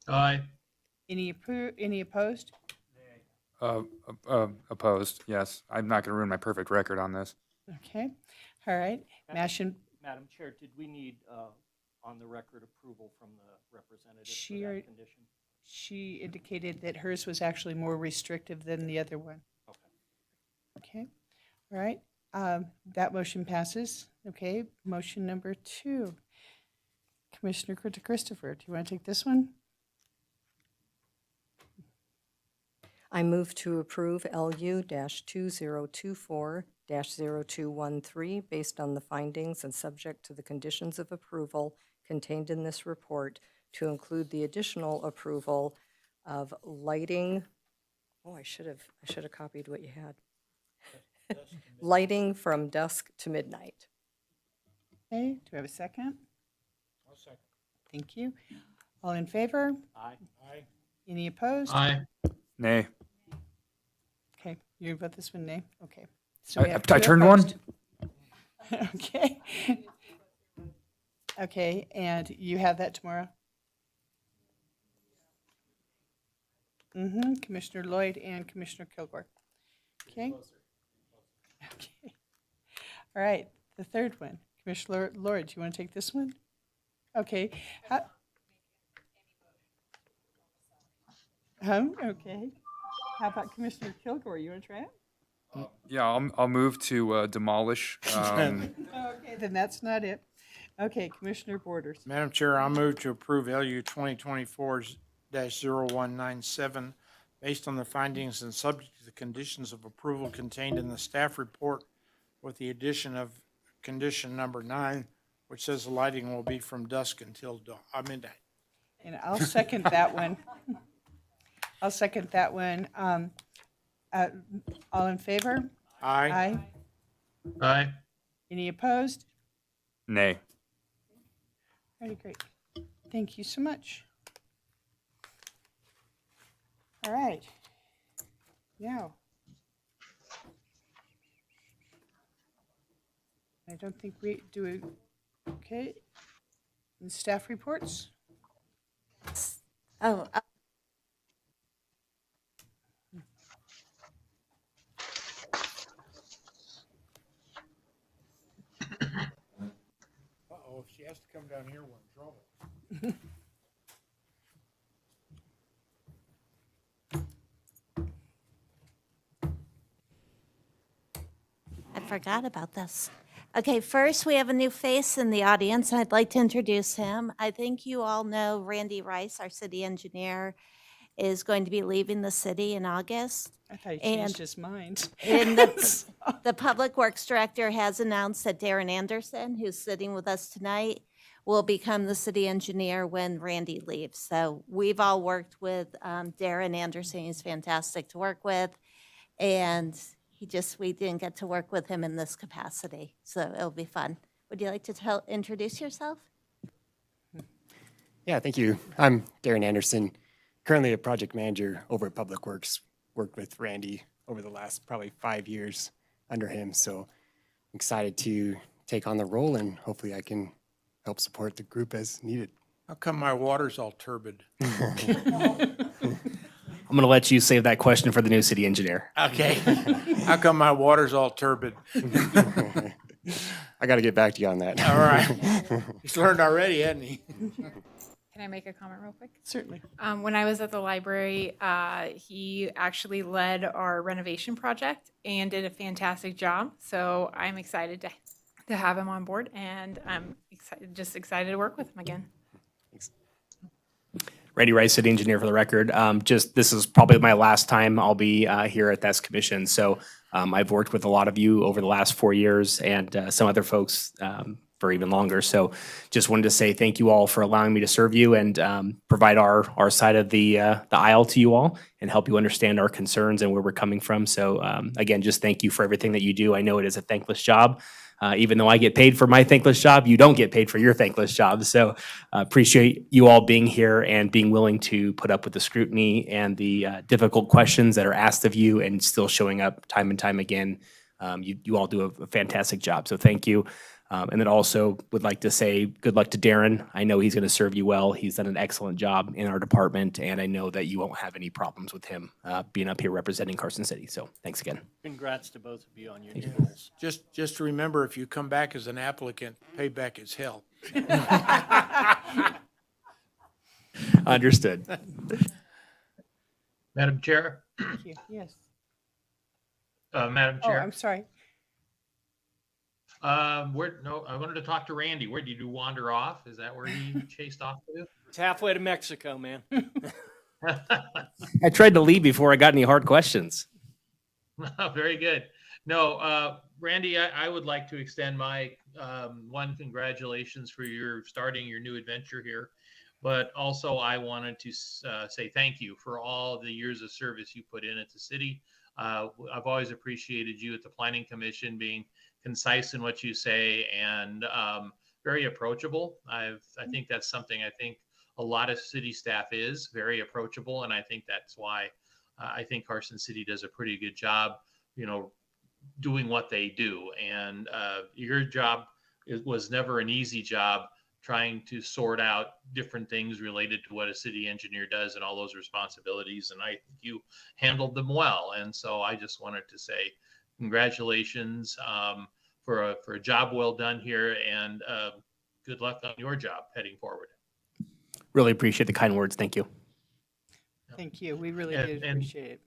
Aye. Any opposed? Opposed, yes. I'm not going to ruin my perfect record on this. Okay, all right. Mashin, Madam Chair, did we need on the record approval from the representative She for alre- that condition? she indicated that hers was actually more restrictive than the other one. Okay, all right. That motion passes. Okay, motion number 2. Commissioner Christopher, do you want to take this one? I move to approve LU-2024-0213 based on the findings and subject to the conditions of approval contained in this report to include the additional approval of lighting. Oh, I should have copied what you had. Lighting from dusk to midnight. Okay, do we have a second? I'll second. Thank you. All in favor? Aye. Aye. Any opposed? Aye. Nay. Okay, you vote this one nay? Okay. So we I have 2 turned one? opposed. Okay. Okay, and you have that tomorrow? Commissioner Lloyd and Commissioner Kilgore. Okay. Okay. All right, the third one. Commissioner Lloyd, do you want to take this one? Okay. Okay. How about Commissioner Kilgore? You want to try it? Yeah, I'll move to demolish. Okay, then that's not it. Okay, Commissioner Borders. Madam Chair, I move to approve LU 2024-0197 based on the findings and subject to the conditions of approval contained in the staff report with the addition of condition number 9, which says the lighting will be from dusk until midnight. And I'll second that one. I'll second that one. All in favor? Aye. Aye. Aye. Any opposed? Nay. Very great. Thank you so much. All right. Now, I don't think we do it. Okay. And staff reports? Oh, Uh-oh, if she has to come down here, we're in trouble. I forgot about this. Okay, first, we have a new face in the audience. I'd like to introduce him. I think you all know Randy Rice, our city engineer, is going to be leaving the city in August. I thought he And- changed his mind. And the Public Works Director has announced that Darren Anderson, who's sitting with us tonight, will become the city engineer when Randy leaves. So we've all worked with Darren Anderson. He's fantastic to work with. And we didn't get to work with him in this capacity. So it'll be fun. Would you like to introduce yourself? Yeah, thank you. I'm Darren Anderson, currently a project manager over at Public Works. Worked with Randy over the last probably 5 years under him. So I'm excited to take on the role and hopefully I can help support the group as needed. How come my water's all turbid? I'm going to let you save that question for the new city engineer. Okay. How come my water's all turbid? I got to get back to you on that. All right. He's learned already, hasn't he? Can I make a comment real quick? Certainly. When I was at the library, he actually led our renovation project and did a fantastic job. So I'm excited to have him on board, and I'm excited to work with him again. Randy Rice, city engineer for the record. This is probably my last time I'll be here at this commission. So I've worked with a lot of you over the last 4 years and some other folks for even longer. So just wanted to say thank you all for allowing me to serve you and provide our side of the aisle to you all and help you understand our concerns and where we're coming from. So again, just thank you for everything that you do. I know it is a thankless job. Even though I get paid for my thankless job, you don't get paid for your thankless job. So appreciate you all being here and being willing to put up with the scrutiny and the difficult questions that are asked of you and still showing up time and time again. You all do a fantastic job. So thank you. And then also would like to say good luck to Darren. I know he's going to serve you well. He's done an excellent job in our department, and I know that you won't have any problems with him being up here representing Carson City. So thanks again. Congrats to both of you on your new roles. Just remember, if you come back as an applicant, payback is hell. Understood. Madam Chair, Thank you. Yes. Madam Oh, Chair. I'm sorry. No, I wanted to talk to Randy. Where did you wander off? Is that where he chased off to? It's halfway to Mexico, man. I tried to leave before I got any hard questions. Very good. No, Randy, I would like to extend my congratulations for your starting your new adventure here, but also I wanted to say thank you for all the years of service you put in at the city. I've always appreciated you at the Planning Commission being concise in what you say and very approachable. I think that's something I think a lot of city staff is very approachable, and I think that's why I think Carson City does a pretty good job, doing what they do. And your job was never an easy job, trying to sort out different things related to what a city engineer does and all those responsibilities. And I think you handled them well. And so I just wanted to say congratulations for a job well done here, and good luck on your job heading forward. Really appreciate the kind words. Thank you. Thank you. We really And- did and- appreciate it.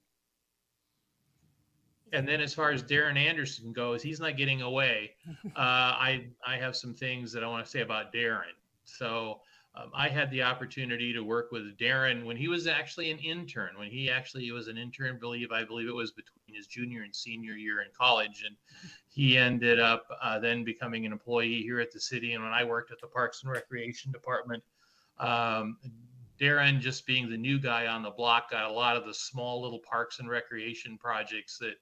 And then as far as Darren Anderson goes, he's not getting away. I have some things that I want to say about Darren. So I had the opportunity to work with Darren when he was actually an intern. When he actually was an intern, I believe it was between his junior and senior year in college, and he ended up then becoming an employee here at the city. And when I worked at the Parks and Recreation Department, Darren, just being the new guy on the block, got a lot of the small little parks and recreation projects that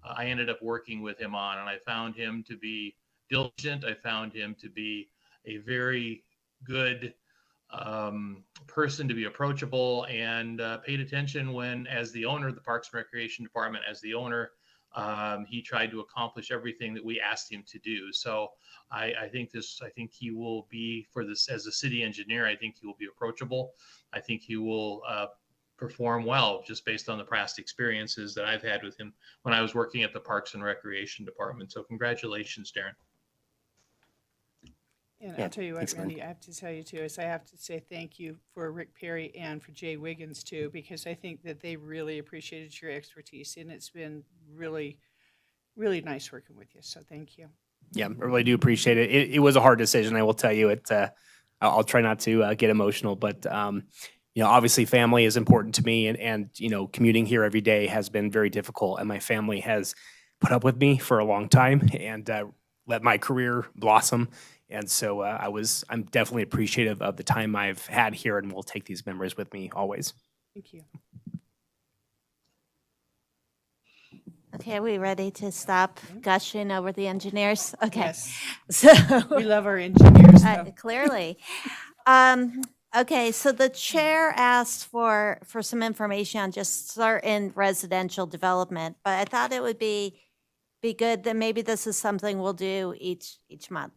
I ended up working with him on. And I found him to be diligent. I found him to be a very good person, to be approachable, and paid attention when, as the owner of the Parks and Recreation Department, he tried to accomplish everything that we asked him to do. So I think he will be, for this as a city engineer, I think he will be approachable. I think he will perform well, just based on the past experiences that I've had with him when I was working at the Parks and Recreation Department. So congratulations, Darren. And Yeah, I'll tell you what, thanks, man. Randy, I have to tell you too, is I have to say thank you for Rick Perry and for Jay Wiggins too, because I think that they really appreciated your expertise, and it's been really, really nice working with you. So thank you. Yeah, I really do appreciate it. It was a hard decision, I will tell you. I'll try not to get emotional, but obviously family is important to me, and commuting here every day has been very difficult, and my family has put up with me for a long time and let my career blossom. And so I'm definitely appreciative of the time I've had here, and will take these memories with me always. Thank you. Okay, are we ready to stop gushing over the engineers? Okay. Yes. So We love our engineers. though. clearly. Okay, so the chair asked for some information on just certain residential development, but I thought it would be good that maybe this is something we'll do each month.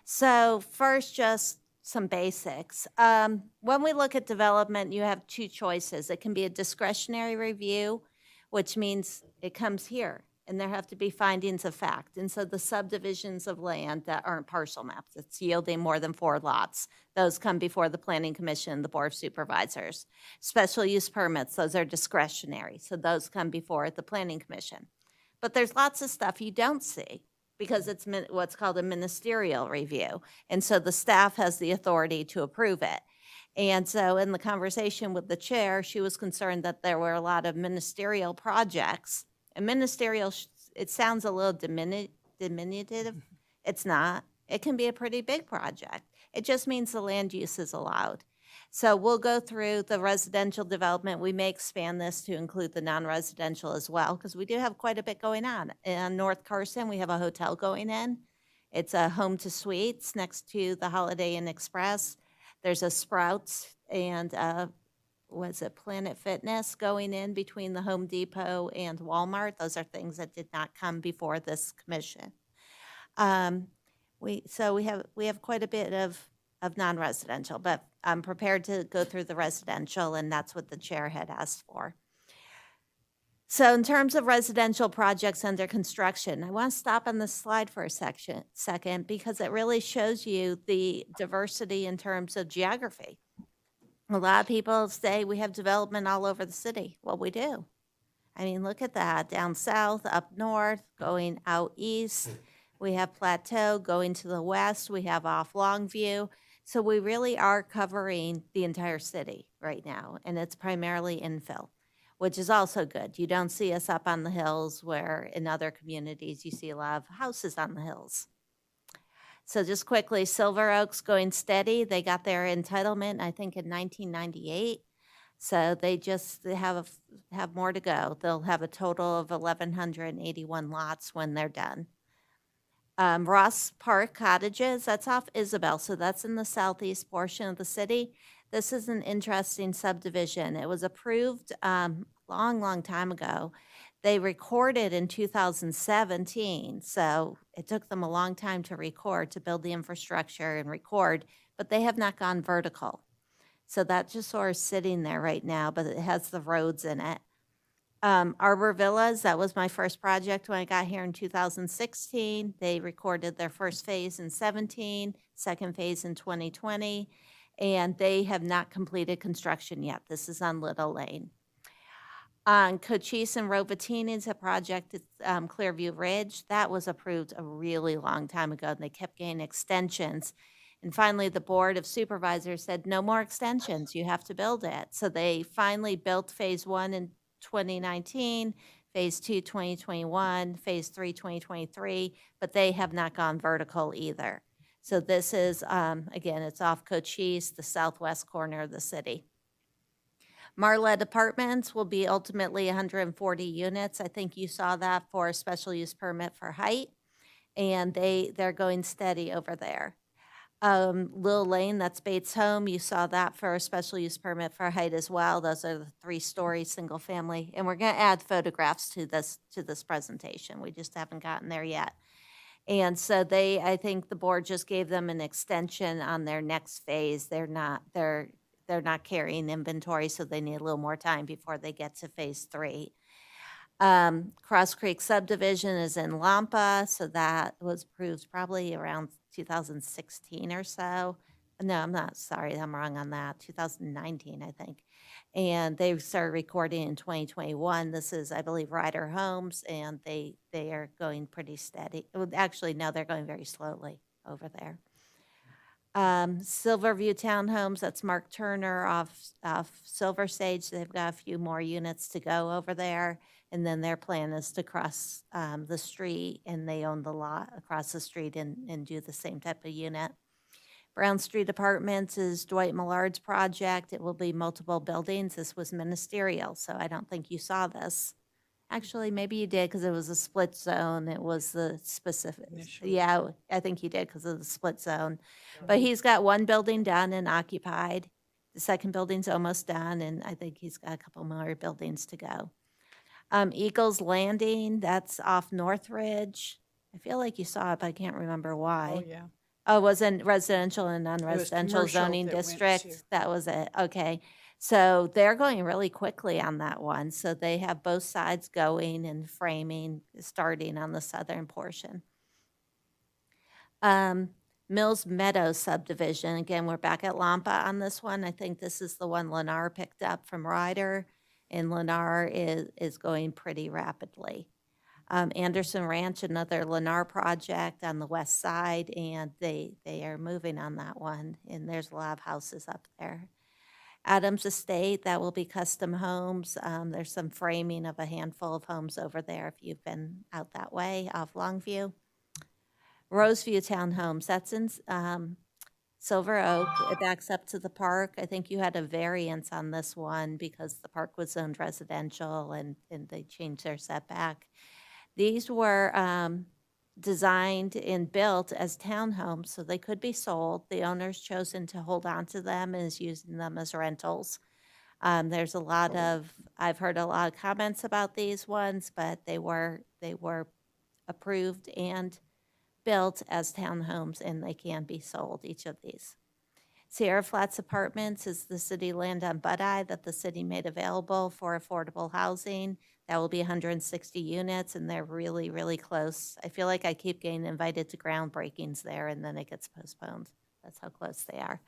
So first, just some basics. When we look at development, you have two choices. It can be a discretionary review, which means it comes here, and there have to be findings of fact. And so the subdivisions of land that aren't parcel maps, it's yielding more than 4 lots, those come before the Planning Commission and the Board of Supervisors. Special use permits, those are discretionary, so those come before the Planning Commission. But there's lots of stuff you don't see, because it's what's called a ministerial review. And so the staff has the authority to approve it. And so in the conversation with the chair, she was concerned that there were a lot of ministerial projects. And ministerial, it sounds a little diminutive. It's not. It can be a pretty big project. It just means the land use is allowed. So we'll go through the residential development. We may expand this to include the non-residential as well, because we do have quite a bit going on. In North Carson, we have a hotel going in. It's a home to suites next to the Holiday Inn Express. There's a Sprouts and Planet Fitness going in between the Home Depot and Walmart. Those are things that did not come before this commission. So we have quite a bit of non-residential, but I'm prepared to go through the residential, and that's what the chair had asked for. So in terms of residential projects under construction, I want to stop on this slide for a second because it really shows you the diversity in terms of geography. A lot of people say we have development all over the city. Well, we do. I mean, look at that, down south, up north, going out east. We have Plateau going to the west. We have off Longview. So we really are covering the entire city right now, and it's primarily infill, which is also good. You don't see us up on the hills where in other communities you see a lot of houses on the hills. So just quickly, Silver Oak's going steady. They got their entitlement, I think, in 1998. So they have more to go. They'll have a total of 1,181 lots when they're done. Ross Park Cottages, that's off Isabel, so that's in the southeast portion of the city. This is an interesting subdivision. It was approved long time ago. They recorded in 2017, so it took them a long time to record, to build the infrastructure and record, but they have not gone vertical. So that just sort of sitting there right now, but it has the roads in it. Arbor Villas, that was my first project when I got here in 2016. They recorded their first phase in 17, second phase in 2020, and they have not completed construction yet. This is on Little Lane. On Cochise and Rovatini is a project, it's Clearview Ridge. That was approved a really long time ago, and they kept getting extensions. And finally, the Board of Supervisors said, no more extensions, you have to build it. So they finally built Phase 1 in 2019, Phase 2 2021, Phase 3 2023, but they have not gone vertical either. So this is, again, it's off Cochise, the southwest corner of the city. Marlette Apartments will be ultimately 140 units. I think you saw that for a special use permit for height, and they're going steady over there. Lil Lane, that's Bates Home. You saw that for a special use permit for height as well. Those are the 3-story single family. And we're going to add photographs to this presentation. We just haven't gotten there yet. And so I think the board just gave them an extension on their next phase. They're not carrying inventory, so they need a little more time before they get to Phase 3. Cross Creek subdivision is in Lampa, so that was approved probably around 2016 or so. No, I'm not, sorry, I'm wrong on that, 2019, I think. And they started recording in 2021. This is, I believe, Ryder Homes, and they are going pretty steady. Actually, no, they're going very slowly over there. Silverview Townhomes, that's Mark Turner off Silver Sage. They've got a few more units to go over there. And then their plan is to cross the street, and they own the lot across the street and do the same type of unit. Brown Street Apartments is Dwight Millard's project. It will be multiple buildings. This was ministerial, so I don't think you saw this. Actually, maybe you did because it was a split zone. It was the specific. Yeah, I think you did because of the split zone. But he's got one building done and occupied. The second building's almost done, and I think he's got a couple more buildings to go. Eagles Landing, that's off Northridge. I feel like you saw it, but I can't remember why. Oh, yeah. Oh, it was in residential and non-residential commercial zoning that went district. to- That was it. Okay. So they're going really quickly on that one. So they have both sides going and framing, starting on the southern portion. Mills Meadows subdivision. Again, we're back at Lampa on this one. I think this is the one Lennar picked up from Ryder, and Lennar is going pretty rapidly. Anderson Ranch, another Lennar project on the west side, and they are moving on that one, and there's a lot of houses up there. Adams Estate, that will be custom homes. There's some framing of a handful of homes over there if you've been out that way off Longview. Roseview Townhomes, that's in Silver Oak. It backs up to the park. I think you had a variance on this one because the park was zoned residential and they changed their setback. These were designed and built as townhomes, so they could be sold. The owner's chosen to hold on to them and is using them as rentals. There's a lot of, I've heard a lot of comments about these ones, but they were approved and built as townhomes, and they can be sold, each of these. Sierra Flats Apartments is the city land on Bud-Eye that the city made available for affordable housing. That will be 160 units, and they're really, really close. I feel like I keep getting invited to groundbreakings there, and then it gets postponed. That's how close they are.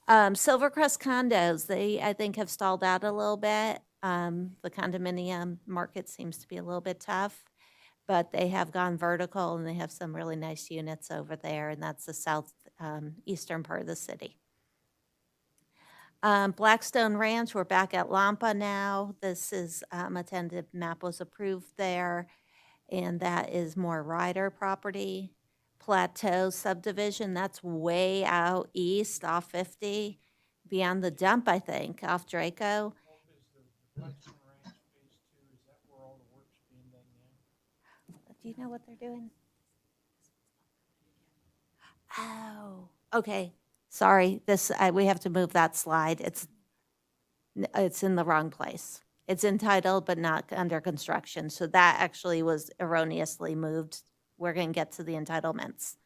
Silvercrest condos, they, I think, have stalled out a little bit. The condominium market seems to be a little bit tough, but they have gone vertical, and they have some really nice units over there, and that's the south eastern part of the city. Blackstone Ranch, we're back at Lampa now. This is a tentative map was approved there, and that is more Ryder property. Plateau subdivision, that's way out east off 50, beyond the dump, I think, off Draco. Do you know what they're doing? Oh, okay. Sorry, we have to move that slide. It's in the wrong place. It's entitled but not under construction. So that actually was erroneously moved. We're going to get to the entitlements.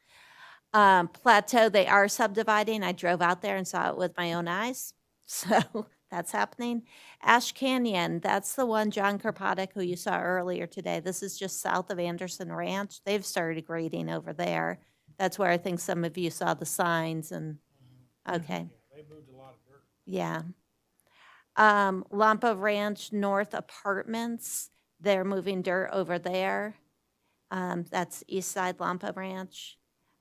Plateau, they are subdividing. I drove out there and saw it with my own eyes. So that's happening. Ash Canyon, that's the one, John Kropotkin, who you saw earlier today. This is just south of Anderson Ranch. They've started grading over there. That's where I think some of you saw the signs and, okay. They moved a lot of dirt. Yeah. Lampa Ranch North Apartments, they're moving dirt over there. That's East Side Lampa Ranch.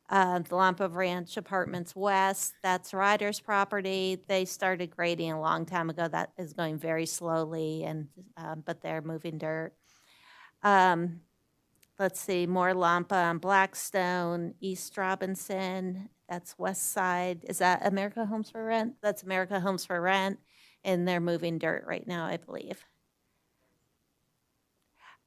The Lampa Ranch Apartments West, that's Ryder's property. They started grading a long time ago. That is going very slowly, and but they're moving dirt. Let's see, more Lampa on Blackstone, East Robinson, that's West Side. Is that America Homes for Rent? That's America Homes for Rent, and they're moving dirt right now, I believe.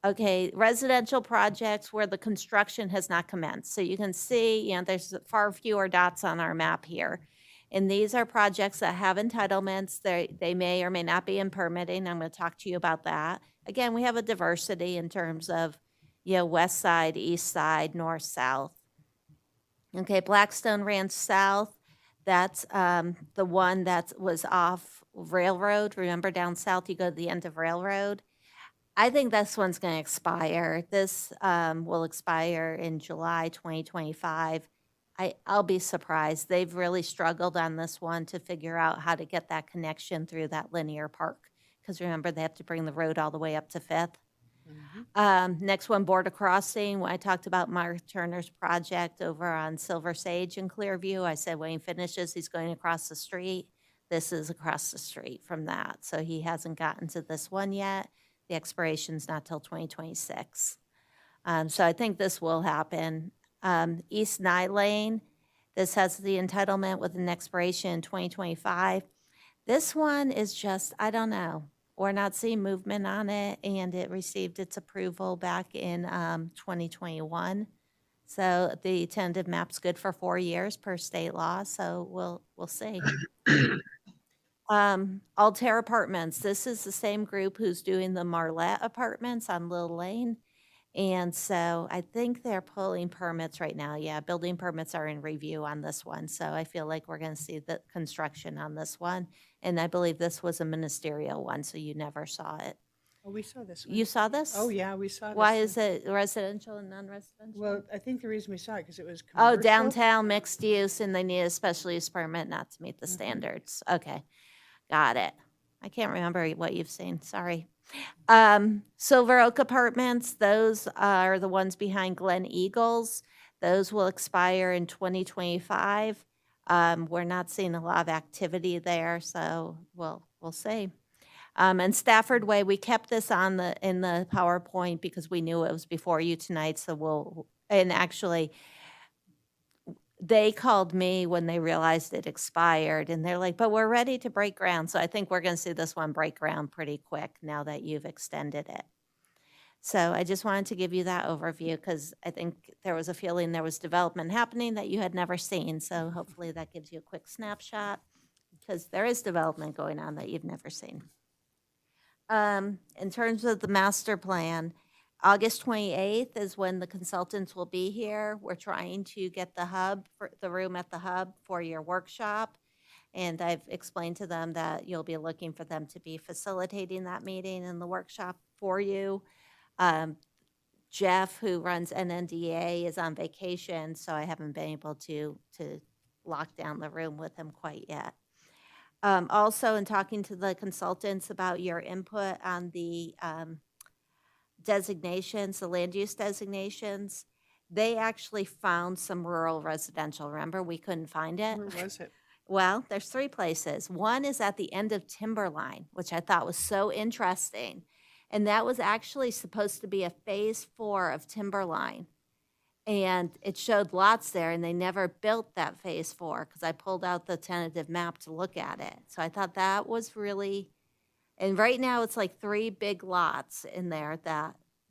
Okay, residential projects where the construction has not commenced. So you can see, there's far fewer dots on our map here. And these are projects that have entitlements. They may or may not be in permitting. I'm going to talk to you about that. Again, we have a diversity in terms of, west side, east side, north, south. Okay, Blackstone Ranch South, that's the one that was off Railroad. Remember down south, you go to the end of Railroad. I think this one's going to expire. This will expire in July 2025. I'll be surprised. They've really struggled on this one to figure out how to get that connection through that linear park. Because remember, they have to bring the road all the way up to 5th. Next one, Border Crossing. When I talked about Mark Turner's project over on Silver Sage in Clearview, I said when he finishes, he's going across the street. This is across the street from that. So he hasn't gotten to this one yet. The expiration's not till 2026. So I think this will happen. East Nye Lane, this has the entitlement with an expiration in 2025. This one is just, I don't know. We're not seeing movement on it, and it received its approval back in 2021. So the tentative map's good for 4 years per state law, so we'll see. Altair Apartments, this is the same group who's doing the Marlette Apartments on Little Lane. And so I think they're pulling permits right now. Yeah, building permits are in review on this one. So I feel like we're going to see the construction on this one. And I believe this was a ministerial one, so you never saw it. Oh, we saw this one. You saw this? Oh, yeah, we saw this. Why one. is it residential and non-residential? Well, I think the reason we saw it, because it was commercial. Oh, downtown mixed use, and they need a special use permit not to meet the standards. Okay, got it. I can't remember what you've seen, sorry. Silver Oak Apartments, those are the ones behind Glen Eagles. Those will expire in 2025. We're not seeing a lot of activity there, so we'll see. And Stafford Way, we kept this in the PowerPoint because we knew it was before you tonight, so and actually, they called me when they realized it expired, and they're like, but we're ready to break ground. So I think we're going to see this one break ground pretty quick now that you've extended it. So I just wanted to give you that overview because I think there was a feeling there was development happening that you had never seen. So hopefully that gives you a quick snapshot because there is development going on that you've never seen. In terms of the master plan, August 28th is when the consultants will be here. We're trying to get the hub, for the room at the hub for your workshop. And I've explained to them that you'll be looking for them to be facilitating that meeting and the workshop for you. Jeff, who runs NNDA, is on vacation, so I haven't been able to lock down the room with him quite yet. Also, in talking to the consultants about your input on the designations, the land use designations, they actually found some rural residential. Remember, we couldn't find it? Where was it? Well, there's 3 places. One is at the end of Timberline, which I thought was so interesting. And that was actually supposed to be a phase 4 of Timberline. And it showed lots there, and they never built that phase 4 because I pulled out the tentative map to look at it. So I thought that was really, and right now it's like 3 big lots in there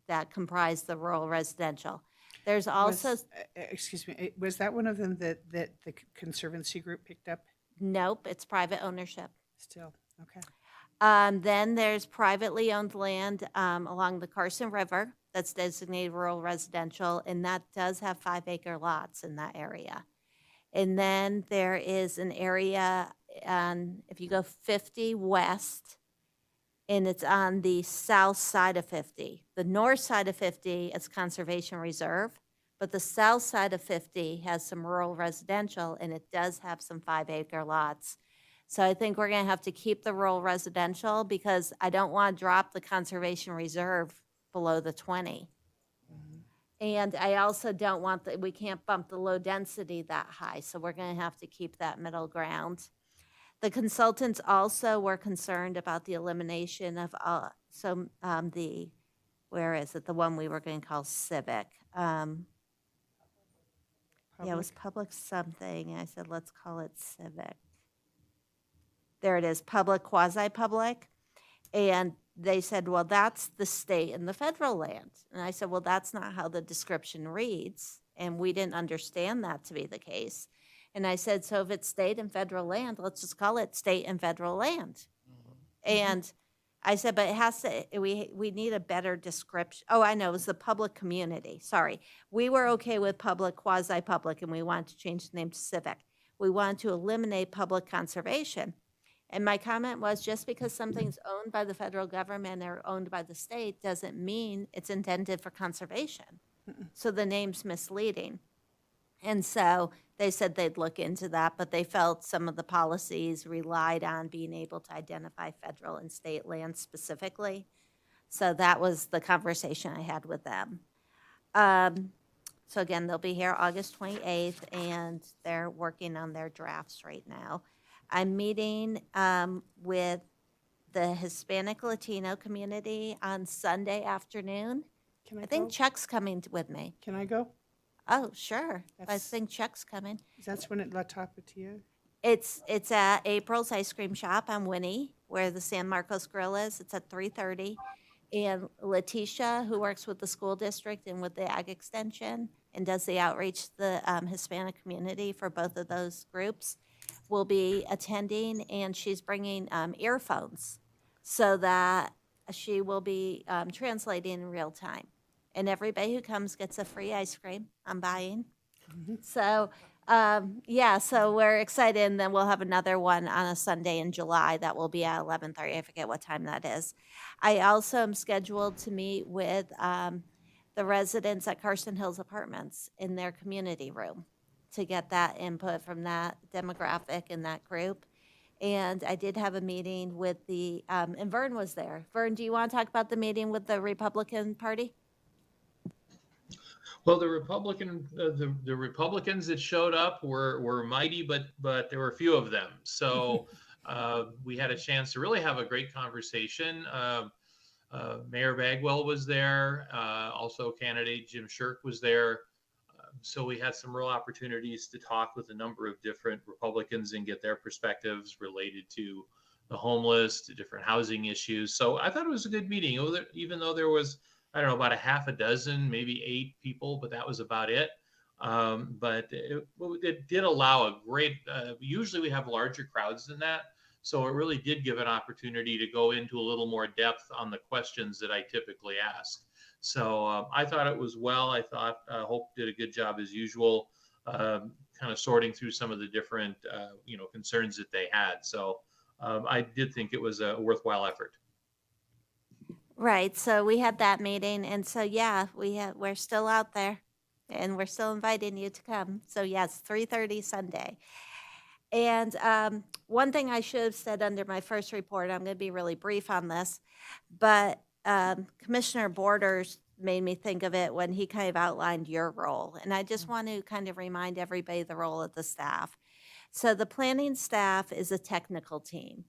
that comprise the rural residential. There's also, Excuse me, was that one of them that the Conservancy group picked up? nope, it's private ownership. Still, okay. Then there's privately owned land along the Carson River that's designated rural residential, and that does have 5-acre lots in that area. And then there is an area, if you go 50 west, and it's on the south side of 50. The north side of 50 is conservation reserve, but the south side of 50 has some rural residential, and it does have some 5-acre lots. So I think we're going to have to keep the rural residential because I don't want to drop the conservation reserve below the 20. And I also don't want we can't bump the low density that high. So we're going to have to keep that middle ground. The consultants also were concerned about the elimination of where is it? The one we were going to call civic. Yeah, it was public something. I said, let's call it civic. There it is, public, quasi-public. And they said, well, that's the state and the federal land. And I said, well, that's not how the description reads. And we didn't understand that to be the case. And I said, so if it's state and federal land, let's just call it state and federal land. And I said, but it has to, we need a better description. Oh, I know, it was the public community, sorry. We were okay with public, quasi-public, and we wanted to change the name to civic. We wanted to eliminate public conservation. And my comment was, just because something's owned by the federal government or owned by the state doesn't mean it's intended for conservation. So the name's misleading. And so they said they'd look into that, but they felt some of the policies relied on being able to identify federal and state land specifically. So that was the conversation I had with them. So again, they'll be here August 28th, and they're working on their drafts right now. I'm meeting with the Hispanic Latino community on Sunday afternoon. Can I think go? Chuck's coming with me. Can I go? Oh, sure. I That's- think Chuck's coming. That's when at La Tapatia? It's at April's Ice Cream Shop on Winnie, where the San Marcos Grill is. It's at 3:30. And Letitia, who works with the school district and with the Ag Extension and does the outreach to the Hispanic community for both of those groups, will be attending, and she's bringing earphones so that she will be translating in real time. And everybody who comes gets a free ice cream. I'm buying. So, yeah, so we're excited. And then we'll have another one on a Sunday in July that will be at 11:30. I forget what time that is. I also am scheduled to meet with the residents at Carson Hills Apartments in their community room to get that input from that demographic and that group. And I did have a meeting with and Vern was there. Vern, do you want to talk about the meeting with the Republican Party? Well, the Republicans that showed up were mighty, but there were a few of them. So we had a chance to really have a great conversation. Mayor Bagwell was there. Also, candidate Jim Shirk was there. So we had some real opportunities to talk with a number of different Republicans and get their perspectives related to the homeless, to different housing issues. So I thought it was a good meeting, even though there was, I don't know, about a half a dozen, maybe 8 people, but that was about it. But it did allow a great, usually we have larger crowds than that. So it really did give an opportunity to go into a little more depth on the questions that I typically ask. So I thought it was well. I thought Hope did a good job as usual, kind of sorting through some of the different concerns that they had. So I did think it was a worthwhile effort. Right, so we had that meeting, and so, yeah, we're still out there, and we're still inviting you to come. So yes, 3:30 Sunday. And one thing I should have said under my first report, I'm going to be really brief on this, but Commissioner Borders made me think of it when he kind of outlined your role. And I just want to kind of remind everybody the role of the staff. So the planning staff is a technical team.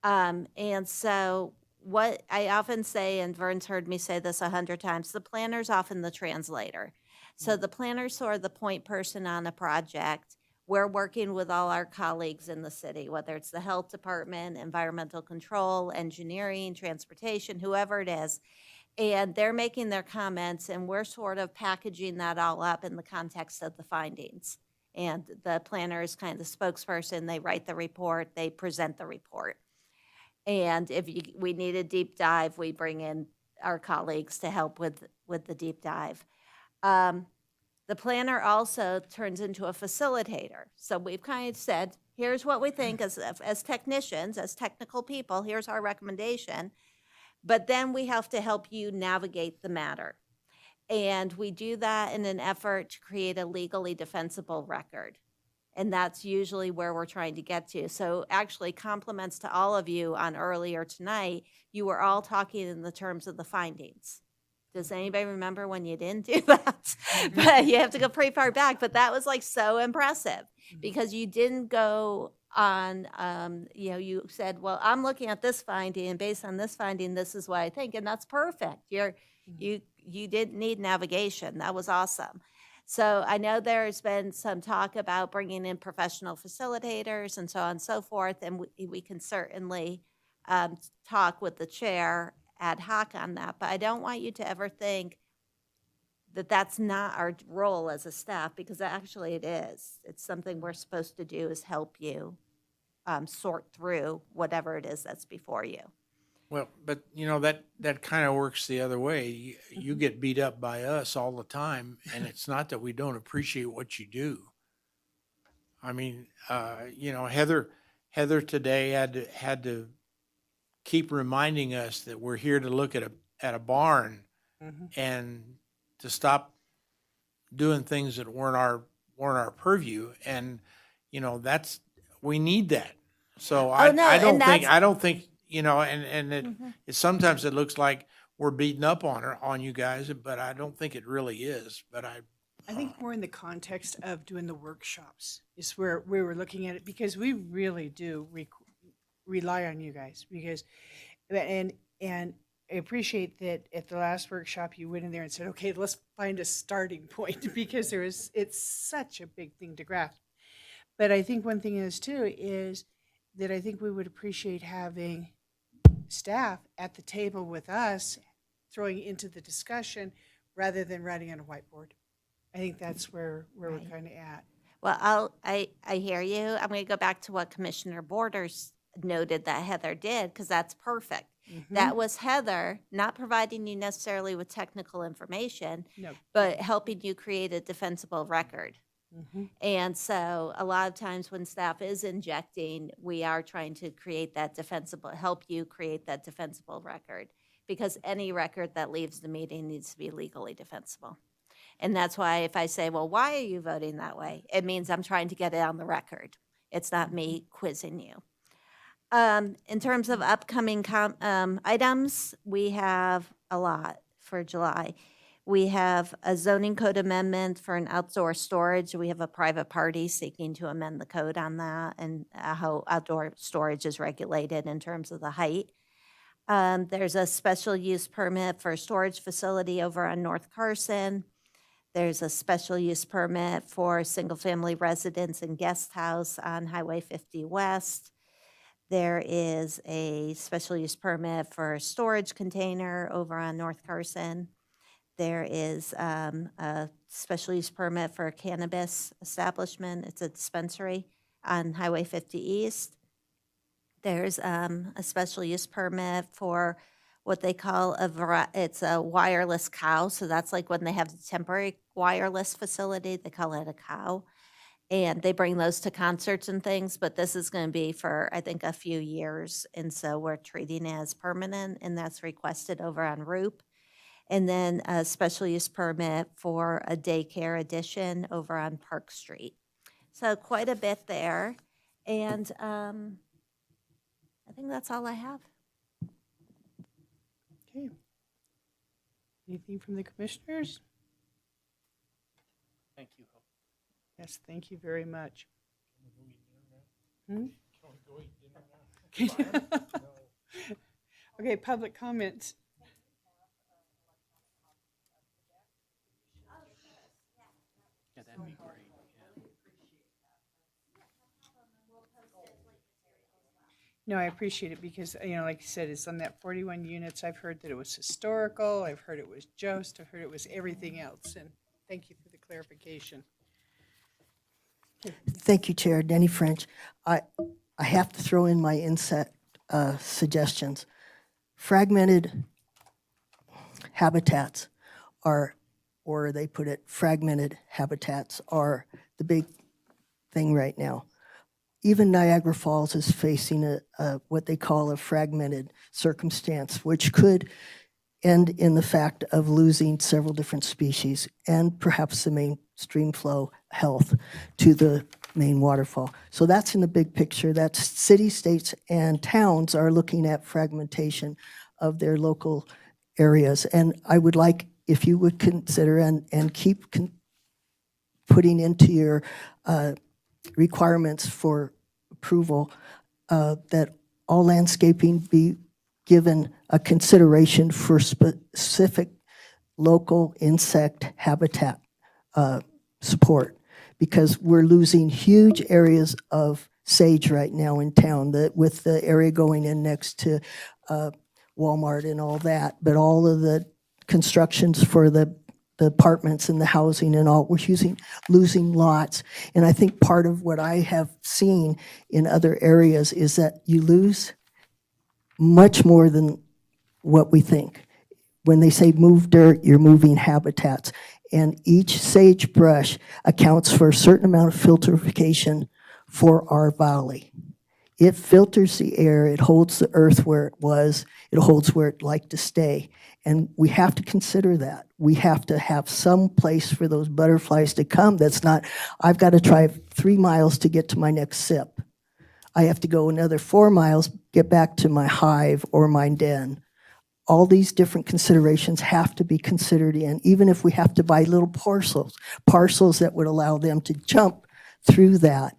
And so what I often say, and Vern's heard me say this 100 times, the planner's often the translator. So the planner's sort of the point person on a project. We're working with all our colleagues in the city, whether it's the health department, environmental control, engineering, transportation, whoever it is. And they're making their comments, and we're sort of packaging that all up in the context of the findings. And the planner is kind of the spokesperson. They write the report, they present the report. And if we need a deep dive, we bring in our colleagues to help with the deep dive. The planner also turns into a facilitator. So we've kind of said, here's what we think as technicians, as technical people, here's our recommendation. But then we have to help you navigate the matter. And we do that in an effort to create a legally defensible record. And that's usually where we're trying to get to. So actually, compliments to all of you on earlier tonight. You were all talking in the terms of the findings. Does anybody remember when you didn't do that? But you have to go pretty far back. But that was like so impressive because you didn't go on, you said, well, I'm looking at this finding, and based on this finding, this is what I think. And that's perfect. You didn't need navigation. That was awesome. So I know there's been some talk about bringing in professional facilitators and so on and so forth, and we can certainly talk with the chair ad hoc on that. But I don't want you to ever think that that's not our role as a staff, because actually it is. It's something we're supposed to do, is help you sort through whatever it is that's before you. Well, but that kind of works the other way. You get beat up by us all the time, and it's not that we don't appreciate what you do. I mean, Heather today had to keep reminding us that we're here to look at a barn and to stop doing things that weren't our purview, and we need that. So I don't think. It sometimes it looks like we're beating up on you guys, but I don't think it really is. But I think more in the context of doing the workshops is where we were looking at it, because we really do rely on you guys, and I appreciate that at the last workshop you went in there and said, okay, let's find a starting point because it's such a big thing to grasp. But I think one thing is too is that I think we would appreciate having staff at the table with us, throwing into the discussion rather than writing on a whiteboard. I think that's where we're kind of at. Well, I hear you. I'm going to go back to what Commissioner Borders noted that Heather did, because that's perfect. That was Heather not providing you necessarily with technical information, but helping you create a defensible record. And so a lot of times when staff is injecting, we are trying to create that help you create that defensible record, because any record that leaves the meeting needs to be legally defensible. And that's why if I say, well, why are you voting that way? It means I'm trying to get it on the record. It's not me quizzing you. In terms of upcoming items, we have a lot for July. We have a zoning code amendment for an outdoor storage. We have a private party seeking to amend the code on that and how outdoor storage is regulated in terms of the height. There's a special use permit for a storage facility over on North Carson. There's a special use permit for a single-family residence and guest house on Highway 50 West. There is a special use permit for a storage container over on North Carson. There is a special use permit for a cannabis establishment. It's a dispensary on Highway 50 East. There's a special use permit for what they call it's a wireless cow. So that's like when they have the temporary wireless facility, they call it a cow. And they bring those to concerts and things, but this is going to be for, I think, a few years. And so we're treating it as permanent, and that's requested over on Roop. And then a special use permit for a daycare addition over on Park Street. So quite a bit there. And I think that's all I have. Okay. Anything from the commissioners? Thank you, Hope. Yes, thank you very much. Okay, public comments. Yeah, that'd be great. No, I appreciate it because, like you said, it's on that 41 units. I've heard that it was historical. I've heard it was Jost. I've heard it was everything else. And thank you for the clarification. Thank you, Chair. Denny French. I have to throw in my insect suggestions. Fragmented habitats are, or they put it, fragmented habitats are the big thing right now. Even Niagara Falls is facing what they call a fragmented circumstance, which could end in the fact of losing several different species and perhaps the main stream flow health to the main waterfall. So that's in the big picture. That's cities, states, and towns are looking at fragmentation of their local areas. And I would like, if you would consider and keep putting into your requirements for approval that all landscaping be given a consideration for specific local insect habitat support, because we're losing huge areas of sage right now in town, that with the area going in next to Walmart and all that, but all of the constructions for the apartments and the housing and all, we're losing lots. And I think part of what I have seen in other areas is that you lose much more than what we think. When they say move dirt, you're moving habitats. And each sagebrush accounts for a certain amount of filtrification for our valley. It filters the air, it holds the earth where it was, it holds where it'd like to stay. And we have to consider that. We have to have some place for those butterflies to come that's not, I've got to drive 3 miles to get to my next sip. I have to go another 4 miles, get back to my hive or my den. All these different considerations have to be considered in, even if we have to buy little parcels that would allow them to jump through that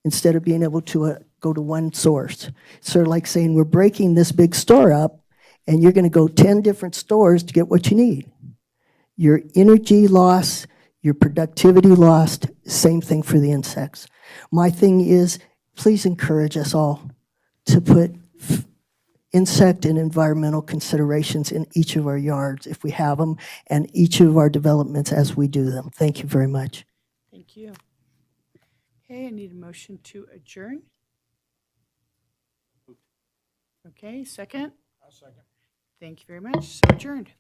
instead of being able to go to one source. Sort of like saying we're breaking this big store up and you're going to go 10 different stores to get what you need. Your energy loss, your productivity lost, same thing for the insects. My thing is, please encourage us all to put insect and environmental considerations in each of our yards if we have them, and each of our developments as we do them. Thank you very much. Thank you. Okay, I need a motion to adjourn. Okay, second? I'll second. Thank you very much. So adjourned.